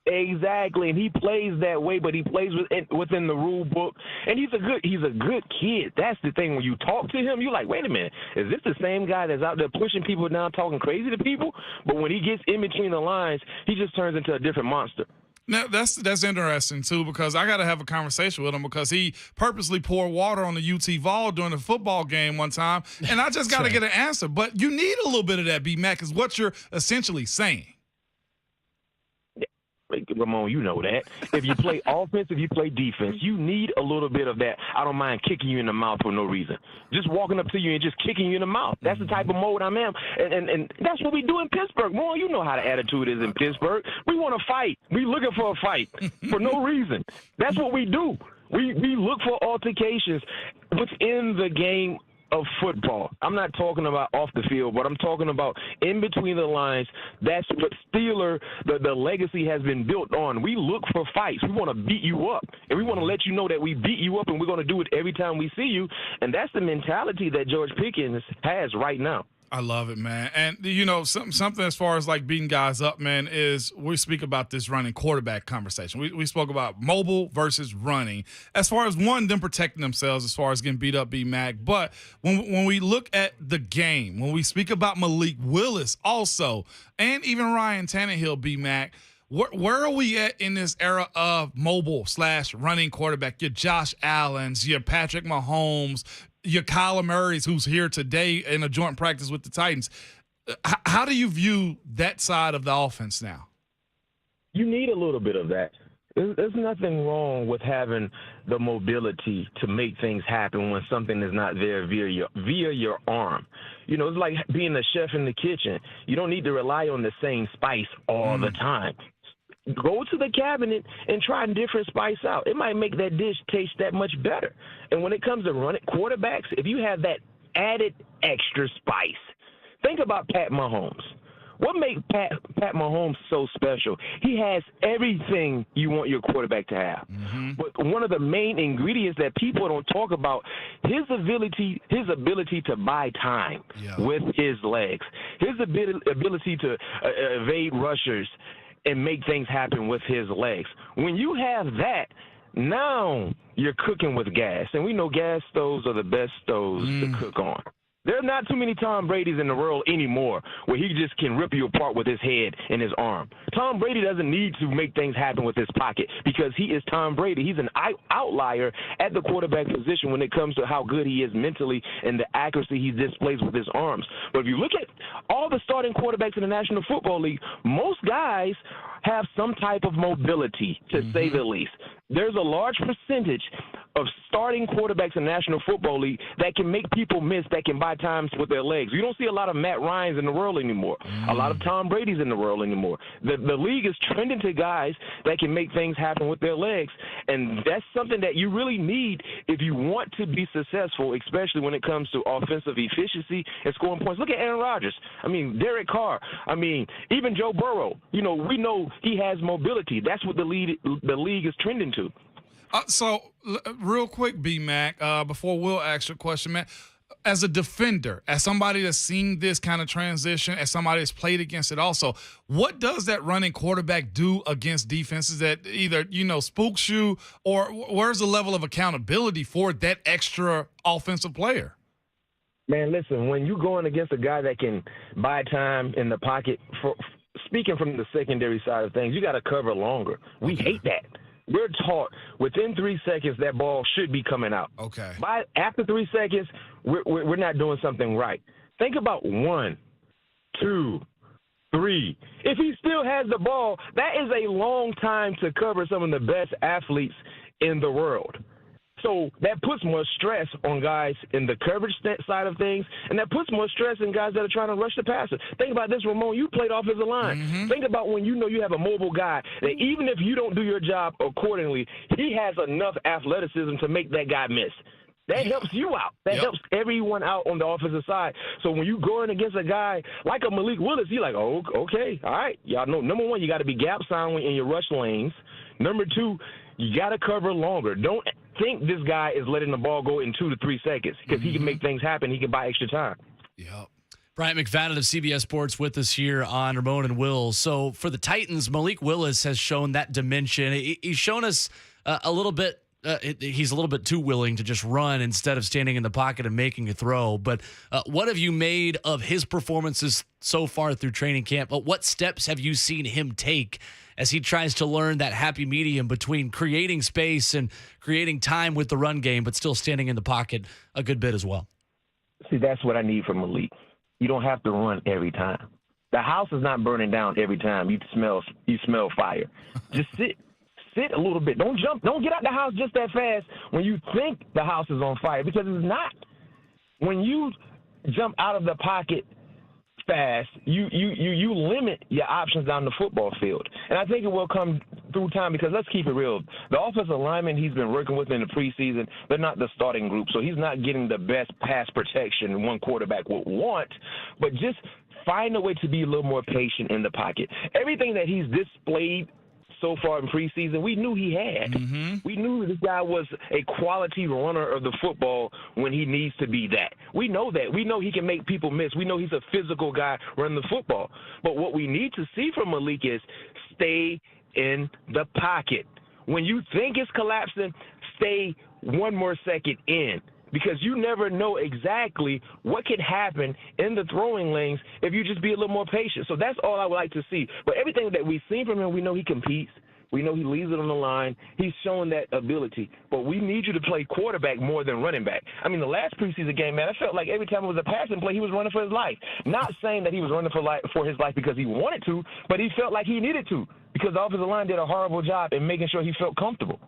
Exactly, and he plays that way, but he plays within the rule book, and he's a good kid. That's the thing. When you talk to him, you're like, wait a minute, is this the same guy that's out there pushing people down, talking crazy to people? But when he gets in between the lines, he just turns into a different monster. Now, that's interesting, too, because I got to have a conversation with him because he purposely poured water on the UT Vol during a football game one time, and I just got to get an answer. But you need a little bit of that, B-Mac, is what you're essentially saying. Ramon, you know that. If you play offense, if you play defense, you need a little bit of that. I don't mind kicking you in the mouth for no reason. Just walking up to you and just kicking you in the mouth. That's the type of mode I'm in. And that's what we do in Pittsburgh. Ramon, you know how the attitude is in Pittsburgh. We want to fight. We looking for a fight for no reason. That's what we do. We look for altercations within the game of football. I'm not talking about off the field, but I'm talking about in between the lines. That's what Steeler, the legacy has been built on. We look for fights. We want to beat you up, and we want to let you know that we beat you up, and we're going to do it every time we see you. And that's the mentality that George Pickens has right now. I love it, man. And, something as far as like beating guys up, man, is we speak about this running quarterback conversation. We spoke about mobile versus running. As far as them protecting themselves as far as getting beat up, B-Mac. But when we look at the game, when we speak about Malik Willis also, and even Ryan Tannehill, B-Mac, where are we at in this era of mobile/running quarterback? Your Josh Allens, your Patrick Mahomes, your Kyler Murray's, who's here today in a joint practice with the Titans. How do you view that side of the offense now? You need a little bit of that. There's nothing wrong with having the mobility to make things happen when something is not there via your arm. You know, it's like being a chef in the kitchen. You don't need to rely on the same spice all the time. Go to the cabinet and try a different spice out. It might make that dish taste that much better. And when it comes to running quarterbacks, if you have that added extra spice, think about Pat Mahomes. What makes Pat Mahomes so special? He has everything you want your quarterback to have. But one of the main ingredients that people don't talk about, his ability to buy time with his legs, his ability to evade rushers and make things happen with his legs. When you have that, now you're cooking with gas. And we know gas stoves are the best stoves to cook on. There are not too many Tom Brady's in the world anymore where he just can rip you apart with his head and his arm. Tom Brady doesn't need to make things happen with his pocket because he is Tom Brady. He's an outlier at the quarterback position when it comes to how good he is mentally and the accuracy he displays with his arms. But if you look at all the starting quarterbacks in the National Football League, most guys have some type of mobility, to say the least. There's a large percentage of starting quarterbacks in the National Football League that can make people miss, that can buy times with their legs. You don't see a lot of Matt Ryans in the world anymore, a lot of Tom Brady's in the world anymore. The league is trending to guys that can make things happen with their legs, and that's something that you really need if you want to be successful, especially when it comes to offensive efficiency and scoring points. Look at Aaron Rodgers. I mean, Derek Carr. I mean, even Joe Burrow. You know, we know he has mobility. That's what the league is trending to. Real quick, B-Mac, before Will ask your question, man, as a defender, as somebody that's seen this kind of transition, as somebody that's played against it also, what does that running quarterback do against defenses that either, spooks you, or where's the level of accountability for that extra offensive player? Man, listen, when you're going against a guy that can buy time in the pocket, speaking from the secondary side of things, you got to cover longer. We hate that. We're taught within 3 seconds that ball should be coming out. Okay. After 3 seconds, we're not doing something right. Think about 1, 2, 3. If he still has the ball, that is a long time to cover some of the best athletes in the world. So that puts more stress on guys in the coverage side of things, and that puts more stress in guys that are trying to rush the passer. Think about this, Ramon. You played offensive line. Think about when you have a mobile guy that even if you don't do your job accordingly, he has enough athleticism to make that guy miss. That helps you out. That helps everyone out on the offensive side. So when you go in against a guy like a Malik Willis, you're like, oh, okay, all right. Y'all know, number one, you got to be gap sound in your rush lanes. Number two, you got to cover longer. Don't think this guy is letting the ball go in 2 to 3 seconds because he can make things happen. He can buy extra time. Yep. Bryant McFadden of CBS Sports with us here on Ramon and Will. So for the Titans, Malik Willis has shown that dimension. He's shown us a little bit. He's a little bit too willing to just run instead of standing in the pocket and making a throw. But what have you made of his performances so far through training camp? What steps have you seen him take as he tries to learn that happy medium between creating space and creating time with the run game, but still standing in the pocket a good bit as well? See, that's what I need from Malik. You don't have to run every time. The house is not burning down every time you smell fire. Just sit a little bit. Don't jump. Don't get out the house just that fast when you think the house is on fire, because it's not. When you jump out of the pocket fast, you limit your options down the football field. And I think it will come through time, because let's keep it real. The offensive lineman he's been working with in the preseason, they're not the starting group, so he's not getting the best pass protection one quarterback would want, but just find a way to be a little more patient in the pocket. Everything that he's displayed so far in preseason, we knew he had. We knew this guy was a quality runner of the football when he needs to be that. We know that. We know he can make people miss. We know he's a physical guy running the football. But what we need to see from Malik is stay in the pocket. When you think it's collapsing, stay one more second in, because you never know exactly what can happen in the throwing lanes if you just be a little more patient. So that's all I would like to see. But everything that we've seen from him, we know he competes. We know he leaves it on the line. He's showing that ability. But we need you to play quarterback more than running back. I mean, the last preseason game, man, I felt like every time it was a passing play, he was running for his life. Not saying that he was running for his life because he wanted to, but he felt like he needed to, because the offensive line did a horrible job in making sure he felt comfortable.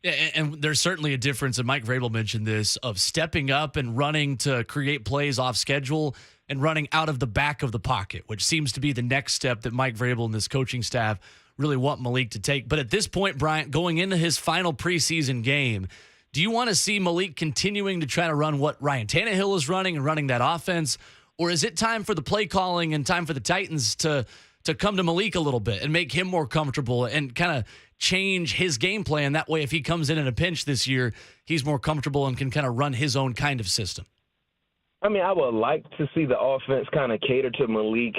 Yeah, and there's certainly a difference, and Mike Vrabel mentioned this, of stepping up and running to create plays off schedule and running out of the back of the pocket, which seems to be the next step that Mike Vrabel and this coaching staff really want Malik to take. But at this point, Bryant, going into his final preseason game, do you want to see Malik continuing to try to run what Ryan Tannehill is running and running that offense, or is it time for the play calling and time for the Titans to come to Malik a little bit and make him more comfortable and kind of change his game plan? That way, if he comes in a pinch this year, he's more comfortable and can kind of run his own kind of system. I mean, I would like to see the offense kind of cater to Malik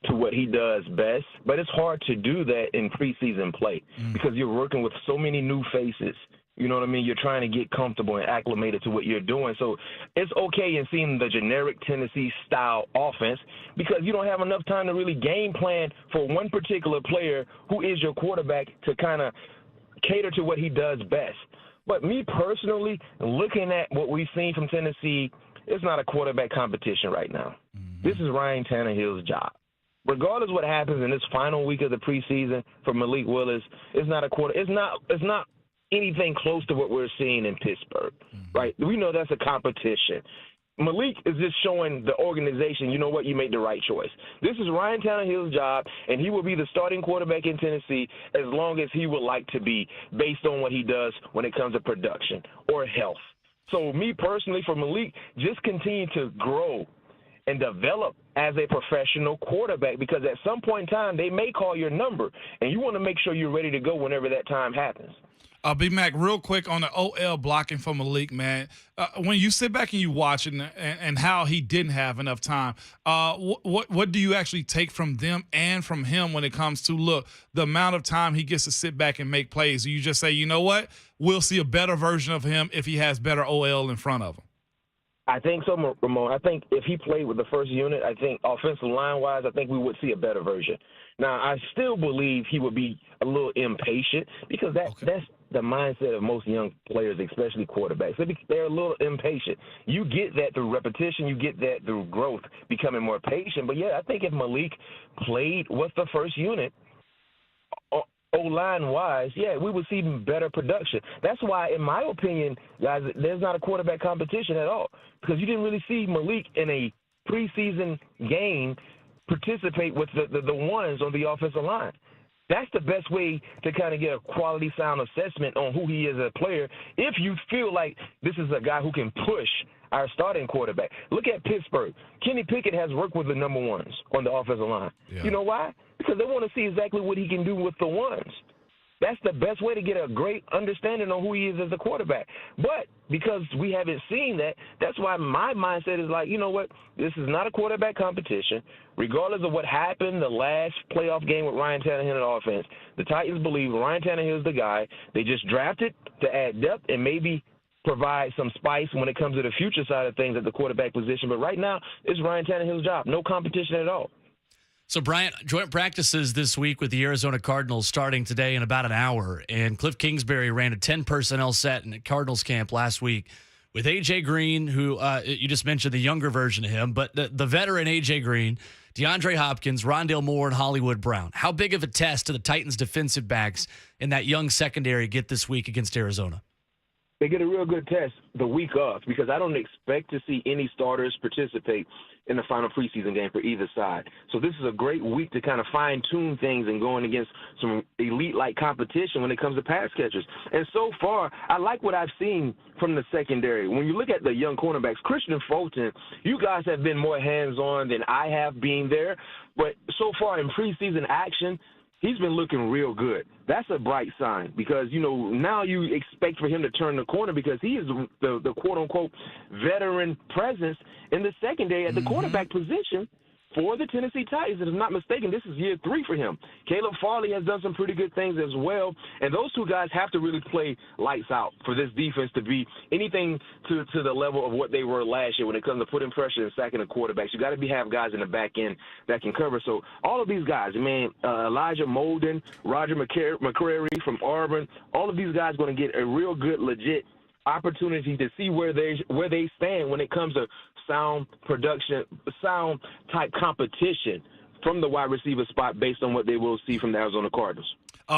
to what he does best, but it's hard to do that in preseason play because you're working with so many new faces. You know what I mean? You're trying to get comfortable and acclimated to what you're doing. So it's okay in seeing the generic Tennessee-style offense because you don't have enough time to really game plan for one particular player who is your quarterback to kind of cater to what he does best. But me personally, looking at what we've seen from Tennessee, it's not a quarterback competition right now. This is Ryan Tannehill's job. Regardless of what happens in this final week of the preseason for Malik Willis, it's not anything close to what we're seeing in Pittsburgh, right? We know that's a competition. Malik is just showing the organization, you know what, you made the right choice. This is Ryan Tannehill's job, and he will be the starting quarterback in Tennessee as long as he would like to be based on what he does when it comes to production or health. So me personally, for Malik, just continue to grow and develop as a professional quarterback because at some point in time, they may call your number, and you want to make sure you're ready to go whenever that time happens. B-Mac, real quick on the OL blocking for Malik, man. When you sit back and you watch it and how he didn't have enough time, what do you actually take from them and from him when it comes to, look, the amount of time he gets to sit back and make plays? Do you just say, you know what, we'll see a better version of him if he has better OL in front of him? I think so, Ramon. I think if he played with the first unit, I think offensive line-wise, I think we would see a better version. Now, I still believe he would be a little impatient because that's the mindset of most young players, especially quarterbacks. They're a little impatient. You get that through repetition. You get that through growth, becoming more patient. But, yeah, I think if Malik played with the first unit, O-line-wise, yeah, we would see better production. That's why, in my opinion, guys, there's not a quarterback competition at all because you didn't really see Malik in a preseason game participate with the ones on the offensive line. That's the best way to kind of get a quality sound assessment on who he is as a player if you feel like this is a guy who can push our starting quarterback. Look at Pittsburgh. Kenny Pickett has worked with the number ones on the offensive line. Yeah. You know why? Because they want to see exactly what he can do with the ones. That's the best way to get a great understanding on who he is as a quarterback. But because we haven't seen that, that's why my mindset is like, you know what, this is not a quarterback competition. Regardless of what happened the last playoff game with Ryan Tannehill in the offense, the Titans believe Ryan Tannehill is the guy. They just drafted to add depth and maybe provide some spice when it comes to the future side of things at the quarterback position. But right now, it's Ryan Tannehill's job. No competition at all. So, Bryant, joint practices this week with the Arizona Cardinals starting today in about an hour. And Cliff Kingsbury ran a 10-personnel set in Cardinals camp last week with A.J. Green, who you just mentioned the younger version of him, but the veteran A.J. Green, DeAndre Hopkins, Rondale Moore, and Hollywood Brown. How big of a test do the Titans' defensive backs in that young secondary get this week against Arizona? They get a real good test the week of because I don't expect to see any starters participate in the final preseason game for either side. So this is a great week to kind of fine-tune things and going against some elite-like competition when it comes to pass catchers. And so far, I like what I've seen from the secondary. When you look at the young cornerbacks, Christian Fulton, you guys have been more hands-on than I have being there. But so far in preseason action, he's been looking real good. That's a bright sign because, you know, now you expect for him to turn the corner because he is the quote-unquote veteran presence in the secondary at the quarterback position for the Tennessee Titans. If I'm not mistaken, this is year 3 for him. Caleb Farley has done some pretty good things as well, and those two guys have to really play lights out for this defense to be anything to the level of what they were last year when it comes to putting pressure and sacking the quarterbacks. You got to have guys in the back end that can cover. So all of these guys, man, Elijah Molden, Roger McCreary from Auburn, all of these guys are going to get a real good, legit opportunity to see where they stand when it comes to sound production, sound type competition from the wide receiver spot based on what they will see from the Arizona Cardinals.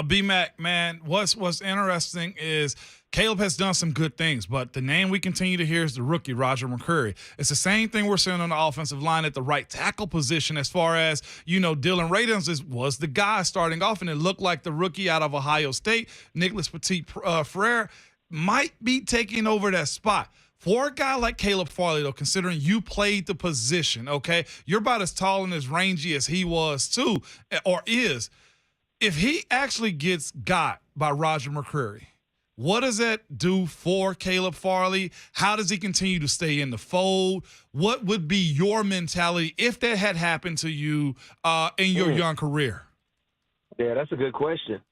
B-Mac, man, what's interesting is Caleb has done some good things, but the name we continue to hear is the rookie, Roger McCreary. It's the same thing we're seeing on the offensive line at the right tackle position as far as, Dylan Radins was the guy starting off, and it looked like the rookie out of Ohio State, Nicholas Petit-Frere, might be taking over that spot. For a guy like Caleb Farley, though, considering you played the position, okay, you're about as tall and as rangy as he was too, or is. If he actually gets got by Roger McCreary, what does that do for Caleb Farley? How does he continue to stay in the fold? What would be your mentality if that had happened to you in your young career? Yeah, that's a good question.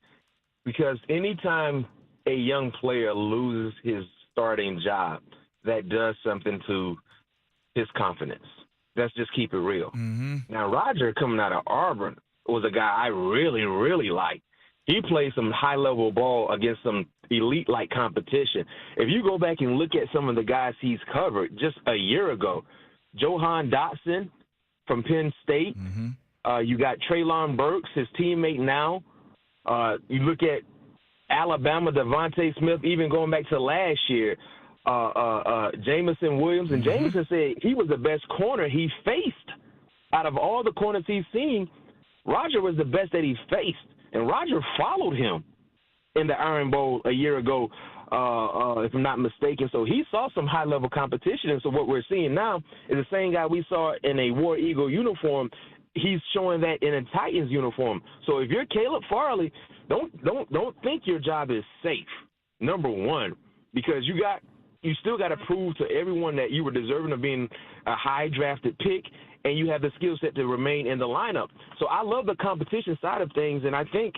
Because anytime a young player loses his starting job, that does something to his confidence. Let's just keep it real. Mm-hmm. Now, Roger, coming out of Auburn, was a guy I really, really liked. He played some high-level ball against some elite-like competition. If you go back and look at some of the guys he's covered just a year ago, Johan Dotson from Penn State. Mm-hmm. You got Treylon Burks, his teammate now. You look at Alabama, Devontae Smith, even going back to last year, Jamison Williams. And Jamison said he was the best corner he faced. Out of all the corners he's seen, Roger was the best that he faced. And Roger followed him in the Iron Bowl a year ago, if I'm not mistaken. So he saw some high-level competition. And so what we're seeing now is the same guy we saw in a War Eagle uniform. He's showing that in a Titans uniform. So if you're Caleb Farley, don't think your job is safe, number one, because you still got to prove to everyone that you were deserving of being a high-drafted pick, and you have the skill set to remain in the lineup. So I love the competition side of things, and I think,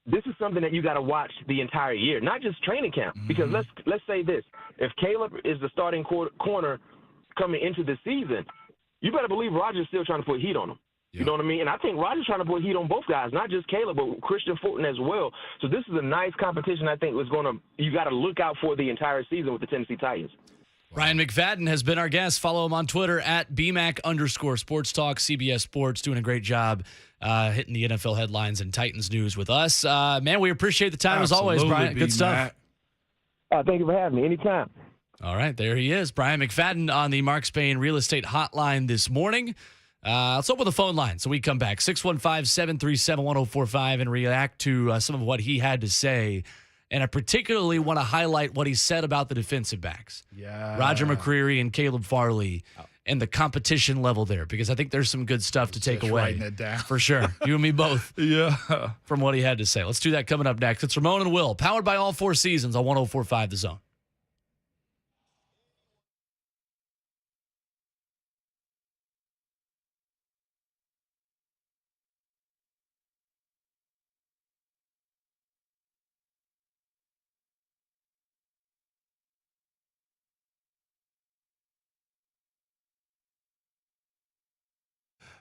this is something that you got to watch the entire year, not just training camp. Because let's say this: if Caleb is the starting corner coming into the season, you better believe Roger's still trying to put heat on him. Yeah. You know what I mean? And I think Roger's trying to put heat on both guys, not just Caleb, but Christian Fulton as well. So this is a nice competition I think you got to look out for the entire season with the Tennessee Titans. Bryant McFadden has been our guest. Follow him on Twitter at BMAC_Sports Talk. CBS Sports doing a great job hitting the NFL headlines and Titans news with us. Man, we appreciate the time as always, Bryant. Good stuff. Thank you for having me. Anytime. All right, there he is. Bryant McFadden on the Mark Spain Real Estate Hotline this morning. Let's open the phone line so we come back. 615-737-1045 and react to some of what he had to say. And I particularly want to highlight what he said about the defensive backs. Yeah. Roger McCreary and Caleb Farley and the competition level there, because I think there's some good stuff to take away. Writing it down. For sure. You and me both. Yeah. From what he had to say. Let's do that coming up next. It's Ramon and Will, powered by All Four Seasons on 104.5 The Zone.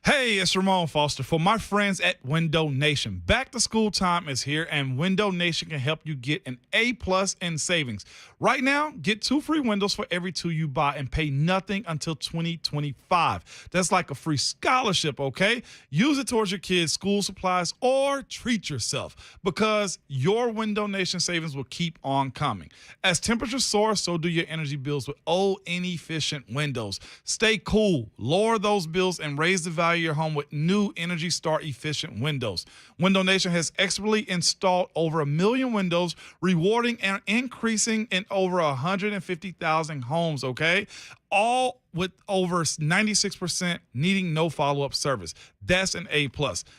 Hey, it's Ramon Foster. For my friends at Window Nation, back to school time is here, and Window Nation can help you get an A+ in savings. Right now, get 2 free windows for every 2 you buy and pay nothing until 2025. That's like a free scholarship, okay? Use it towards your kids' school supplies or treat yourself, because your Window Nation savings will keep on coming. As temperatures soar, so do your energy bills with old, inefficient windows. Stay cool, lower those bills, and raise the value of your home with new Energy Star efficient windows. Window Nation has expertly installed over 1 million windows, rewarding and increasing in over 150,000 homes, okay? All with over 96% needing no follow-up service. That's an A+.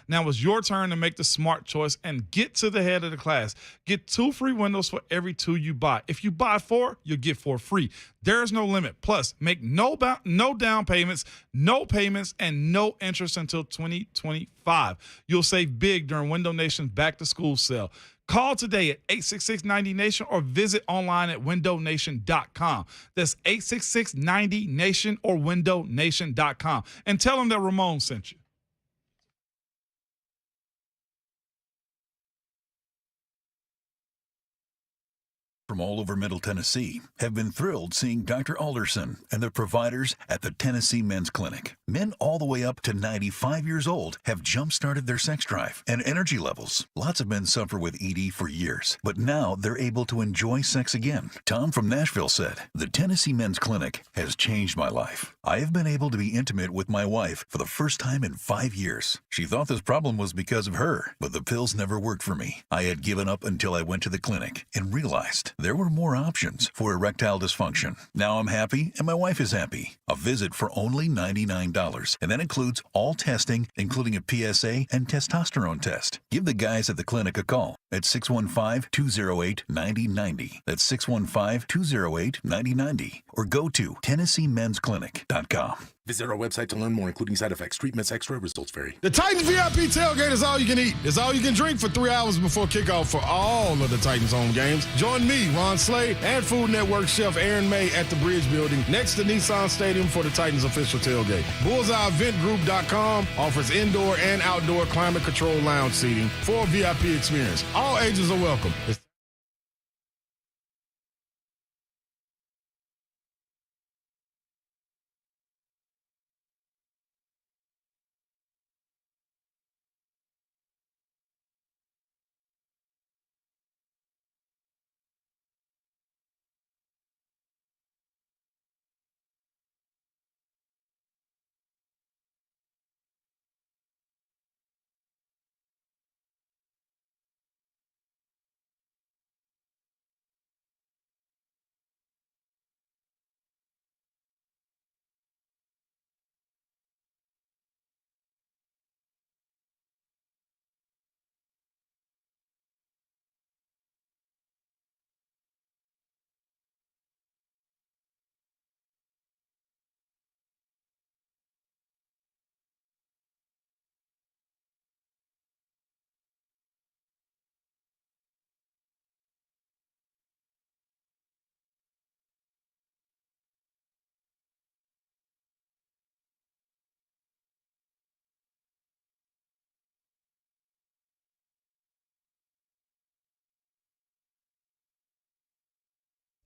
Now it's your turn to make the smart choice and get to the head of the class. Get 2 free windows for every 2 you buy. If you buy 4, you'll get 4 free. There's no limit. Plus, make no down payments, no payments, and no interest until 2025. You'll save big during Window Nation's back-to-school sale. Call today at 866-90-NATION or visit online at windownation.com. That's 866-90-NATION or windownation.com. And tell them that Ramon sent you. from all over Middle Tennessee have been thrilled seeing Dr. Alderson and the providers at the Tennessee Men's Clinic. Men all the way up to 95 years old have jump-started their sex drive and energy levels. Lots of men suffer with ED for years, but now they're able to enjoy sex again. Tom from Nashville said, "The Tennessee Men's Clinic has changed my life. I have been able to be intimate with my wife for the first time in 5 years. She thought this problem was because of her, but the pills never worked for me. I had given up until I went to the clinic and realized there were more options for erectile dysfunction. Now I'm happy and my wife is happy. A visit for only $99, and that includes all testing, including a PSA and testosterone test. Give the guys at the clinic a call at 615-208-9090. That's 615-208-9090. Or go to TennesseeMen'sClinic.com. Visit our website to learn more, including side effects, treatments, extra results vary. The Titans VIP tailgate is all you can eat. It's all you can drink for 3 hours before kickoff for all of the Titans home games. Join me, Ron Slade, and Food Network chef Aaron May at the Bridge Building next to Nissan Stadium for the Titans official tailgate. BullseyeEventGroup.com offers indoor and outdoor climate control lounge seating for a VIP experience. All ages are welcome.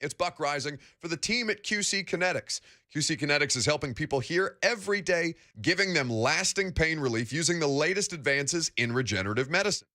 It's Buck Rising for the team at QC Kinetics. QC Kinetics is helping people here every day, giving them lasting pain relief using the latest advances in regenerative medicine.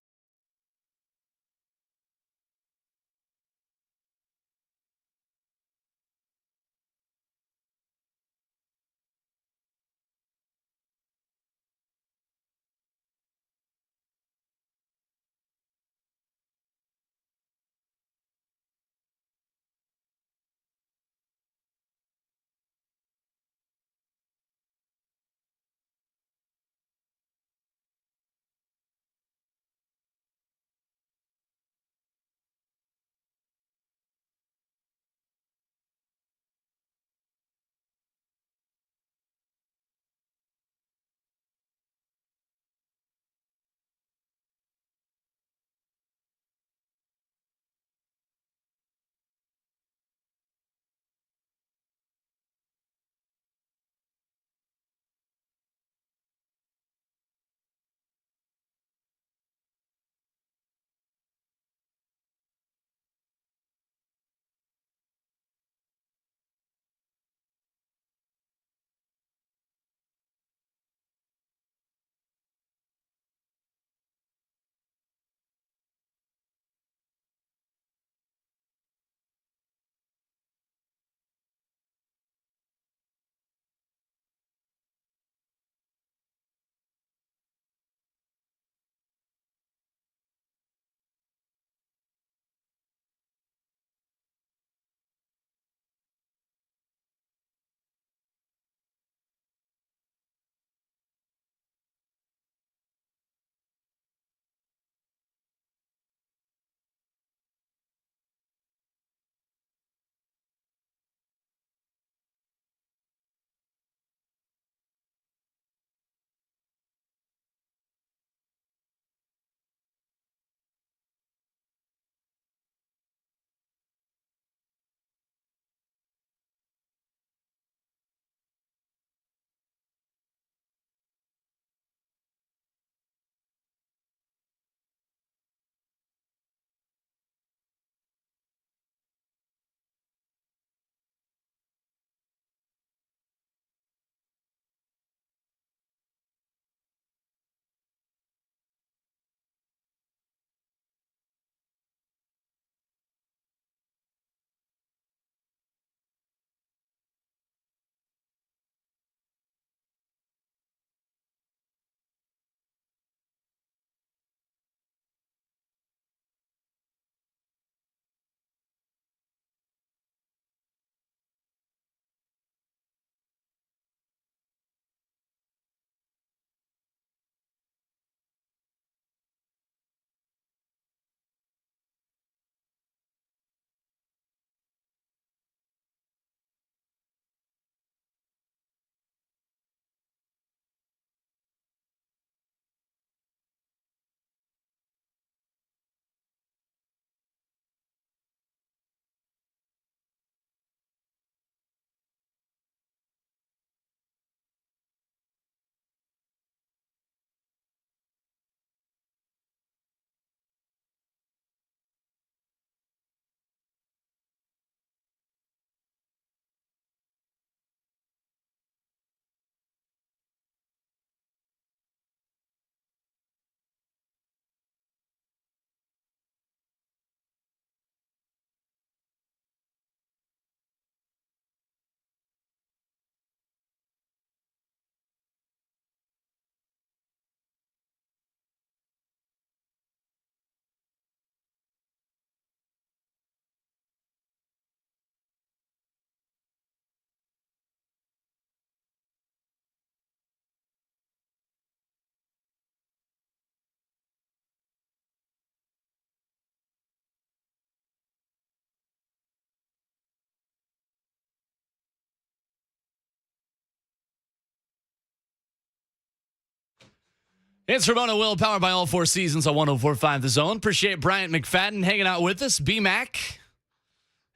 It's Ramona Will, powered by All Four Seasons on 104.5 The Zone. Appreciate Bryant McFadden hanging out with us. B-Mac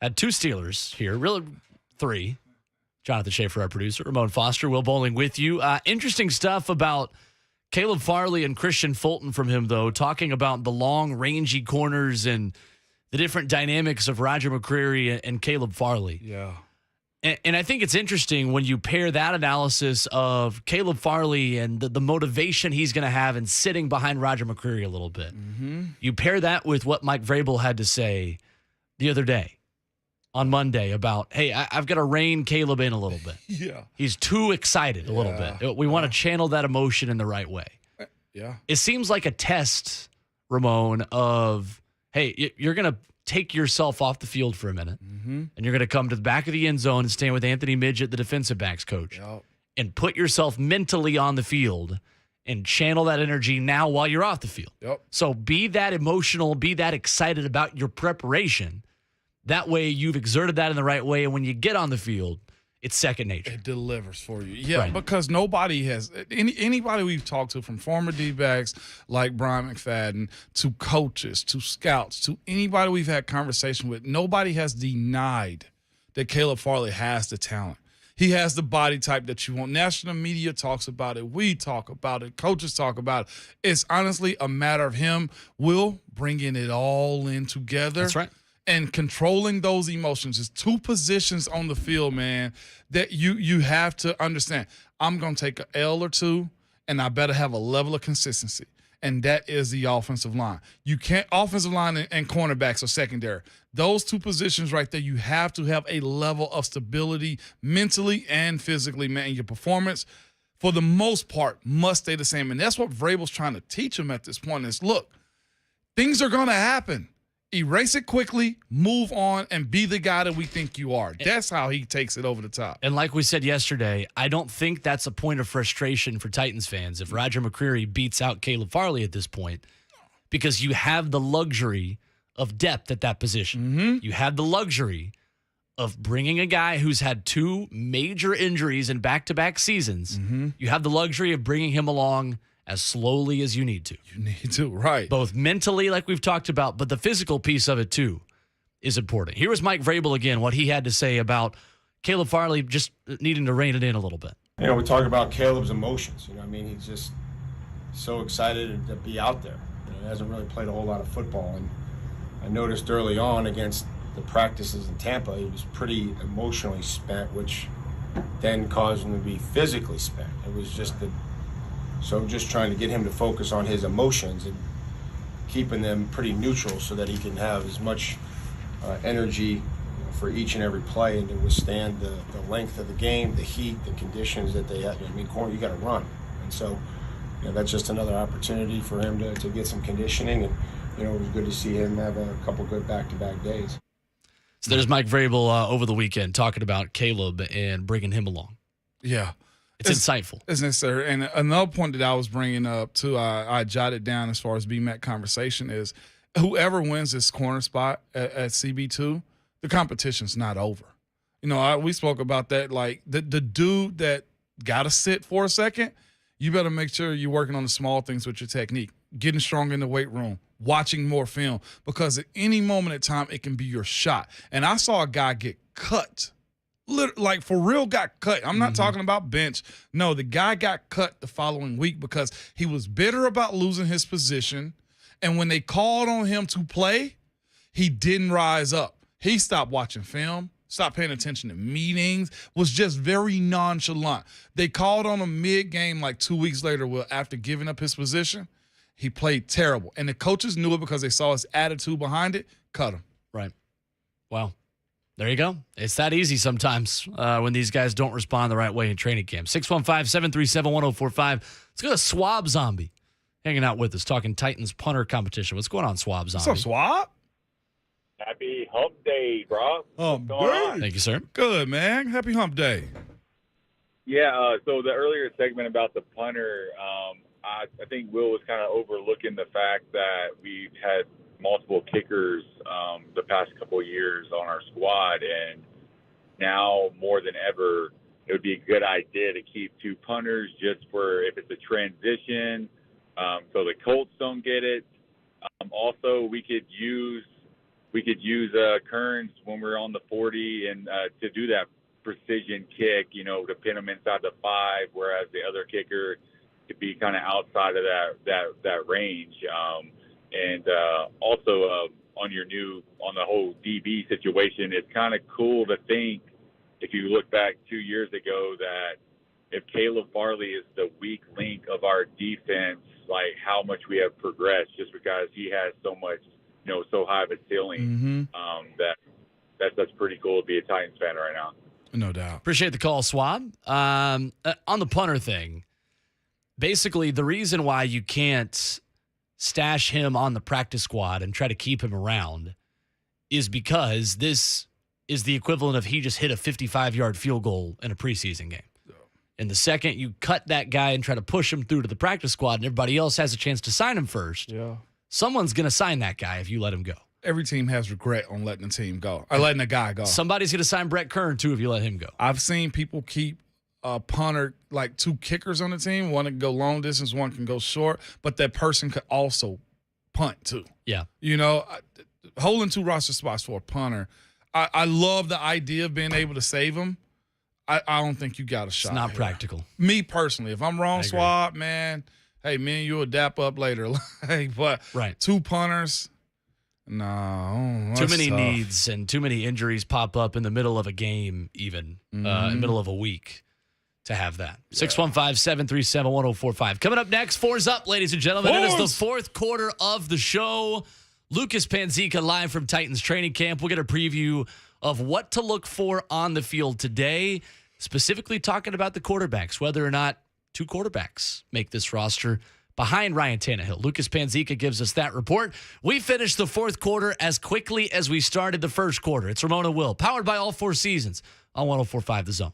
had 2 Steelers here, really 3. Jonathan Schaefer, our producer. Ramon Foster, Will Bowling with you. Interesting stuff about Caleb Farley and Christian Fulton from him, though, talking about the long, rangy corners and the different dynamics of Roger McCreary and Caleb Farley. Yeah. And I think it's interesting when you pair that analysis of Caleb Farley and the motivation he's going to have in sitting behind Roger McCreary a little bit. Mm-hmm. You pair that with what Mike Vrabel had to say the other day on Monday about, hey, I've got to rein Caleb in a little bit. Yeah. He's too excited a little bit. We want to channel that emotion in the right way. Yeah. It seems like a test, Ramon, of, hey, you're going to take yourself off the field for a minute, and you're going to come to the back of the end zone and stand with Anthony Midget, the defensive backs coach, and put yourself mentally on the field and channel that energy now while you're off the field. Yep. So be that emotional, be that excited about your preparation. That way you've exerted that in the right way, and when you get on the field, it's second nature. It delivers for you. Yeah, Right. because nobody has anybody we've talked to, from former D-backs like Bryant McFadden to coaches to scouts to anybody we've had conversation with, nobody has denied that Caleb Farley has the talent. He has the body type that you want. National media talks about it. We talk about it. Coaches talk about it. It's honestly a matter of him, bringing it all in together. That's right. And controlling those emotions. Is 2 positions on the field, man, that you have to understand. I'm going to take an L or 2, and I better have a level of consistency, and that is the offensive line. You can't – offensive line and cornerbacks are secondary. Those 2 positions right there, you have to have a level of stability mentally and physically, man. And your performance, for the most part, must stay the same. And that's what Vrabel's trying to teach him at this point is, look, things are going to happen. Erase it quickly, move on, and be the guy that we think you are. That's how he takes it over the top. And like we said yesterday, I don't think that's a point of frustration for Titans fans if Roger McCreary beats out Caleb Farley at this point, because you have the luxury of depth at that position. You have the luxury of bringing a guy who's had 2 major injuries in back-to-back seasons. You have the luxury of bringing him along as slowly as you need to. You need to, right. Both mentally, like we've talked about, but the physical piece of it, too, is important. Here was Mike Vrabel again, what he had to say about Caleb Farley just needing to rein it in a little bit. You know, we talk about Caleb's emotions. You know, I mean, he's just so excited to be out there. You know, he hasn't really played a whole lot of football. And I noticed early on against the practices in Tampa, he was pretty emotionally spent, which then caused him to be physically spent. It was just the So I'm just trying to get him to focus on his emotions and keeping them pretty neutral so that he can have as much energy for each and every play and to withstand the length of the game, the heat, the conditions that they have. I mean, corner, you got to run. And so, you know, that's just another opportunity for him to get some conditioning. And, you know, it was good to see him have a couple good back-to-back days. So there's Mike Vrabel over the weekend talking about Caleb and bringing him along. Yeah. It's insightful. Isn't it, sir? And another point that I was bringing up, too, I jotted down as far as BMAC conversation is whoever wins this corner spot at CB2, the competition's not over. You know, we spoke about that. Like, the dude that got to sit for a second, you better make sure you're working on the small things with your technique, getting stronger in the weight room, watching more film, because at any moment in time, it can be your shot. And I saw a guy get cut. Like, for real, got cut. I'm not talking about bench. No, the guy got cut the following week because he was bitter about losing his position. And when they called on him to play, he didn't rise up. He stopped watching film, stopped paying attention to meetings, was just very nonchalant. They called on him mid-game like 2 weeks later after giving up his position. He played terrible. And the coaches knew it because they saw his attitude behind it, cut him. Right. Wow. There you go. It's that easy sometimes when these guys don't respond the right way in training camp. 615-737-1045. Let's go to Swab Zombie hanging out with us, talking Titans punter competition. What's going on, Swab Zombie? What's up, Swab? Happy Hump Day, bro. Hump Day. Thank you, sir. Good, man. Happy Hump Day. Yeah, so the earlier segment about the punter, I think Will was kind of overlooking the fact that we've had multiple kickers the past couple of years on our squad, and now more than ever, it would be a good idea to keep two punters just for if it's a transition so the Colts don't get it. Also, we could use Kearns when we're on the 40 and to do that precision kick, to pin them inside the 5, whereas the other kicker could be kind of outside of that range. And also on the whole DB situation, it's kind of cool to think, if you look back 2 years ago, that if Caleb Farley is the weak link of our defense, like how much we have progressed just because he has so much, so high of a ceiling. That's pretty cool to be a Titans fan right now. No doubt. Appreciate the call, Swab. On the punter thing, basically the reason why you can't stash him on the practice squad and try to keep him around is because this is the equivalent of he just hit a 55-yard field goal in a preseason game. And the second you cut that guy and try to push him through to the practice squad and everybody else has a chance to sign him first, someone's going to sign that guy if you let him go. Every team has regret on letting the team go or letting a guy go. Somebody's going to sign Brett Kern, too, if you let him go. I've seen people keep a punter, like 2 kickers on the team. One can go long distance, one can go short, but that person could also punt, too. Yeah. Holding 2 roster spots for a punter, I love the idea of being able to save him. I don't think you got a shot. It's not here. practical. Me personally, if I'm wrong, Swab, man, hey, me and you will dap up later. But 2 punters, no. Too many tough. needs and too many injuries pop up in the middle of a game, even in the middle of a week, to have that. 615-737-1045. Coming up next, 4's up, ladies and gentlemen. It is the fourth quarter of the show. Lucas Panzica live from Titans training camp. We'll get a preview of what to look for on the field today, specifically talking about the quarterbacks, whether or not 2 quarterbacks make this roster behind Ryan Tannehill. Lucas Panzica gives us that report. We finished the fourth quarter as quickly as we started the first quarter. It's Ramona Will, powered by All 4 Seasons on 104.5 The Zone.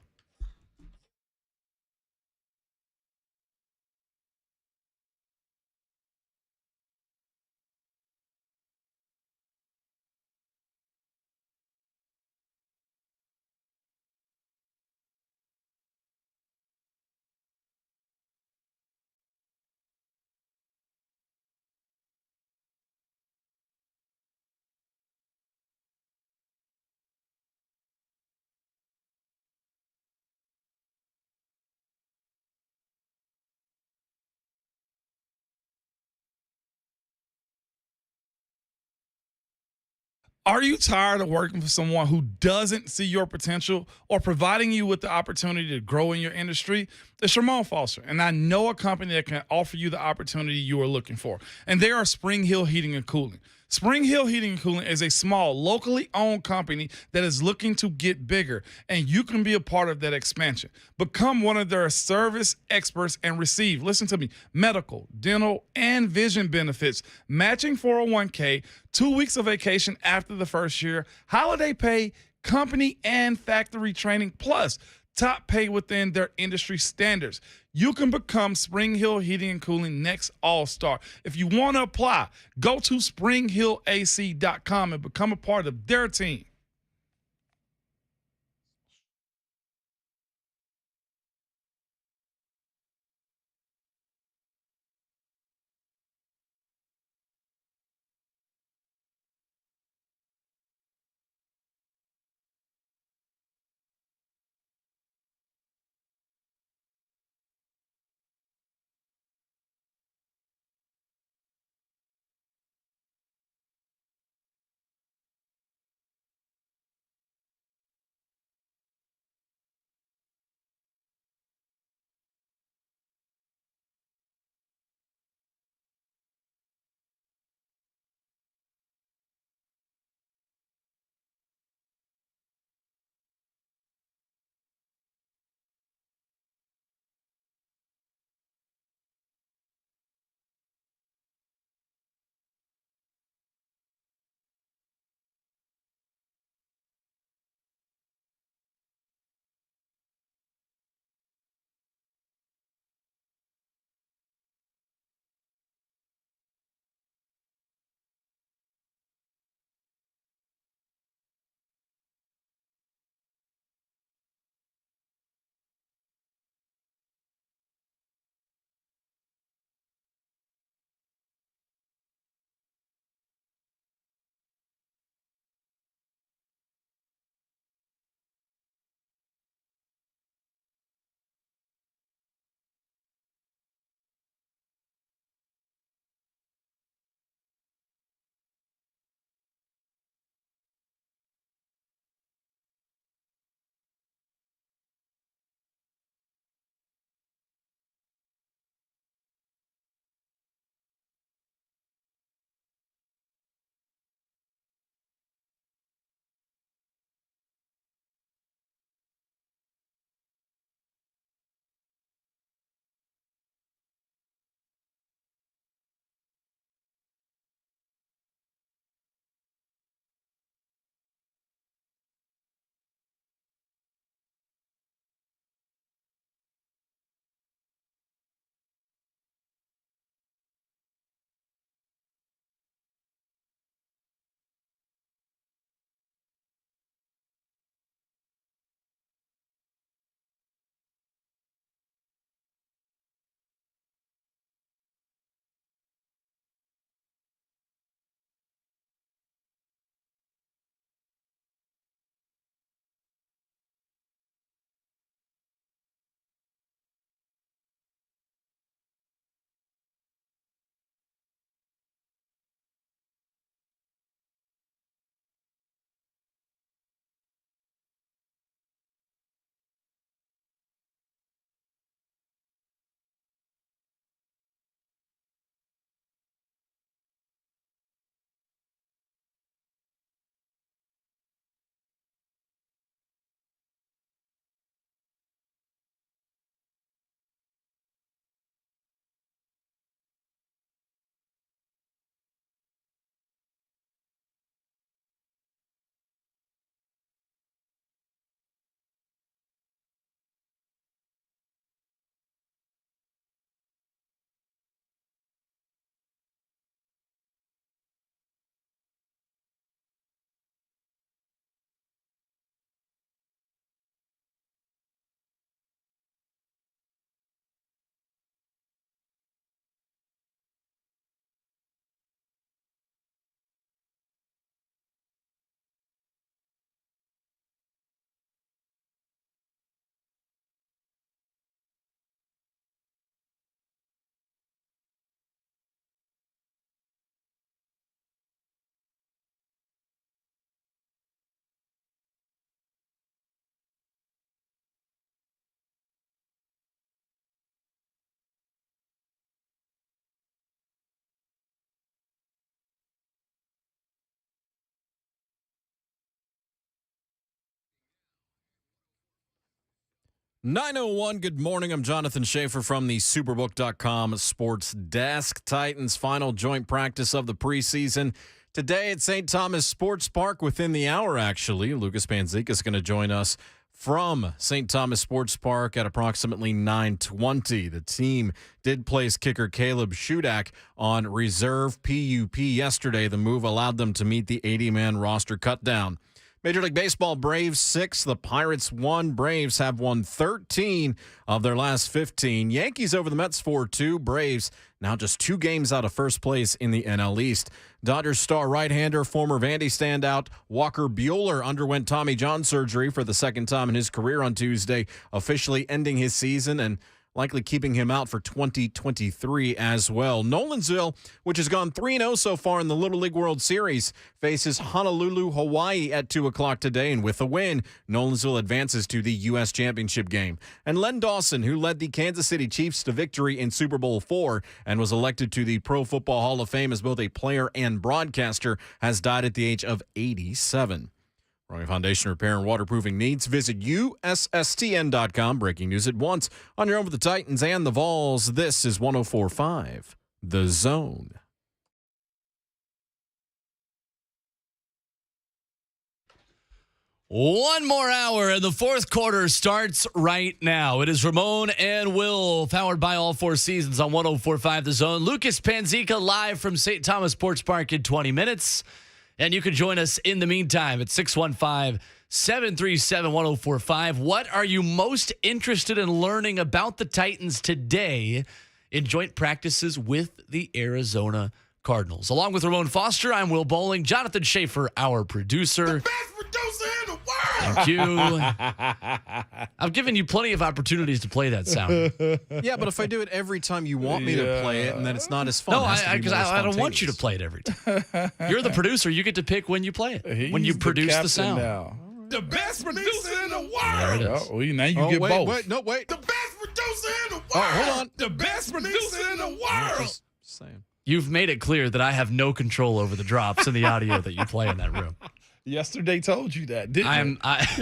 Are you tired of working for someone who doesn't see your potential or providing you with the opportunity to grow in your industry? It's Ramon Foster, and I know a company that can offer you the opportunity you are looking for. And they are Spring Hill Heating and Cooling. Spring Hill Heating and Cooling is a small, locally owned company that is looking to get bigger, and you can be a part of that expansion. Become one of their service experts and receive, listen to me, medical, dental, and vision benefits, matching 401k, 2 weeks of vacation after the first year, holiday pay, company and factory training, plus top pay within their industry standards. You can become Spring Hill Heating and Cooling next All-Star. If you want to apply, go to springhillac.com and become a part of their team. 9:01, good morning. I'm Jonathan Schaefer from the Superbook.com Sports Desk. Titans' final joint practice of the preseason today at St. Thomas Sports Park within the hour, actually. Lucas Panzica is going to join us from St. Thomas Sports Park at approximately 9:20. The team did place kicker Caleb Shudak on reserve PUP yesterday. The move allowed them to meet the 80-man roster cutdown. Major League Baseball, Braves 6, the Pirates 1. Braves have won 13 of their last 15. Yankees over the Mets 4-2. Braves now just 2 games out of first place in the NL East. Dodgers star right-hander, former Vandy standout Walker Buehler underwent Tommy John surgery for the second time in his career on Tuesday, officially ending his season and likely keeping him out for 2023 as well. Nolansville, which has gone 3-0 so far in the Little League World Series, faces Honolulu, Hawaii at 2 o'clock today, and with a win, Nolansville advances to the U.S. Championship game. And Len Dawson, who led the Kansas City Chiefs to victory in Super Bowl IV and was elected to the Pro Football Hall of Fame as both a player and broadcaster, has died at the age of 87. For your foundation repair and waterproofing needs, visit USSTN.com. Breaking news at once on your own with the Titans and the Vols. This is 104.5 The Zone. One more hour, and the fourth quarter starts right now. It is Ramon and Will, powered by All Four Seasons on 104.5 The Zone. Lucas Panzica live from St. Thomas Sports Park in 20 minutes. And you can join us in the meantime at 615-737-1045. What are you most interested in learning about the Titans today in joint practices with the Arizona Cardinals? Along with Ramon Foster, I'm Will Bowling. Jonathan Schaefer, our producer. The best producer in the world. Thank you. I've given you plenty of opportunities to play that sound. Yeah, but if I do it every time you want me to play it, and then it's not as fun. No, because I don't want you to play it every time. You're the producer. You get to pick when you play it, when you produce the sound. Now. The best producer in the world. There it is. Oh, well, now you get both. Wait. The best producer in the world. Oh, hold on. The best producer in the world. Just saying. You've made it clear that I have no control over the drops and the audio that you play in that room. Yesterday told you that, didn't I'm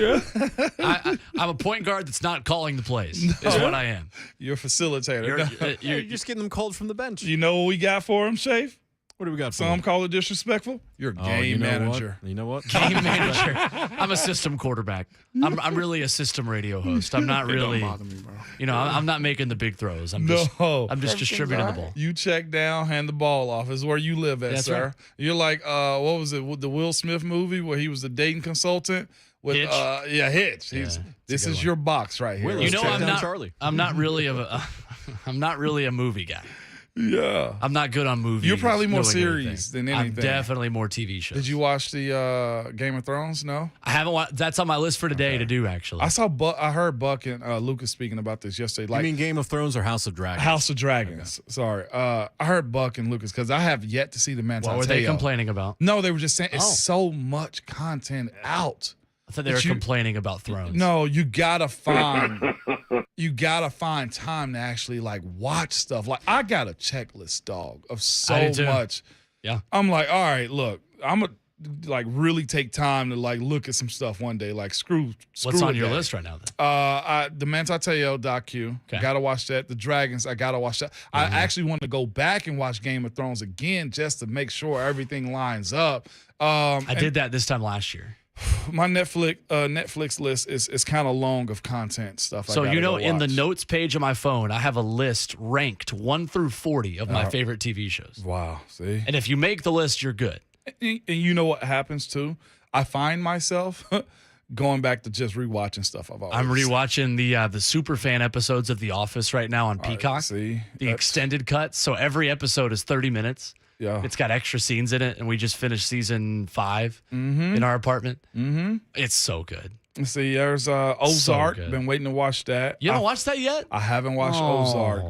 a point guard that's not calling the plays, is what I am. You're a facilitator. You're just getting them called from the bench. You know what we got for him, Shafe? What do we got for Some him? call it disrespectful. You're a game manager. You know what? Game manager. I'm a system quarterback. I'm really a system radio host. I'm not really, Don't bother me, bro. I'm not making the big throws. I'm just distributing the ball. You check down, hand the ball off. Is where you live at, That's sir. right. You're like, what was it? With the Will Smith movie where he was the dating consultant with Hitch? Hitch. This is your box right here. You know, check I'm down not. Charlie. I'm not really I'm not really a movie guy. Yeah. I'm not good on movies. You're probably more knowing series anything. than anything. I'm definitely more TV shows. Did you watch the Game of Thrones? No. I haven't watched. That's on my list for today to do. Actually, I heard Buck and Lucas speaking about this yesterday. You mean Game of Thrones or House of Dragons? House of Dragons. Okay. Sorry. I heard Buck and Lucas because I have yet to see the Manti. What were they complaining about? No, they were just saying it's so much content out. I thought they were complaining about Thrones. No, you gotta find time to actually watch stuff. Like I got a checklist, dog, of so much. Yeah. I'm like, all right, look, I'm gonna really take time to look at some stuff one day. Screw What's on a your day. list right now then? The Manti docu. Okay. Gotta watch that. The Dragons, I gotta watch that. I actually want to go back and watch Game of Thrones again just to make sure everything lines up. I did that this time last year. My Netflix list is kind of long of content stuff. So in the notes page of my phone, I have a list ranked 1 through 40 of my favorite TV shows. Wow, see? And if you make the list, you're good. And you know what happens too? I find myself going back to just rewatching stuff I've always I'm rewatching the super fan episodes of The Office right now on Peacock. See? The extended cut. So every episode is 30 minutes. Yeah. It's got extra scenes in it, and we just finished season 5 in our apartment. Mm-hmm. It's so good. See, there's Ozark. So good. Been waiting to watch that. You haven't watched that yet? I haven't watched Ozark.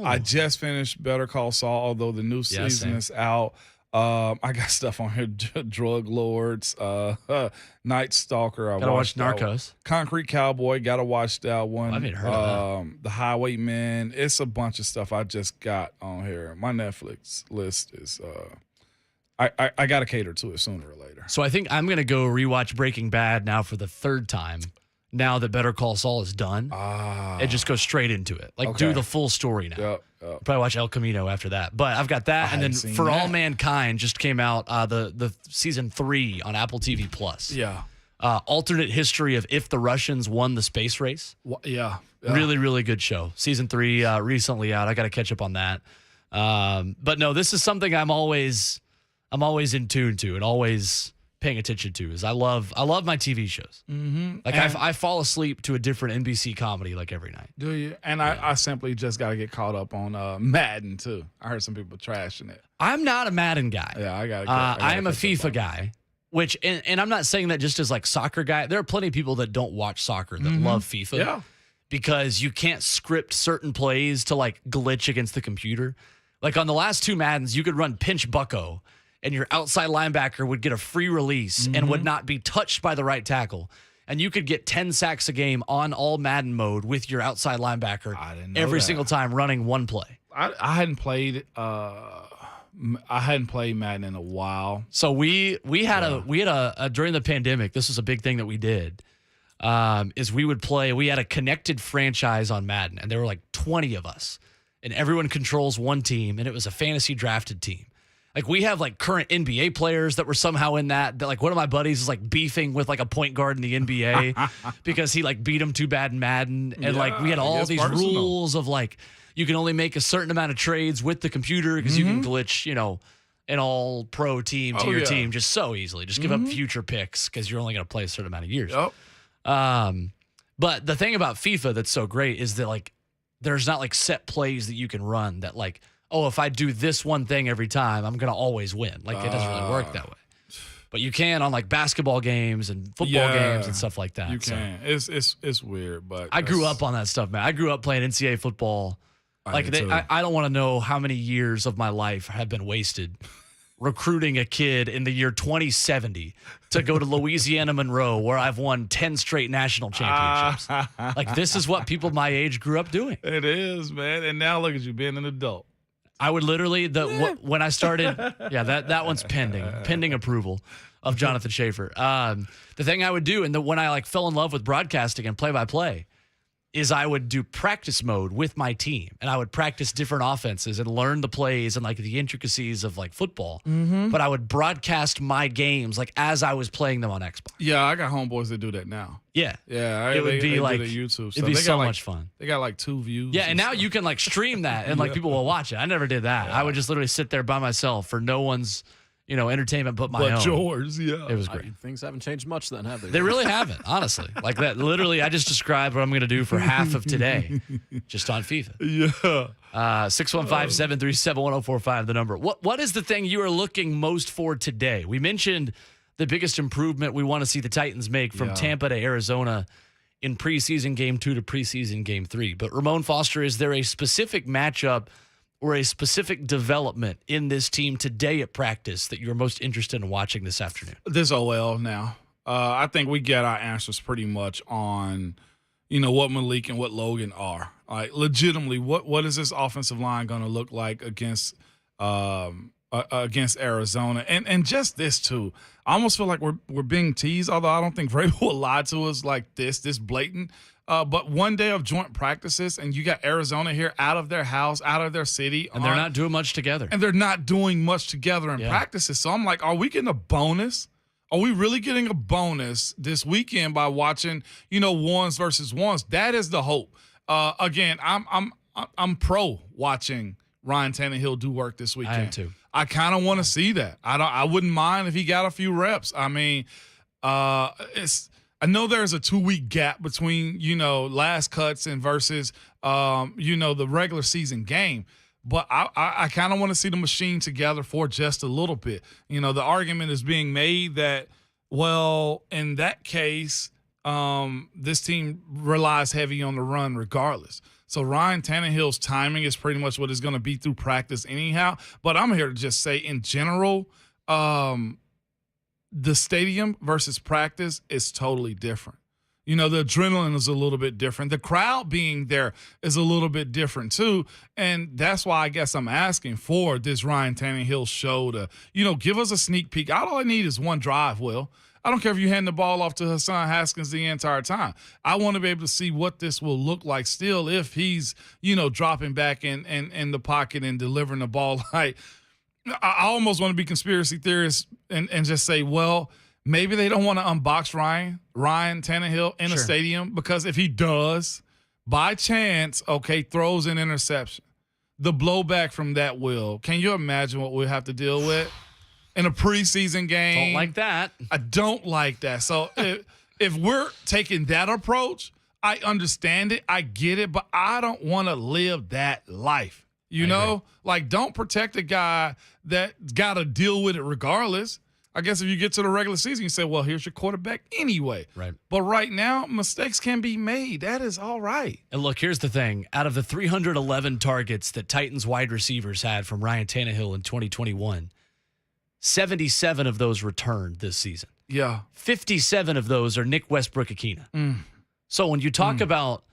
I just finished Better Call Saul, although the new season is out. I got stuff on here: Drug Lords, Night Stalker. Gotta watch Narcos. Concrete Cowboy. Gotta watch that one. I haven't heard of that. The Highwayman. It's a bunch of stuff I just got on here. My Netflix list is. I gotta cater to it sooner or later. So I think I'm gonna go rewatch Breaking Bad now for the third time, now that Better Call Saul is done, and just go straight into it. Like, do the full story now. Yep. Probably watch El Camino after that. But I've got that. And then For All Mankind just came out, the season 3 on Apple TV Plus. Yeah. Alternate history of if the Russians won the space race. Yeah. Really, really good show. Season 3 recently out. I got to catch up on that. But no, this is something I'm always in tune to and always paying attention to. Is I love my TV shows. Mm-hmm. Like I fall asleep to a different NBC comedy like every night. Do you? And I simply just got to get caught up on Madden too. I heard some people trashing it. I'm not a Madden guy. Yeah, I got. I am a FIFA guy. Which and I'm not saying that just as like soccer guy. There are plenty of people that don't watch soccer that love FIFA. Yeah. Because you can't script certain plays to like glitch against the computer. Like on the last 2 Maddens, you could run pinch bucko and your outside linebacker would get a free release and would not be touched by the right tackle. And you could get 10 sacks a game on all Madden mode with your outside linebacker every single time running one play. I hadn't played Madden in a while. So we had a during the pandemic, this was a big thing that we did. Is we would play, we had a connected franchise on Madden, and there were like 20 of us, and everyone controls one team, and it was a fantasy drafted team. Like we have like current NBA players that were somehow in that like one of my buddies is like beefing with like a point guard in the NBA because he like beat him too bad in Madden. And like we had all these rules of like, you can only make a certain amount of trades with the computer because you can glitch, an all pro team to your team just so easily. Just give up future picks because you're only going to play a certain amount of years. Yep. But the thing about FIFA that's so great is that like there's not like set plays that you can run that like, oh, if I do this one thing every time, I'm gonna always win. Like it doesn't really work that way. But you can on like basketball games and football games and stuff like that. You can. It's weird, but I grew up on that stuff, man. I grew up playing NCAA football. I don't want to know how many years of my life have been wasted recruiting a kid in the year 2070 to go to Louisiana Monroe, where I've won 10 straight national championships. Like this is what people my age grew up doing. It is, man. And now look at you being an adult. I would literally when I started, that one's pending approval of Jonathan Schaefer. The thing I would do, and when I like fell in love with broadcasting and play-by-play, is I would do practice mode with my team, and I would practice different offenses and learn the plays and like the intricacies of like football. But I would broadcast my games like as I was playing them on Xbox. Yeah, I got homeboys that do that now. Yeah, it would be like YouTube. Stuff. It'd be so much fun. They got like 2 views. Yeah, and now you can like stream that, and like people will watch it. I never did that. I would just literally sit there by myself for no one's entertainment but my own. Yours, yeah. It was great. Things haven't changed much then, have they? They really haven't, honestly. Like that, literally, I just described what I'm going to do for half of today, just on FIFA. Yeah. 615-737-1045, the number. What is the thing you are looking most for today? We mentioned the biggest improvement we want to see the Titans make from Tampa to Arizona in preseason game 2 to preseason game 3. But Ramon Foster, is there a specific matchup or a specific development in this team today at practice that you're most interested in watching this afternoon? This OL now. I think we get our answers pretty much on, what Malik and what Logan are. Like, legitimately, what is this offensive line going to look like against Arizona? And just this, too. I almost feel like we're being teased, although I don't think Vrabel will lie to us like this blatant. But one day of joint practices, and you got Arizona here out of their house, out of their city. And they're not doing much together. And they're not doing much together in practices. So I'm like, are we getting a bonus? Are we really getting a bonus this weekend by watching, ones versus ones? That is the hope. Again, I'm pro watching Ryan Tannehill do work this weekend. I am too. I kind of want to see that. I wouldn't mind if he got a few reps. I mean, I know there's a 2-week gap between, last cuts and versus, the regular season game. But I kind of want to see the machine together for just a little bit. The argument is being made that, well, in that case, this team relies heavy on the run regardless. So Ryan Tannehill's timing is pretty much what is going to be through practice anyhow. But I'm here to just say in general, the stadium versus practice is totally different. The adrenaline is a little bit different. The crowd being there is a little bit different too. And that's why I guess I'm asking for this Ryan Tannehill show to, give us a sneak peek. All I need is one drive, Will. I don't care if you hand the ball off to Hassan Haskins the entire time. I want to be able to see what this will look like still if he's, dropping back in the pocket and delivering the ball. Like, I almost want to be conspiracy theorists and just say, well, maybe they don't want to unbox Ryan Tannehill in a stadium, because if he does, by chance, throws an interception, the blowback from that can you imagine what we'll have to deal with in a preseason game? Don't like that. I don't like that. So if we're taking that approach, I understand it. I get it, but I don't want to live that life. You know, like, don't protect a guy that got to deal with it regardless. I guess if you get to the regular season, you say, well, here's your quarterback anyway. Right. But right now, mistakes can be made. That is all right. And look, here's the thing. Out of the 311 targets that Titans wide receivers had from Ryan Tannehill in 2021, 77 of those returned this season. Yeah. 57 of those are Nick Westbrook-Ikhine. So when you talk about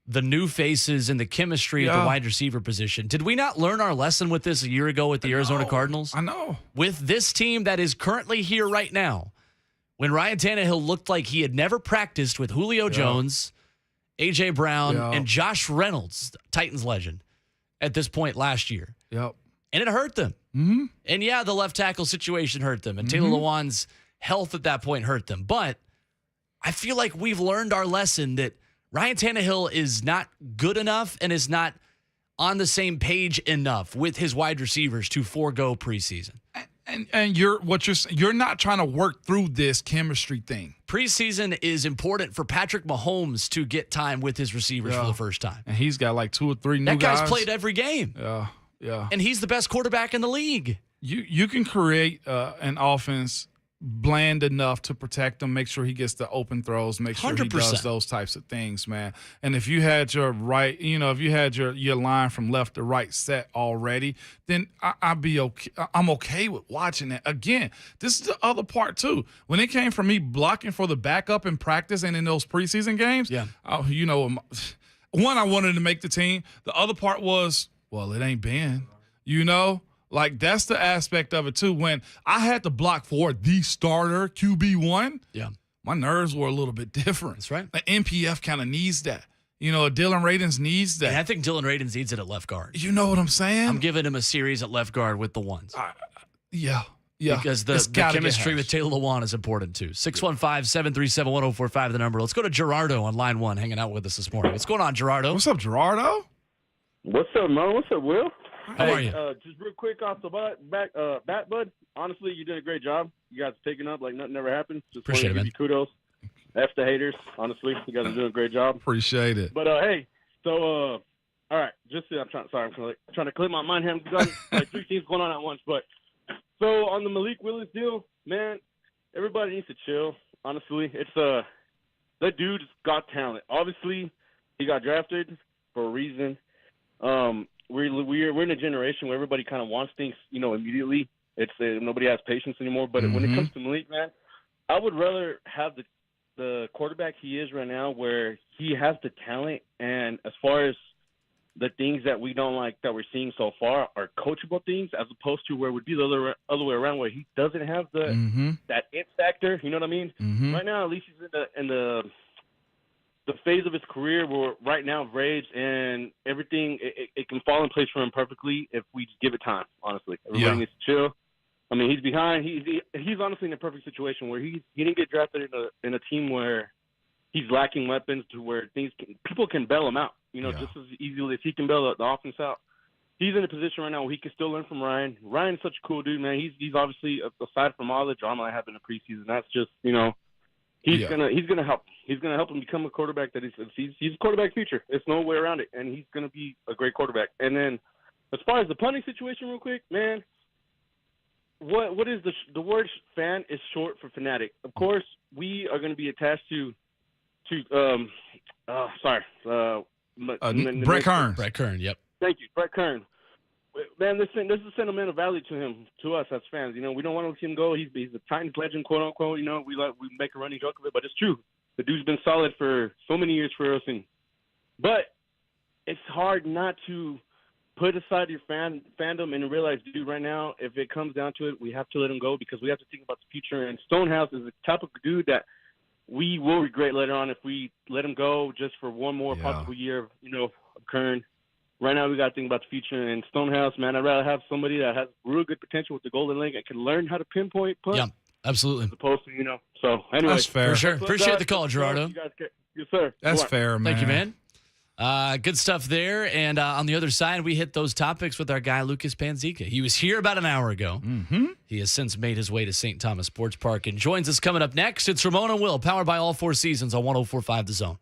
the new faces and the chemistry at the wide receiver position, did we not learn our lesson with this a year ago with the Arizona Cardinals? I know. With this team that is currently here right now, when Ryan Tannehill looked like he had never practiced with Julio Jones, A.J. Brown, and Josh Reynolds, Titans legend, at this point last year. Yep. And it hurt them. Mm-hmm. And the left tackle situation hurt them. And Taylor Lewan's health at that point hurt them. But I feel like we've learned our lesson that Ryan Tannehill is not good enough and is not on the same page enough with his wide receivers to forego preseason. And you're not trying to work through this chemistry thing. Preseason is important for Patrick Mahomes to get time with his receivers for the first time. And he's got like 2 or 3 new guys. That guy's played every game. Yeah. And he's the best quarterback in the league. You can create an offense bland enough to protect him, make sure he gets the open throws, make sure 100%. He does those types of things, man. And if you had your your line from left to right set already, then I'd be okay. I'm okay with watching it. Again, this is the other part too. When it came from me blocking for the backup in practice and in those preseason games, one, I wanted to make the team. The other part was, well, it ain't Ben, Like, that's the aspect of it, too. When I had to block for the starter, QB1, my nerves were a little bit different. That's right. The NPF kind of needs that. Dylan Radins needs that. And I think Dylan Radins needs it at left guard. You know what I'm saying? I'm giving him a series at left guard with the ones. Yeah. Because the chemistry with Taylor Lewan is important, too. 615-737-1045, the number. Let's go to Gerardo on line 1, hanging out with us this morning. What's going on, Gerardo? What's up, Gerardo? What's up, Mo? What's up, Will? How are you? Just real quick off the bat, bud. Honestly, you did a great job. You guys are taking up like nothing ever happened. Just appreciate it, man. Kudos. F the haters. Honestly, you guys are doing a great job. Appreciate it. But hey, so all right. I'm trying to clear my mind here. I've got like 3 things going on at once. But so on the Malik Willis deal, man, everybody needs to chill. Honestly, it's that dude's got talent. Obviously, he got drafted for a reason. We're in a generation where everybody kind of wants things, immediately. It's nobody has patience anymore. But when it comes to Malik, man, I would rather have the quarterback he is right now, where he has the talent, and as far as the things that we don't like that we're seeing so far are coachable things, as opposed to where it would be the other way around, where he doesn't have that it factor. You know what I mean? Right now, at least he's in the phase of his career where right now rage and everything, it can fall in place for him perfectly if we just give it time, honestly. Everybody needs to chill. I mean, he's behind. He's honestly in a perfect situation where he didn't get drafted in a team where he's lacking weapons to where people can bail him out, just as easily as he can bail the offense out. He's in a position right now where he can still learn from Ryan. Ryan's such a cool dude, man. He's obviously, aside from all the drama that happened in the preseason, that's just, He's gonna help. He's gonna help him become a quarterback that he's a quarterback future. There's no way around it, and he's gonna be a great quarterback. And then, as far as the punting situation, real quick, man, what is the word fan is short for fanatic. Of course, we are gonna be attached to Brett Kern. Brett Kern, yep. Thank you, Brett Kern. Man, there's a sentimental value to us as fans. We don't want to see him go. He's a Titans legend, quote unquote. We make a running joke of it, but it's true. The dude's been solid for so many years for us, but it's hard not to put aside your fandom and realize, dude, right now, if it comes down to it, we have to let him go because we have to think about the future. And Stonehouse is the type of dude that we will regret later on if we let him go just for one more possible year of, of Kern. Right now, we got to think about the future. And Stonehouse, man, I'd rather have somebody that has real good potential with the golden leg and can learn how to pinpoint putt. Yeah, absolutely. As opposed to, So, anyway. That's fair. For sure. Appreciate the call, Gerardo. You guys yes, sir. That's fair, man. Thank you, man. Good stuff there. And on the other side, we hit those topics with our guy, Lucas Panzica. He was here about an hour ago. Mm-hmm. He has since made his way to St. Thomas Sports Park and joins us coming up next. It's Ramon and Will, powered by All Four Seasons on 104.5 The Zone.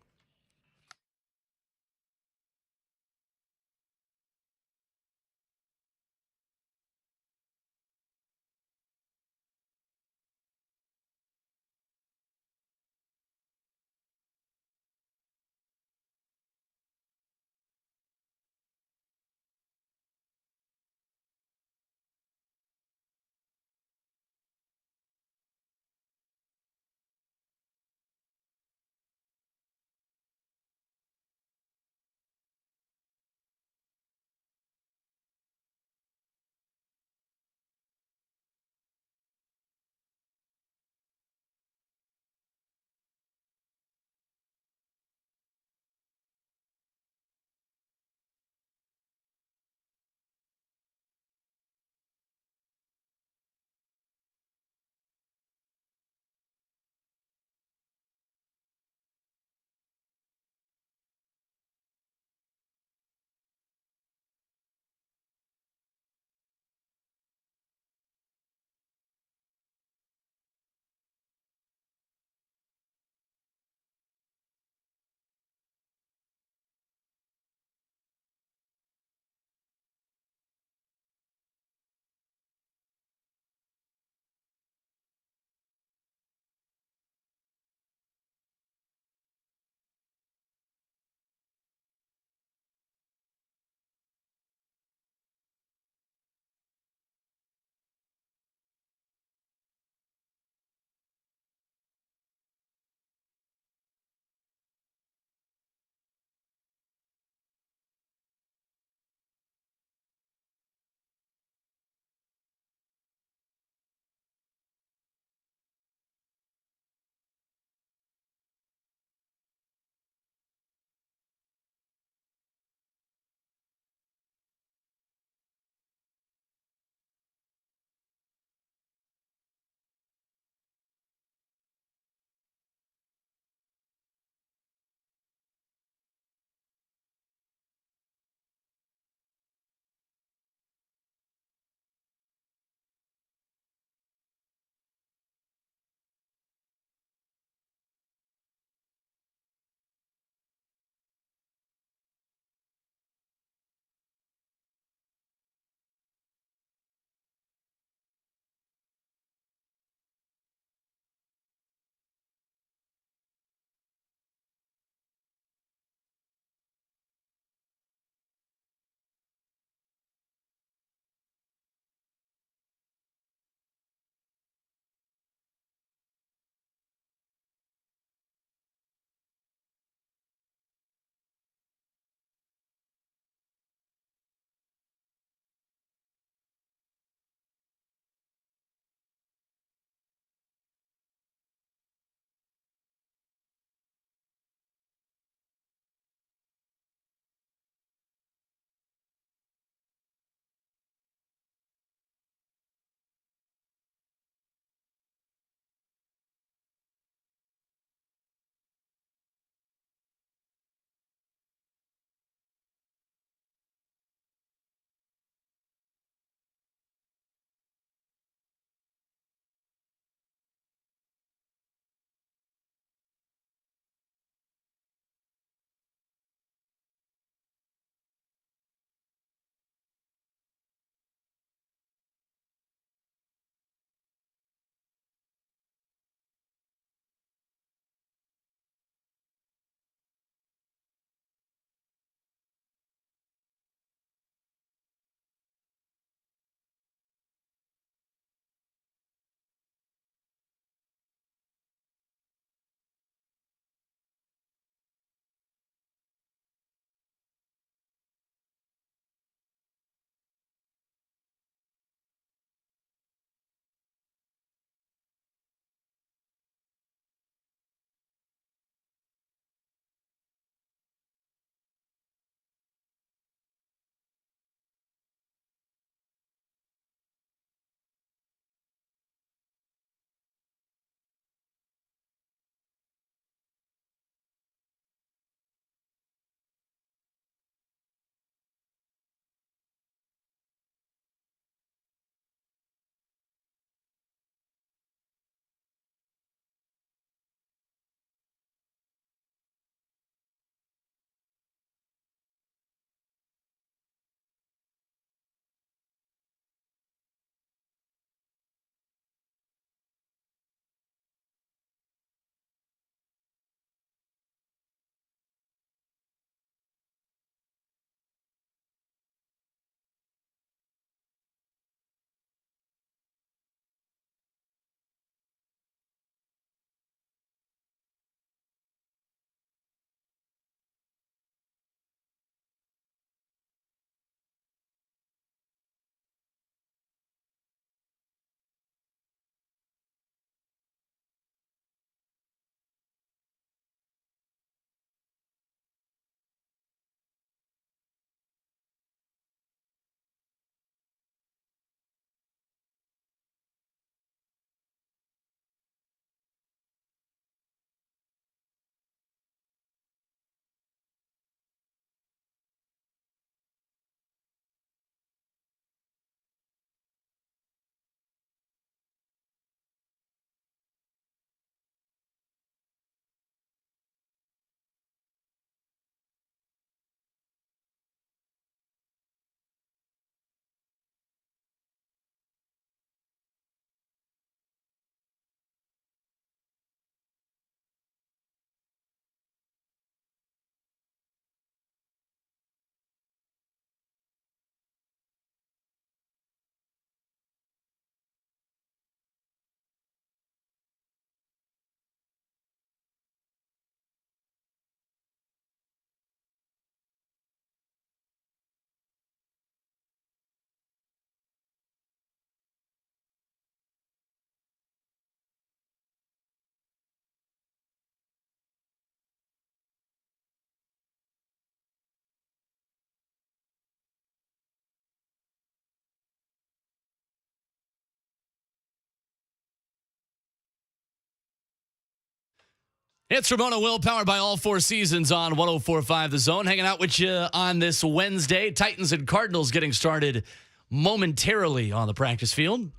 It's Ramona Will, powered by All Four Seasons on 104.5 The Zone. Hanging out with you on this Wednesday. Titans and Cardinals getting started momentarily on the practice field.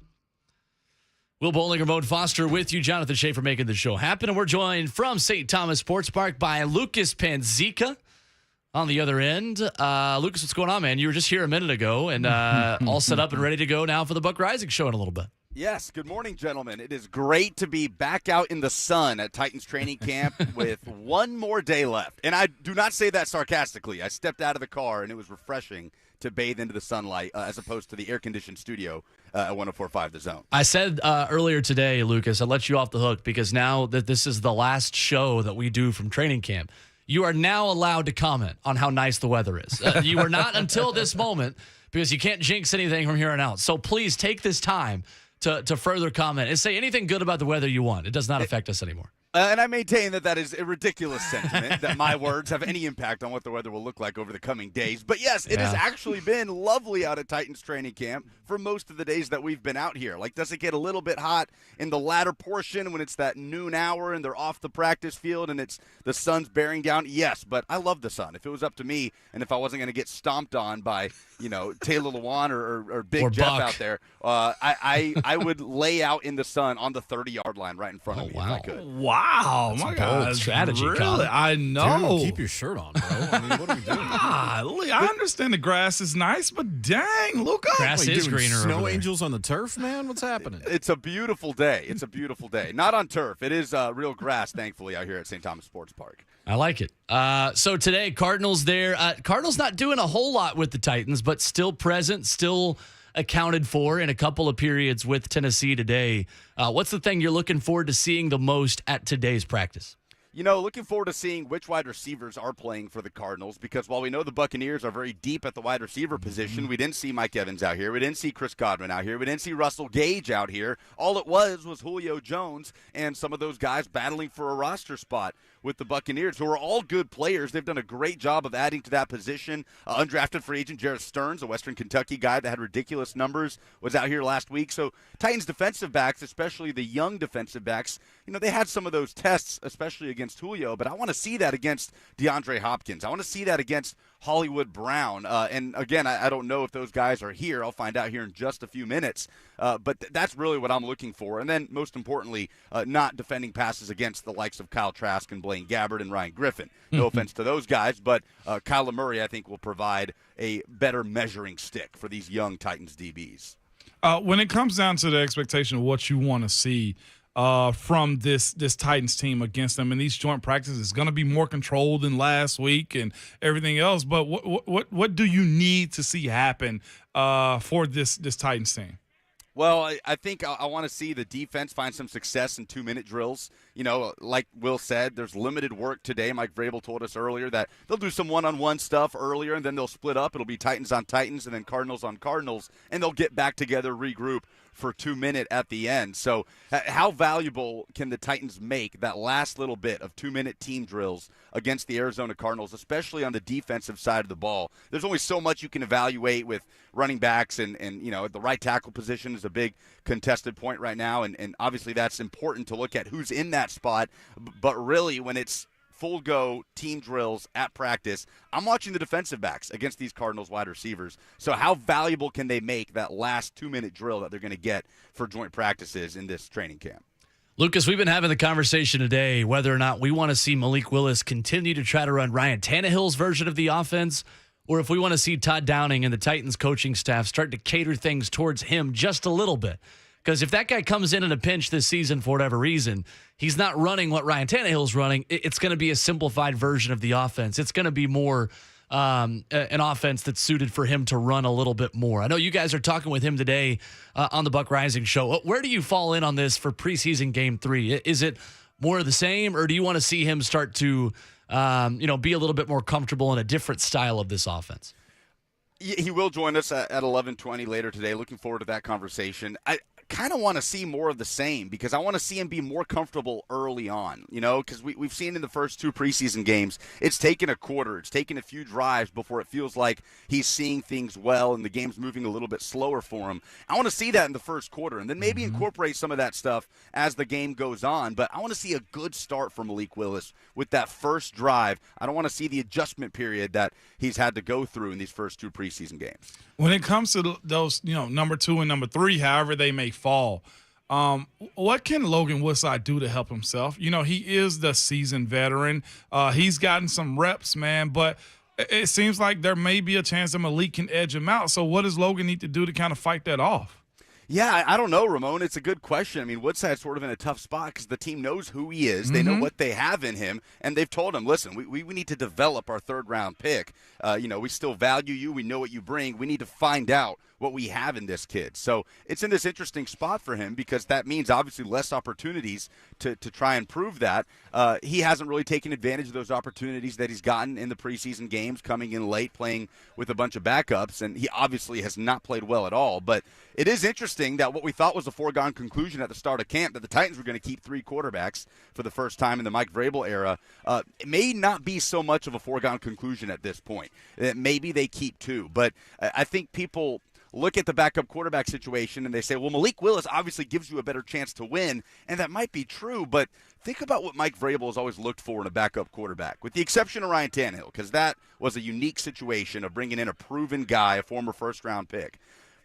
Will Bowling, Ramon Foster with you. Jonathan Schaefer making the show happen. And we're joined from St. Thomas Sports Park by Lucas Panzica on the other end. Lucas, what's going on, man? You were just here a minute ago and all set up and ready to go now for the Buck Rising show in a little bit. Yes, good morning, gentlemen. It is great to be back out in the sun at Titans training camp with one more day left. And I do not say that sarcastically. I stepped out of the car, and it was refreshing to bathe into the sunlight as opposed to the air-conditioned studio at 104.5 The Zone. I said earlier today, Lucas, I let you off the hook because now that this is the last show that we do from training camp, you are now allowed to comment on how nice the weather is. You were not until this moment because you can't jinx anything from here on out. So please take this time to further comment and say anything good about the weather you want. It does not affect us anymore. And I maintain that is a ridiculous sentiment, that my words have any impact on what the weather will look like over the coming days. But, yes, it has actually been lovely out at Titans training camp for most of the days that we've been out here. Like, does it get a little bit hot in the latter portion when it's that noon hour and they're off the practice field and it's the sun's bearing down? Yes, but I love the sun. If it was up to me and if I wasn't going to get stomped on by, Taylor Lewan or Big Jeff Buck out there, I would lay out in the sun on the 30-yard line right in front of me if I could. Wow, my God. Strategy, really? Colin. I know. Dude, keep your shirt on, bro. I mean, what are we doing? I understand the grass is nice, but dang, Luca. Grass is greener over Snow there. angels on the turf, man? What's happening? It's a beautiful day. It's a beautiful day. Not on turf. It is real grass, thankfully, out here at St. Thomas Sports Park. I like it. So today, Cardinals there. Cardinals not doing a whole lot with the Titans, but still present, still accounted for in a couple of periods with Tennessee today. What's the thing you're looking forward to seeing the most at today's practice? Looking forward to seeing which wide receivers are playing for the Cardinals, because while we know the Buccaneers are very deep at the wide receiver position, we didn't see Mike Evans out here. We didn't see Chris Godwin out here. We didn't see Russell Gage out here. All it was Julio Jones and some of those guys battling for a roster spot with the Buccaneers, who are all good players. They've done a great job of adding to that position. Undrafted free agent Jarrett Stearns, a Western Kentucky guy that had ridiculous numbers, was out here last week. So Titans defensive backs, especially the young defensive backs, they had some of those tests, especially against Julio, but I want to see that against DeAndre Hopkins. I want to see that against Hollywood Brown. And again, I don't know if those guys are here. I'll find out here in just a few minutes. But that's really what I'm looking for. And then most importantly, not defending passes against the likes of Kyle Trask and Blaine Gabbert and Ryan Griffin. No offense to those guys, but Kyler Murray, I think, will provide a better measuring stick for these young Titans DBs. When it comes down to the expectation of what you want to see from this Titans team against them in these joint practices, is going to be more controlled than last week and everything else. But what do you need to see happen for this Titans team? Well, I think I want to see the defense find some success in 2-minute drills. Like Will said, there's limited work today. Mike Vrabel told us earlier that they'll do some one-on-one stuff earlier, and then they'll split up. It'll be Titans on Titans and then Cardinals on Cardinals, and they'll get back together, regroup for 2-minute at the end. So how valuable can the Titans make that last little bit of 2-minute team drills against the Arizona Cardinals, especially on the defensive side of the ball? There's only so much you can evaluate with running backs, and the right tackle position is a big contested point right now, and obviously that's important to look at who's in that spot. But really, when it's full go team drills at practice, I'm watching the defensive backs against these Cardinals wide receivers. So how valuable can they make that last 2-minute drill that they're going to get for joint practices in this training camp? Lucas, we've been having the conversation today whether or not we want to see Malik Willis continue to try to run Ryan Tannehill's version of the offense, or if we want to see Todd Downing and the Titans coaching staff start to cater things towards him just a little bit. Because if that guy comes in a pinch this season for whatever reason, he's not running what Ryan Tannehill's running. It's going to be a simplified version of the offense. It's going to be more an offense that's suited for him to run a little bit more. I know you guys are talking with him today on the Buck Rising show. Where do you fall in on this for preseason game 3? Is it more of the same, or do you want to see him start to be a little bit more comfortable in a different style of this offense? He will join us at 11:20 later today. Looking forward to that conversation. kind of want to see more of the same because I want to see him be more comfortable early on, because we've seen in the first 2 preseason games, it's taken a quarter, it's taken a few drives before it feels like he's seeing things well and the game's moving a little bit slower for him. I want to see that in the first quarter and then maybe incorporate some of that stuff as the game goes on, but I want to see a good start for Malik Willis with that first drive. I don't want to see the adjustment period that he's had to go through in these first 2 preseason games. When it comes to those, number 2 and number 3, however they may fall, what can Logan Woodside do to help himself? He is the seasoned veteran. He's gotten some reps, man, but it seems like there may be a chance that Malik can edge him out. So what does Logan need to do to kind of fight that off? Yeah, I don't know, Ramon. It's a good question. I mean, Woodside's sort of in a tough spot because the team knows who he is. They know what they have in him, and they've told him, listen, we need to develop our third-round pick. We still value you. We know what you bring. We need to find out what we have in this kid. So it's in this interesting spot for him because that means obviously less opportunities to try and prove that. He hasn't really taken advantage of those opportunities that he's gotten in the preseason games, coming in late, playing with a bunch of backups, and he obviously has not played well at all. But it is interesting that what we thought was a foregone conclusion at the start of camp, that the Titans were going to keep 3 quarterbacks for the first time in the Mike Vrabel era, it may not be so much of a foregone conclusion at this point. Maybe they keep 2. But I think people look at the backup quarterback situation and they say, well, Malik Willis obviously gives you a better chance to win, and that might be true, but think about what Mike Vrabel has always looked for in a backup quarterback, with the exception of Ryan Tannehill, because that was a unique situation of bringing in a proven guy, a former first-round pick.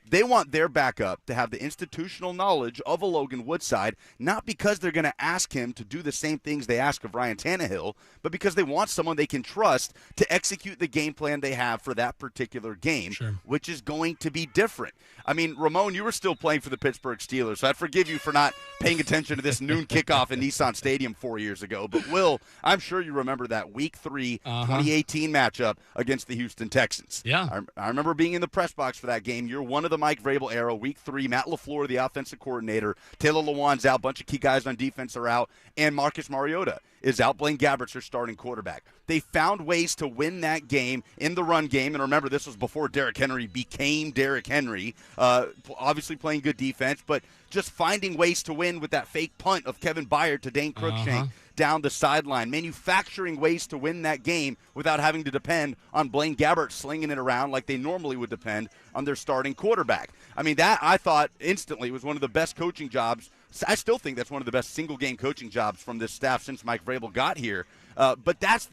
They want their backup to have the institutional knowledge of a Logan Woodside, not because they're going to ask him to do the same things they ask of Ryan Tannehill, but because they want someone they can trust to execute the game plan they have for that particular game, which is going to be different. I mean, Ramon, you were still playing for the Pittsburgh Steelers, so I'd forgive you for not paying attention to this noon kickoff in Nissan Stadium 4 years ago. But, Will, I'm sure you remember that Week 3 2018 matchup against the Houston Texans. Yeah. I remember being in the press box for that game. You're one of the Mike Vrabel era, Week 3. Matt LaFleur, the offensive coordinator. Taylor Lewan's out. A bunch of key guys on defense are out. And Marcus Mariota is out. Blaine Gabbert's their starting quarterback. They found ways to win that game in the run game. And remember, this was before Derrick Henry became Derrick Henry. Obviously playing good defense, but just finding ways to win with that fake punt of Kevin Byard to Dane Cruikshank down the sideline, manufacturing ways to win that game without having to depend on Blaine Gabbert slinging it around like they normally would depend on their starting quarterback. I mean, that I thought instantly was one of the best coaching jobs. I still think that's one of the best single-game coaching jobs from this staff since Mike Vrabel got here. But that's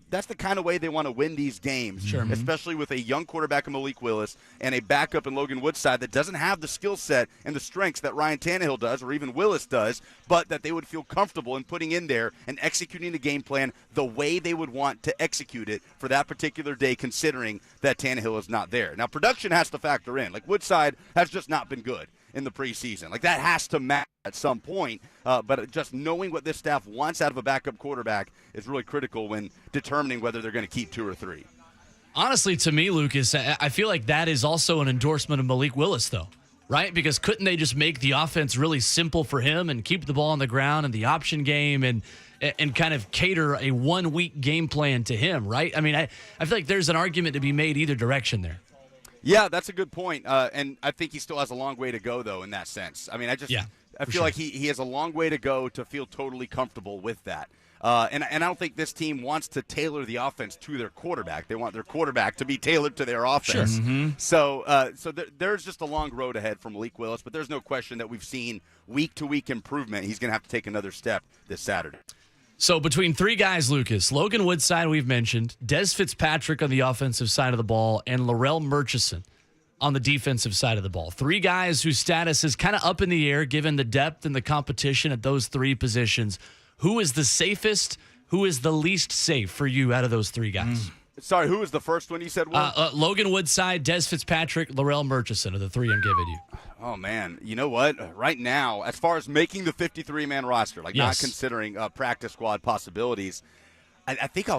that's the kind of way they want to win these games, especially with a young quarterback in Malik Willis and a backup in Logan Woodside that doesn't have the skill set and the strengths that Ryan Tannehill does or even Willis does, but that they would feel comfortable in putting in there and executing the game plan the way they would want to execute it for that particular day, considering that Tannehill is not there. Now, production has to factor in. Like, Woodside has just not been good in the preseason. Like, that has to matter at some point, but just knowing what this staff wants out of a backup quarterback is really critical when determining whether they're going to keep 2 or 3. Honestly, to me, Lucas, I feel like that is also an endorsement of Malik Willis, though, right? Because couldn't they just make the offense really simple for him and keep the ball on the ground and the option game and kind of cater a 1-week game plan to him, right? I mean, I feel like there's an argument to be made either direction there. Yeah, that's a good point. And I think he still has a long way to go, though, in that sense. I mean, I feel like he has a long way to go to feel totally comfortable with that. And I don't think this team wants to tailor the offense to their quarterback. They want their quarterback to be tailored to their offense. So there's just a long road ahead for Malik Willis, but there's no question that we've seen week-to-week improvement. He's going to have to take another step this Saturday. So between 3 guys, Lucas, Logan Woodside we've mentioned, Des Fitzpatrick on the offensive side of the ball, and Larrell Murchison on the defensive side of the ball. 3 guys whose status is kind of up in the air given the depth and the competition at those 3 positions. Who is the safest? Who is the least safe for you out of those 3 guys? Sorry, who was the first one you said? Logan Woodside, Des Fitzpatrick, Larrell Murchison are the 3 I'm giving you. Oh, man. You know what? Right now, as far as making the 53-man roster, not considering practice squad possibilities, I think I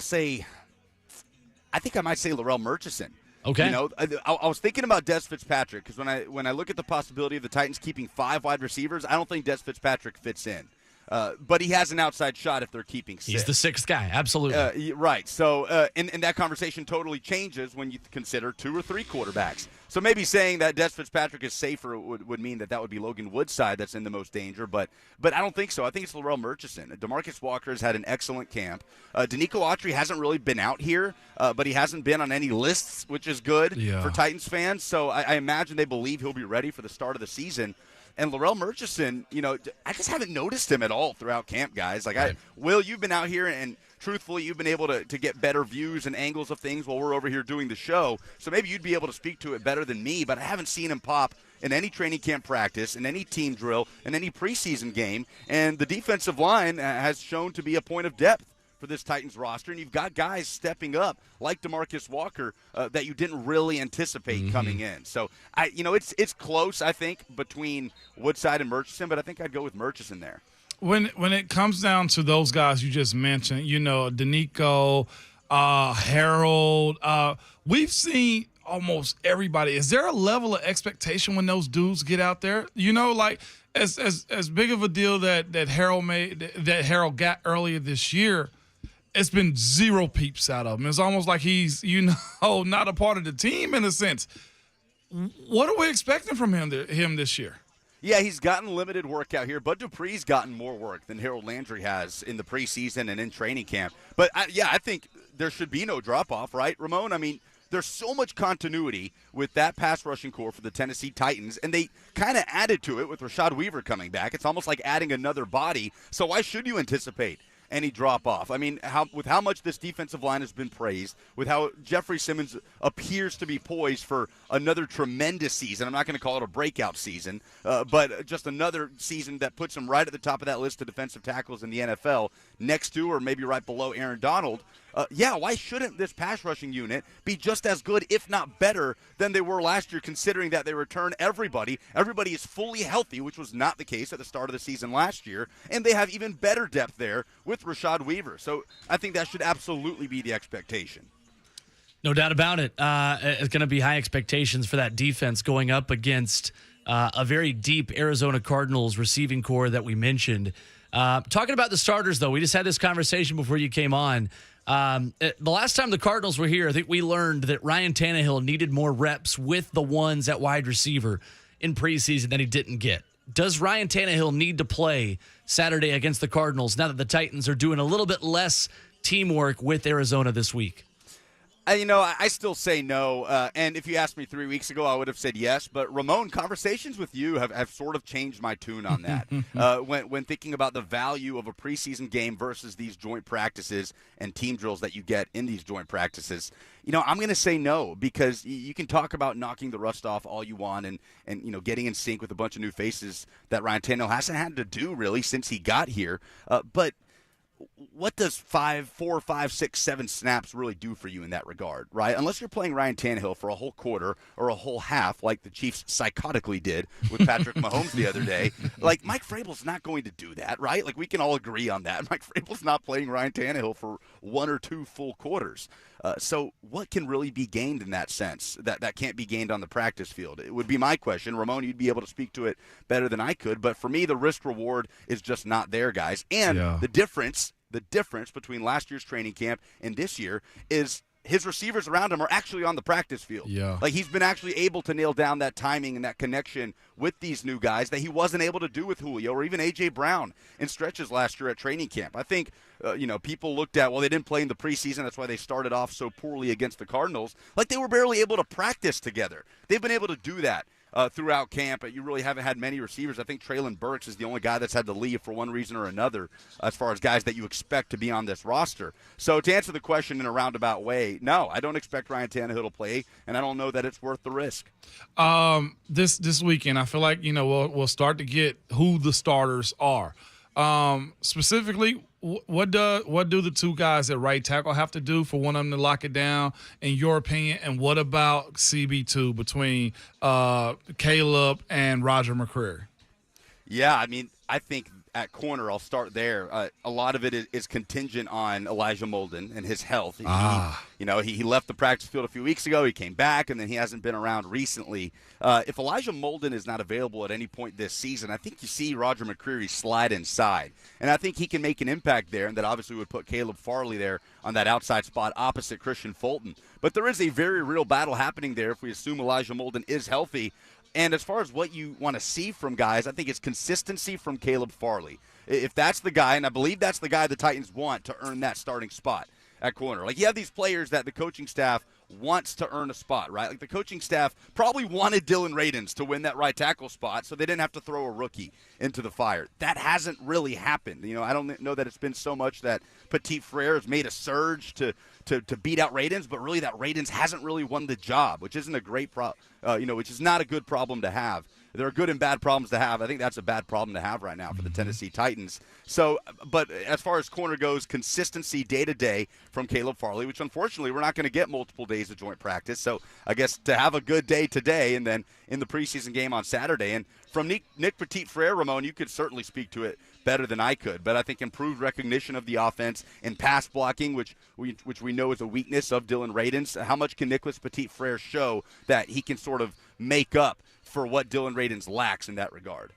might say Larrell Murchison. Okay. You know, I was thinking about Des Fitzpatrick because when I look at the possibility of the Titans keeping 5 wide receivers, I don't think Des Fitzpatrick fits in. But he has an outside shot if they're keeping 6. He's the 6th guy, absolutely. Right. So, and that conversation totally changes when you consider 2 or 3 quarterbacks. So maybe saying that Des Fitzpatrick is safer would mean that would be Logan Woodside that's in the most danger. But I don't think so. I think it's Larrell Murchison. DeMarcus Walker has had an excellent camp. Danico Autry hasn't really been out here, but he hasn't been on any lists, which is good for Titans fans. So I imagine they believe he'll be ready for the start of the season. And Larrell Murchison, I just haven't noticed him at all throughout camp, guys. Will, you've been out here, and truthfully, you've been able to get better views and angles of things while we're over here doing the show. So maybe you'd be able to speak to it better than me, but I haven't seen him pop in any training camp practice, in any team drill, in any preseason game. And the defensive line has shown to be a point of depth for this Titans roster, and you've got guys stepping up like DeMarcus Walker that you didn't really anticipate coming in. So it's close, I think, between Woodside and Murchison, but I think I'd go with Murchison there. When it comes down to those guys you just mentioned, Danico, Harold, we've seen almost everybody. Is there a level of expectation when those dudes get out there? As big of a deal that Harold got earlier this year, it's been zero peeps out of him. It's almost like he's, not a part of the team in a sense. What are we expecting from him this year? Yeah, he's gotten limited work out here. Bud Dupree's gotten more work than Harold Landry has in the preseason and in training camp. But, I think there should be no drop-off, right, Ramon? I mean, there's so much continuity with that pass rushing core for the Tennessee Titans, and they kind of added to it with Rashad Weaver coming back. It's almost like adding another body. So why should you anticipate any drop-off? I mean, with how much this defensive line has been praised, with how Jeffrey Simmons appears to be poised for another tremendous season. I'm not going to call it a breakout season, but just another season that puts him right at the top of that list of defensive tackles in the NFL, next to or maybe right below Aaron Donald. Why shouldn't this pass rushing unit be just as good, if not better, than they were last year, considering that they return everybody? Everybody is fully healthy, which was not the case at the start of the season last year, and they have even better depth there with Rashad Weaver. So I think that should absolutely be the expectation. No doubt about it. It's going to be high expectations for that defense going up against a very deep Arizona Cardinals receiving core that we mentioned. Talking about the starters, though, we just had this conversation before you came on. The last time the Cardinals were here, I think we learned that Ryan Tannehill needed more reps with the ones at wide receiver in preseason that he didn't get. Does Ryan Tannehill need to play Saturday against the Cardinals now that the Titans are doing a little bit less teamwork with Arizona this week? I still say no. And if you asked me 3 weeks ago, I would have said yes. But, Ramon, conversations with you have sort of changed my tune on that. When thinking about the value of a preseason game versus these joint practices and team drills that you get in these joint practices, I'm going to say no, because you can talk about knocking the rust off all you want and getting in sync with a bunch of new faces that Ryan Tannehill hasn't had to do, really, since he got here. But what does 4, 5, 6, 7 snaps really do for you in that regard, right? Unless you're playing Ryan Tannehill for a whole quarter or a whole half like the Chiefs psychotically did with Patrick Mahomes the other day. Mike Vrabel's not going to do that, right? We can all agree on that. Mike Vrabel's not playing Ryan Tannehill for 1 or 2 full quarters. So what can really be gained in that sense that can't be gained on the practice field? It would be my question. Ramon, you'd be able to speak to it better than I could. But for me, the risk-reward is just not there, guys. And the difference between last year's training camp and this year is his receivers around him are actually on the practice field. Yeah. He's been actually able to nail down that timing and that connection with these new guys that he wasn't able to do with Julio or even A.J. Brown in stretches last year at training camp. I think, people looked at, they didn't play in the preseason. That's why they started off so poorly against the Cardinals. They were barely able to practice together. They've been able to do that throughout camp. You really haven't had many receivers. I think Treylon Burks is the only guy that's had to leave for one reason or another as far as guys that you expect to be on this roster. So to answer the question in a roundabout way, no, I don't expect Ryan Tannehill to play, and I don't know that it's worth the risk. This weekend, I feel like, we'll start to get who the starters are. Specifically, what do the two guys at right tackle have to do for one of them to lock it down, in your opinion? And what about CB2 between Caleb and Roger McCreary? Yeah, I think at corner. I'll start there. A lot of it is contingent on Elijah Molden and his health. He left the practice field a few weeks ago. He came back, and then he hasn't been around recently. If Elijah Molden is not available at any point this season, I think you see Roger McCreary slide inside. And I think he can make an impact there, and that obviously would put Caleb Farley there on that outside spot opposite Christian Fulton. But there is a very real battle happening there if we assume Elijah Molden is healthy. And as far as what you want to see from guys, I think it's consistency from Caleb Farley. If that's the guy, and I believe that's the guy the Titans want to earn that starting spot at corner. Like, you have these players that the coaching staff wants to earn a spot, right? Like, the coaching staff probably wanted Dylan Radins to win that right tackle spot so they didn't have to throw a rookie into the fire. That hasn't really happened. I don't know that it's been so much that Petit Frere has made a surge to beat out Radins, but really that Radins hasn't really won the job, which isn't a great which is not a good problem to have. There are good and bad problems to have. I think that's a bad problem to have right now for the Tennessee Titans. So, but as far as corner goes, consistency day to day from Caleb Farley, which unfortunately we're not going to get multiple days of joint practice. So I guess to have a good day today and then in the preseason game on Saturday. And from Nick Petit Frere, Ramon, you could certainly speak to it better than I could. But I think improved recognition of the offense and pass blocking, which we know is a weakness of Dylan Radins. How much can Nicholas Petit Frere show that he can sort of make up for what Dylan Radins lacks in that regard?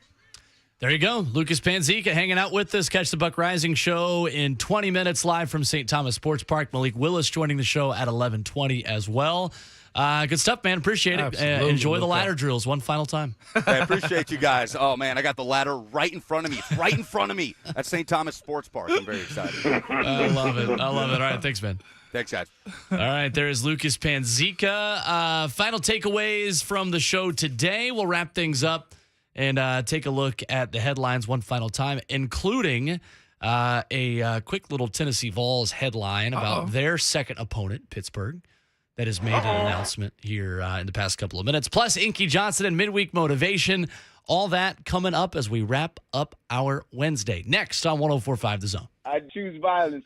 There you go. Lucas Panzica hanging out with us. Catch the Buck Rising show in 20 minutes live from St. Thomas Sports Park. Malik Willis joining the show at 11:20 as well. Good stuff, man. Appreciate it. Enjoy the ladder drills one final time. I appreciate you guys. Oh, man, I got the ladder right in front of me. It's right in front of me at St. Thomas Sports Park. I'm very excited. I love it. All right, thanks, man. Thanks, guys. All right, there is Lucas Panzica. Final takeaways from the show today. We'll wrap things up and take a look at the headlines one final time, including a quick little Tennessee Vols headline about their second opponent, Pittsburgh, that has made an announcement here in the past couple of minutes. Plus, Inky Johnson and midweek motivation. All that coming up as we wrap up our Wednesday. Next on 104.5 The Zone. I choose violence.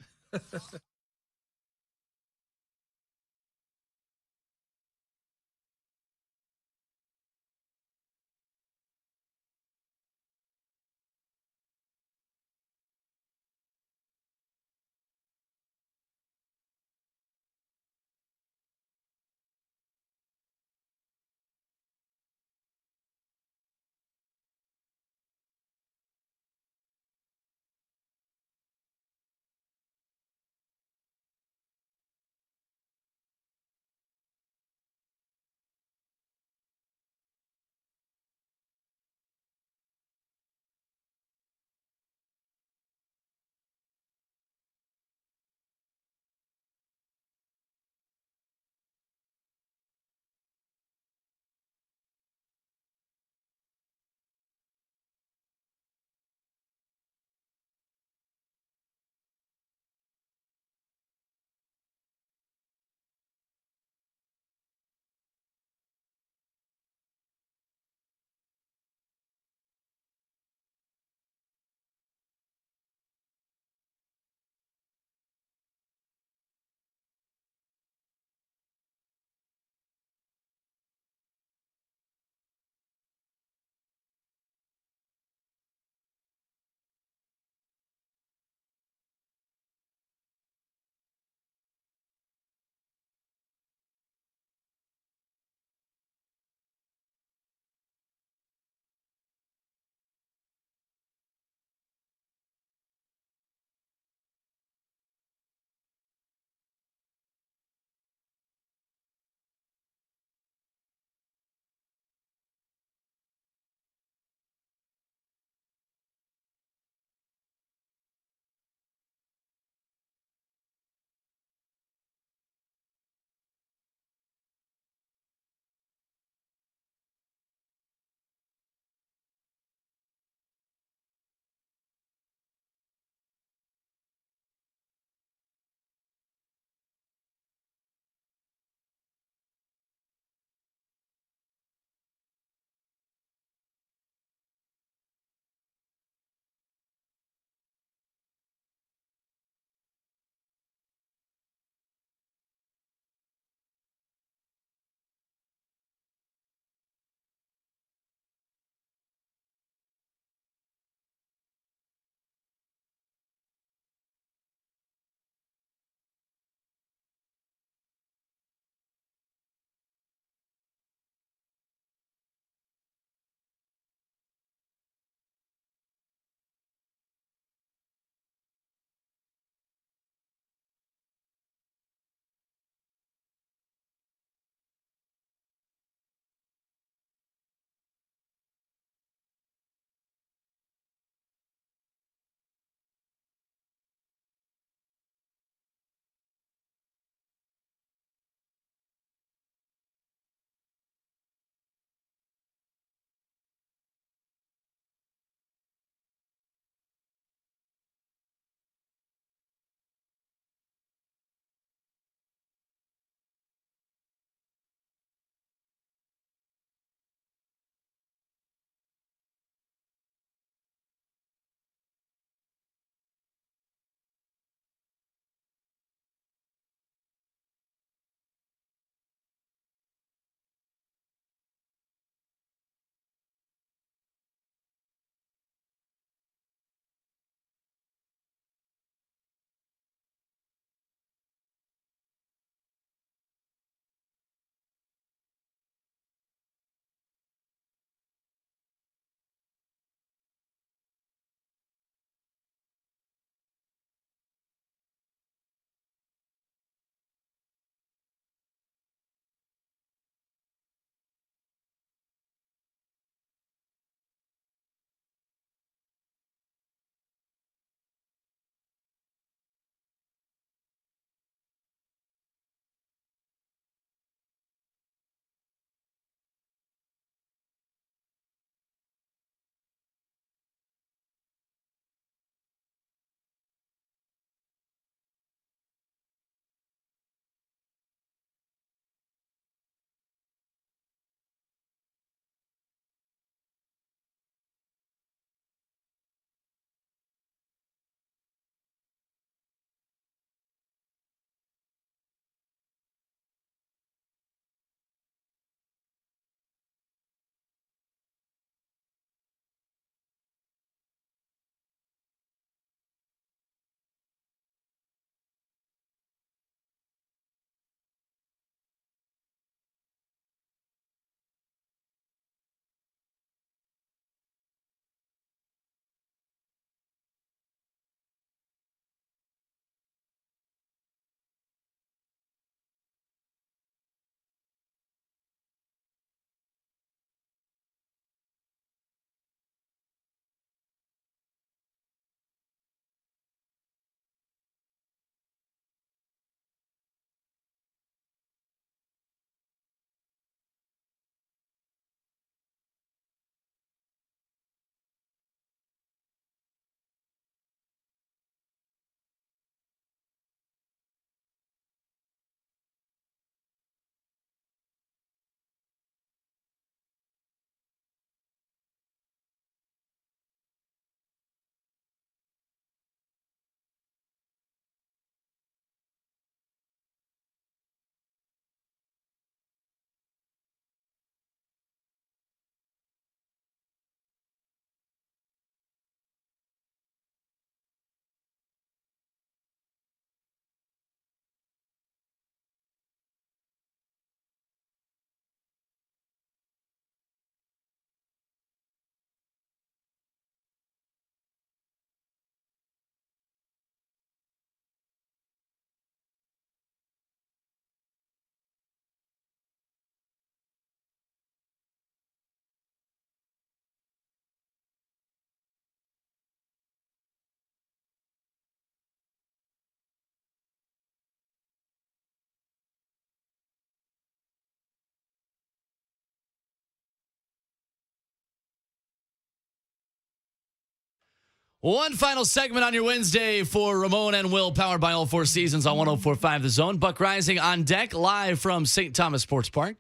One final segment on your Wednesday for Ramon and Will, powered by all four seasons on 104.5 The Zone. Buck Rising on deck, live from St. Thomas Sports Park.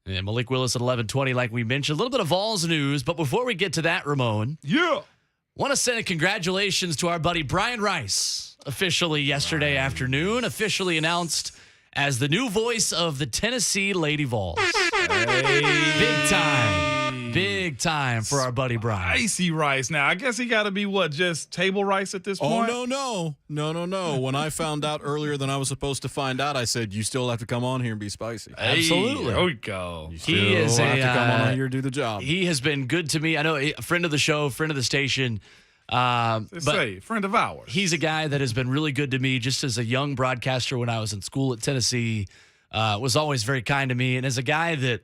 And Malik Willis at 11:20, like we mentioned. A little bit of Vols news, but before we get to that, Ramon. Yeah. Want to send a congratulations to our buddy Brian Rice, officially yesterday afternoon, officially announced as the new voice of the Tennessee Lady Vols. Big time for our buddy Brian. Icy Rice. Now, I guess he got to be just table rice at this point? Oh, no. When I found out earlier than I was supposed to find out, I said, you still have to come on here and be spicy. Absolutely. There we go. You still have to come on here and do the job. He has been good to me. I know a friend of the show, friend of the station. Friend of ours. He's a guy that has been really good to me just as a young broadcaster when I was in school at Tennessee. Was always very kind to me. And as a guy that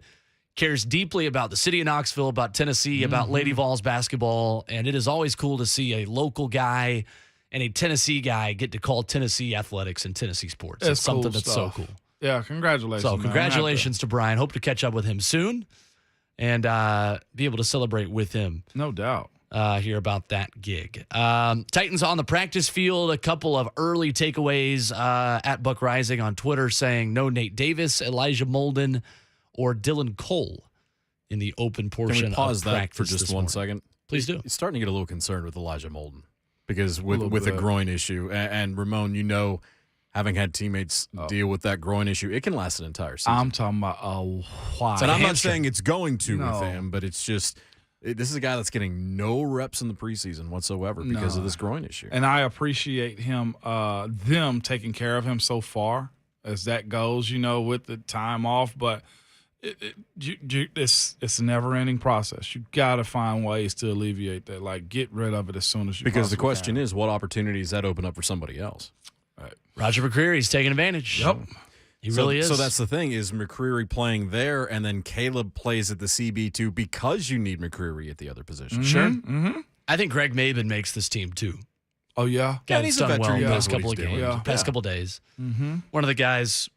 cares deeply about the city of Knoxville, about Tennessee, about Lady Vols basketball. And it is always cool to see a local guy and a Tennessee guy get to call Tennessee athletics and Tennessee sports. It's something that's so cool. Yeah, congratulations. So congratulations to Brian. Hope to catch up with him soon and be able to celebrate with him. No doubt. Hear about that gig. Titans on the practice field. A couple of early takeaways at Buck Rising on Twitter saying no Nate Davis, Elijah Molden, or Dylan Cole in the open portion. Can we pause of that for practice just 1 second? Please do. He's starting to get a little concerned with Elijah Molden because with a groin issue. And Ramon, having had teammates deal with that groin issue, it can last an entire season. I'm talking about why. And I'm not saying it's going to with him, but it's just this is a guy that's getting no reps in the preseason whatsoever because of this groin issue. And I appreciate him, them taking care of him so far as that goes, with the time off. But it's a never-ending process. You got to find ways to alleviate that. Like, get rid of it as soon as you Because the question is, what opportunities that open up for somebody else? Right. Roger McCreary's taking advantage. Yep. He really is. So that's the thing, is McCreary playing there, and then Caleb plays at the CB2 because you need McCreary at the other position. Sure. Mm-hmm. I think Greg Maben makes this team, too. Oh, yeah? Yeah, he's done a veteran. well the past He knows couple what of he's games, doing. past couple days. Mm-hmm. One of the guys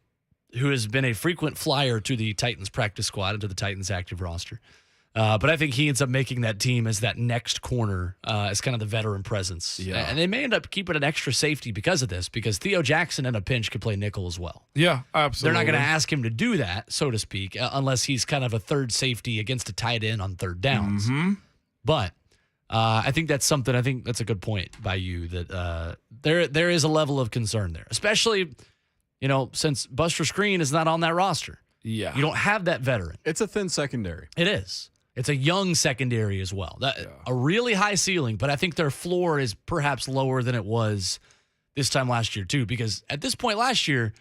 who has been a frequent flyer to the Titans practice squad and to the Titans active roster. But I think he ends up making that team as that next corner, as kind of the veteran presence. Yeah. And they may end up keeping an extra safety because of this, because Theo Jackson in a pinch could play nickel as well. Yeah, absolutely. They're not going to ask him to do that, so to speak, unless he's kind of a third safety against a tight end on third downs. Mm-hmm. But I think that's something, I think that's a good point by you, that there is a level of concern there, especially since Buster Screen is not on that roster. Yeah. You don't have that veteran. It's a thin secondary. It is. It's a young secondary as well. A really high ceiling, but I think their floor is perhaps lower than it was this time last year, too, because at this point last year,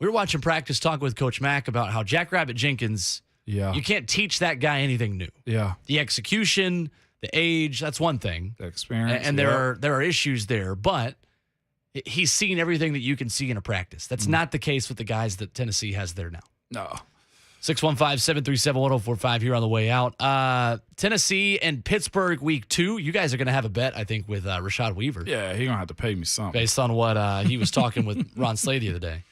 we were watching practice talking with Coach Mack about how Jackrabbit Jenkins, you can't teach that guy anything new. Yeah. The execution, the age, that's one thing. The experience. And there are issues there, but he's seen everything that you can see in a practice. That's not the case with the guys that Tennessee has there now. No. 615-737-1045 here on the way out. Tennessee and Pittsburgh week 2. You guys are going to have a bet, I think, with Rashad Weaver. Yeah, he's going to have to pay me something. Based on what he was talking with Ron Slay the other day.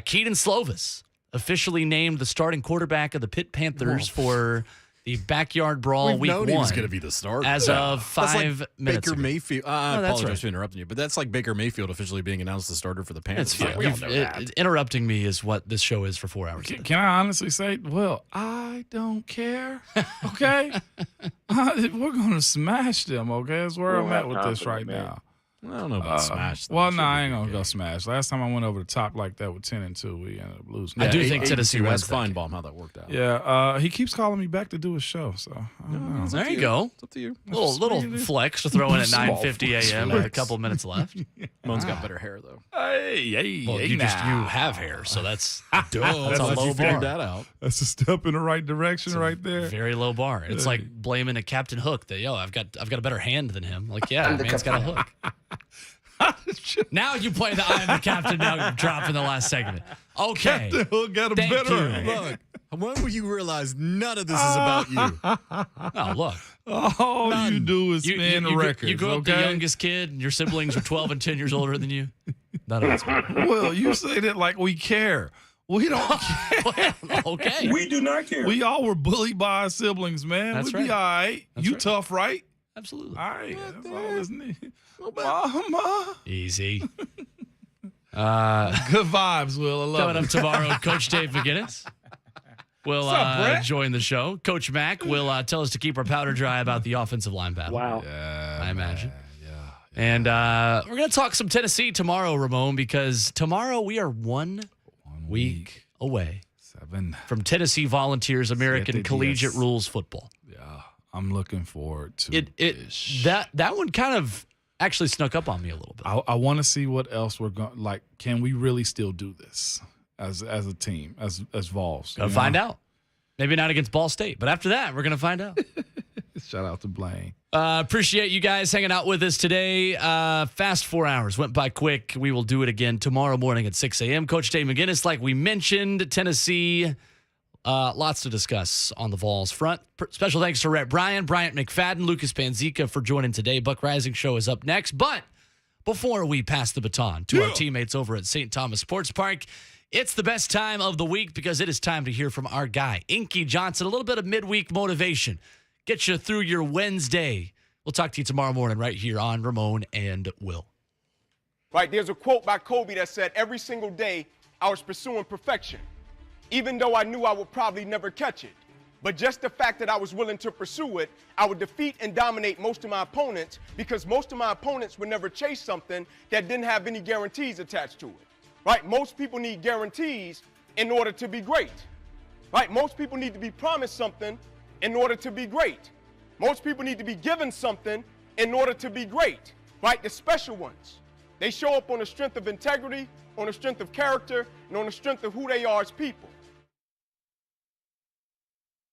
Keaton Slovis officially named the starting quarterback of the Pitt Panthers for the Backyard Brawl week 1. He was going to be the starter. As of 5 like minutes Baker ago. Mayfield. I that's apologize right. for interrupting you, but that's like Baker Mayfield officially being announced the starter for the Panthers. It's fine. We all know that. Interrupting me is what this show is for 4 hours. Can I honestly say, well, I don't care, okay? We're going to smash them, okay? That's where I'm at with this right now. I don't know about smash. Well, no, I ain't going to go smash. Last time I went over the top like that with 10-2, we ended up losing. I do think Tennessee was wins. Feinbaum, how that worked out. Yeah, he keeps calling me back to do his show, so I don't know. There you go. It's up to you. Little flex to throw in at Small 9:50 a.m. with a couple minutes left. Moan's got better hair, though. Hey, Well, you have hair, so that's that's a Unless low you figured bar. that out. That's a step in the right direction right there. Very low bar. It's like blaming a Captain Hook that I've got a better hand than him. Like, yeah, man's got a hook. Now you play the I am the captain now drop in the last segment. Okay. Captain Hook got a Thank better you. hand. Look, when will you realize none of this is about you? Oh, look. All you do is spin the records. You grew up the youngest kid, and your siblings are 12 and 10 years older than you. None of us. Well, you say that like we care. We don't care. Okay. We do not care. We all were bullied by our siblings, man. That's We'd right. be all right. That's You right. tough, right? Absolutely. All right. That's all this need. Mama. Easy. Good vibes, Will. I love Coming it. up tomorrow, Coach Dave McGinnis will What's up, Brett? join the show. Coach Mack will tell us to keep our powder dry about the offensive line battle. Wow. I imagine. And we're going to talk some Tennessee tomorrow, Ramon, because tomorrow we are one week away from Tennessee Volunteers American Collegiate Rules Football. Yeah, I'm looking forward to it. That one kind of actually snuck up on me a little bit. I want to see what else we're going. Like, can we really still do this as a team, as Vols? Gonna find out. Maybe not against Ball State, but after that, we're gonna find out. Shout out to Blaine. Appreciate you guys hanging out with us today. Fast 4 hours went by quick. We will do it again tomorrow morning at 6 a.m. Coach Dave McGinnis, like we mentioned, Tennessee. Lots to discuss on the Vols front. Special thanks to Rhett Bryan, Bryant McFadden, Lucas Panzica for joining today. Buck Rising Show is up next. But before we pass the baton to our teammates over at St. Thomas Sports Park, it's the best time of the week because it is time to hear from our guy, Inky Johnson. A little bit of midweek motivation. Get you through your Wednesday. We'll talk to you tomorrow morning right here on Ramon and Will. Right, there's a quote by Kobe that said, every single day I was pursuing perfection, even though I knew I would probably never catch it. But just the fact that I was willing to pursue it, I would defeat and dominate most of my opponents because most of my opponents would never chase something that didn't have any guarantees attached to it. Right, most people need guarantees in order to be great. Right, most people need to be promised something in order to be great. Most people need to be given something in order to be great, right? The special ones. They show up on the strength of integrity, on the strength of character, and on the strength of who they are as people.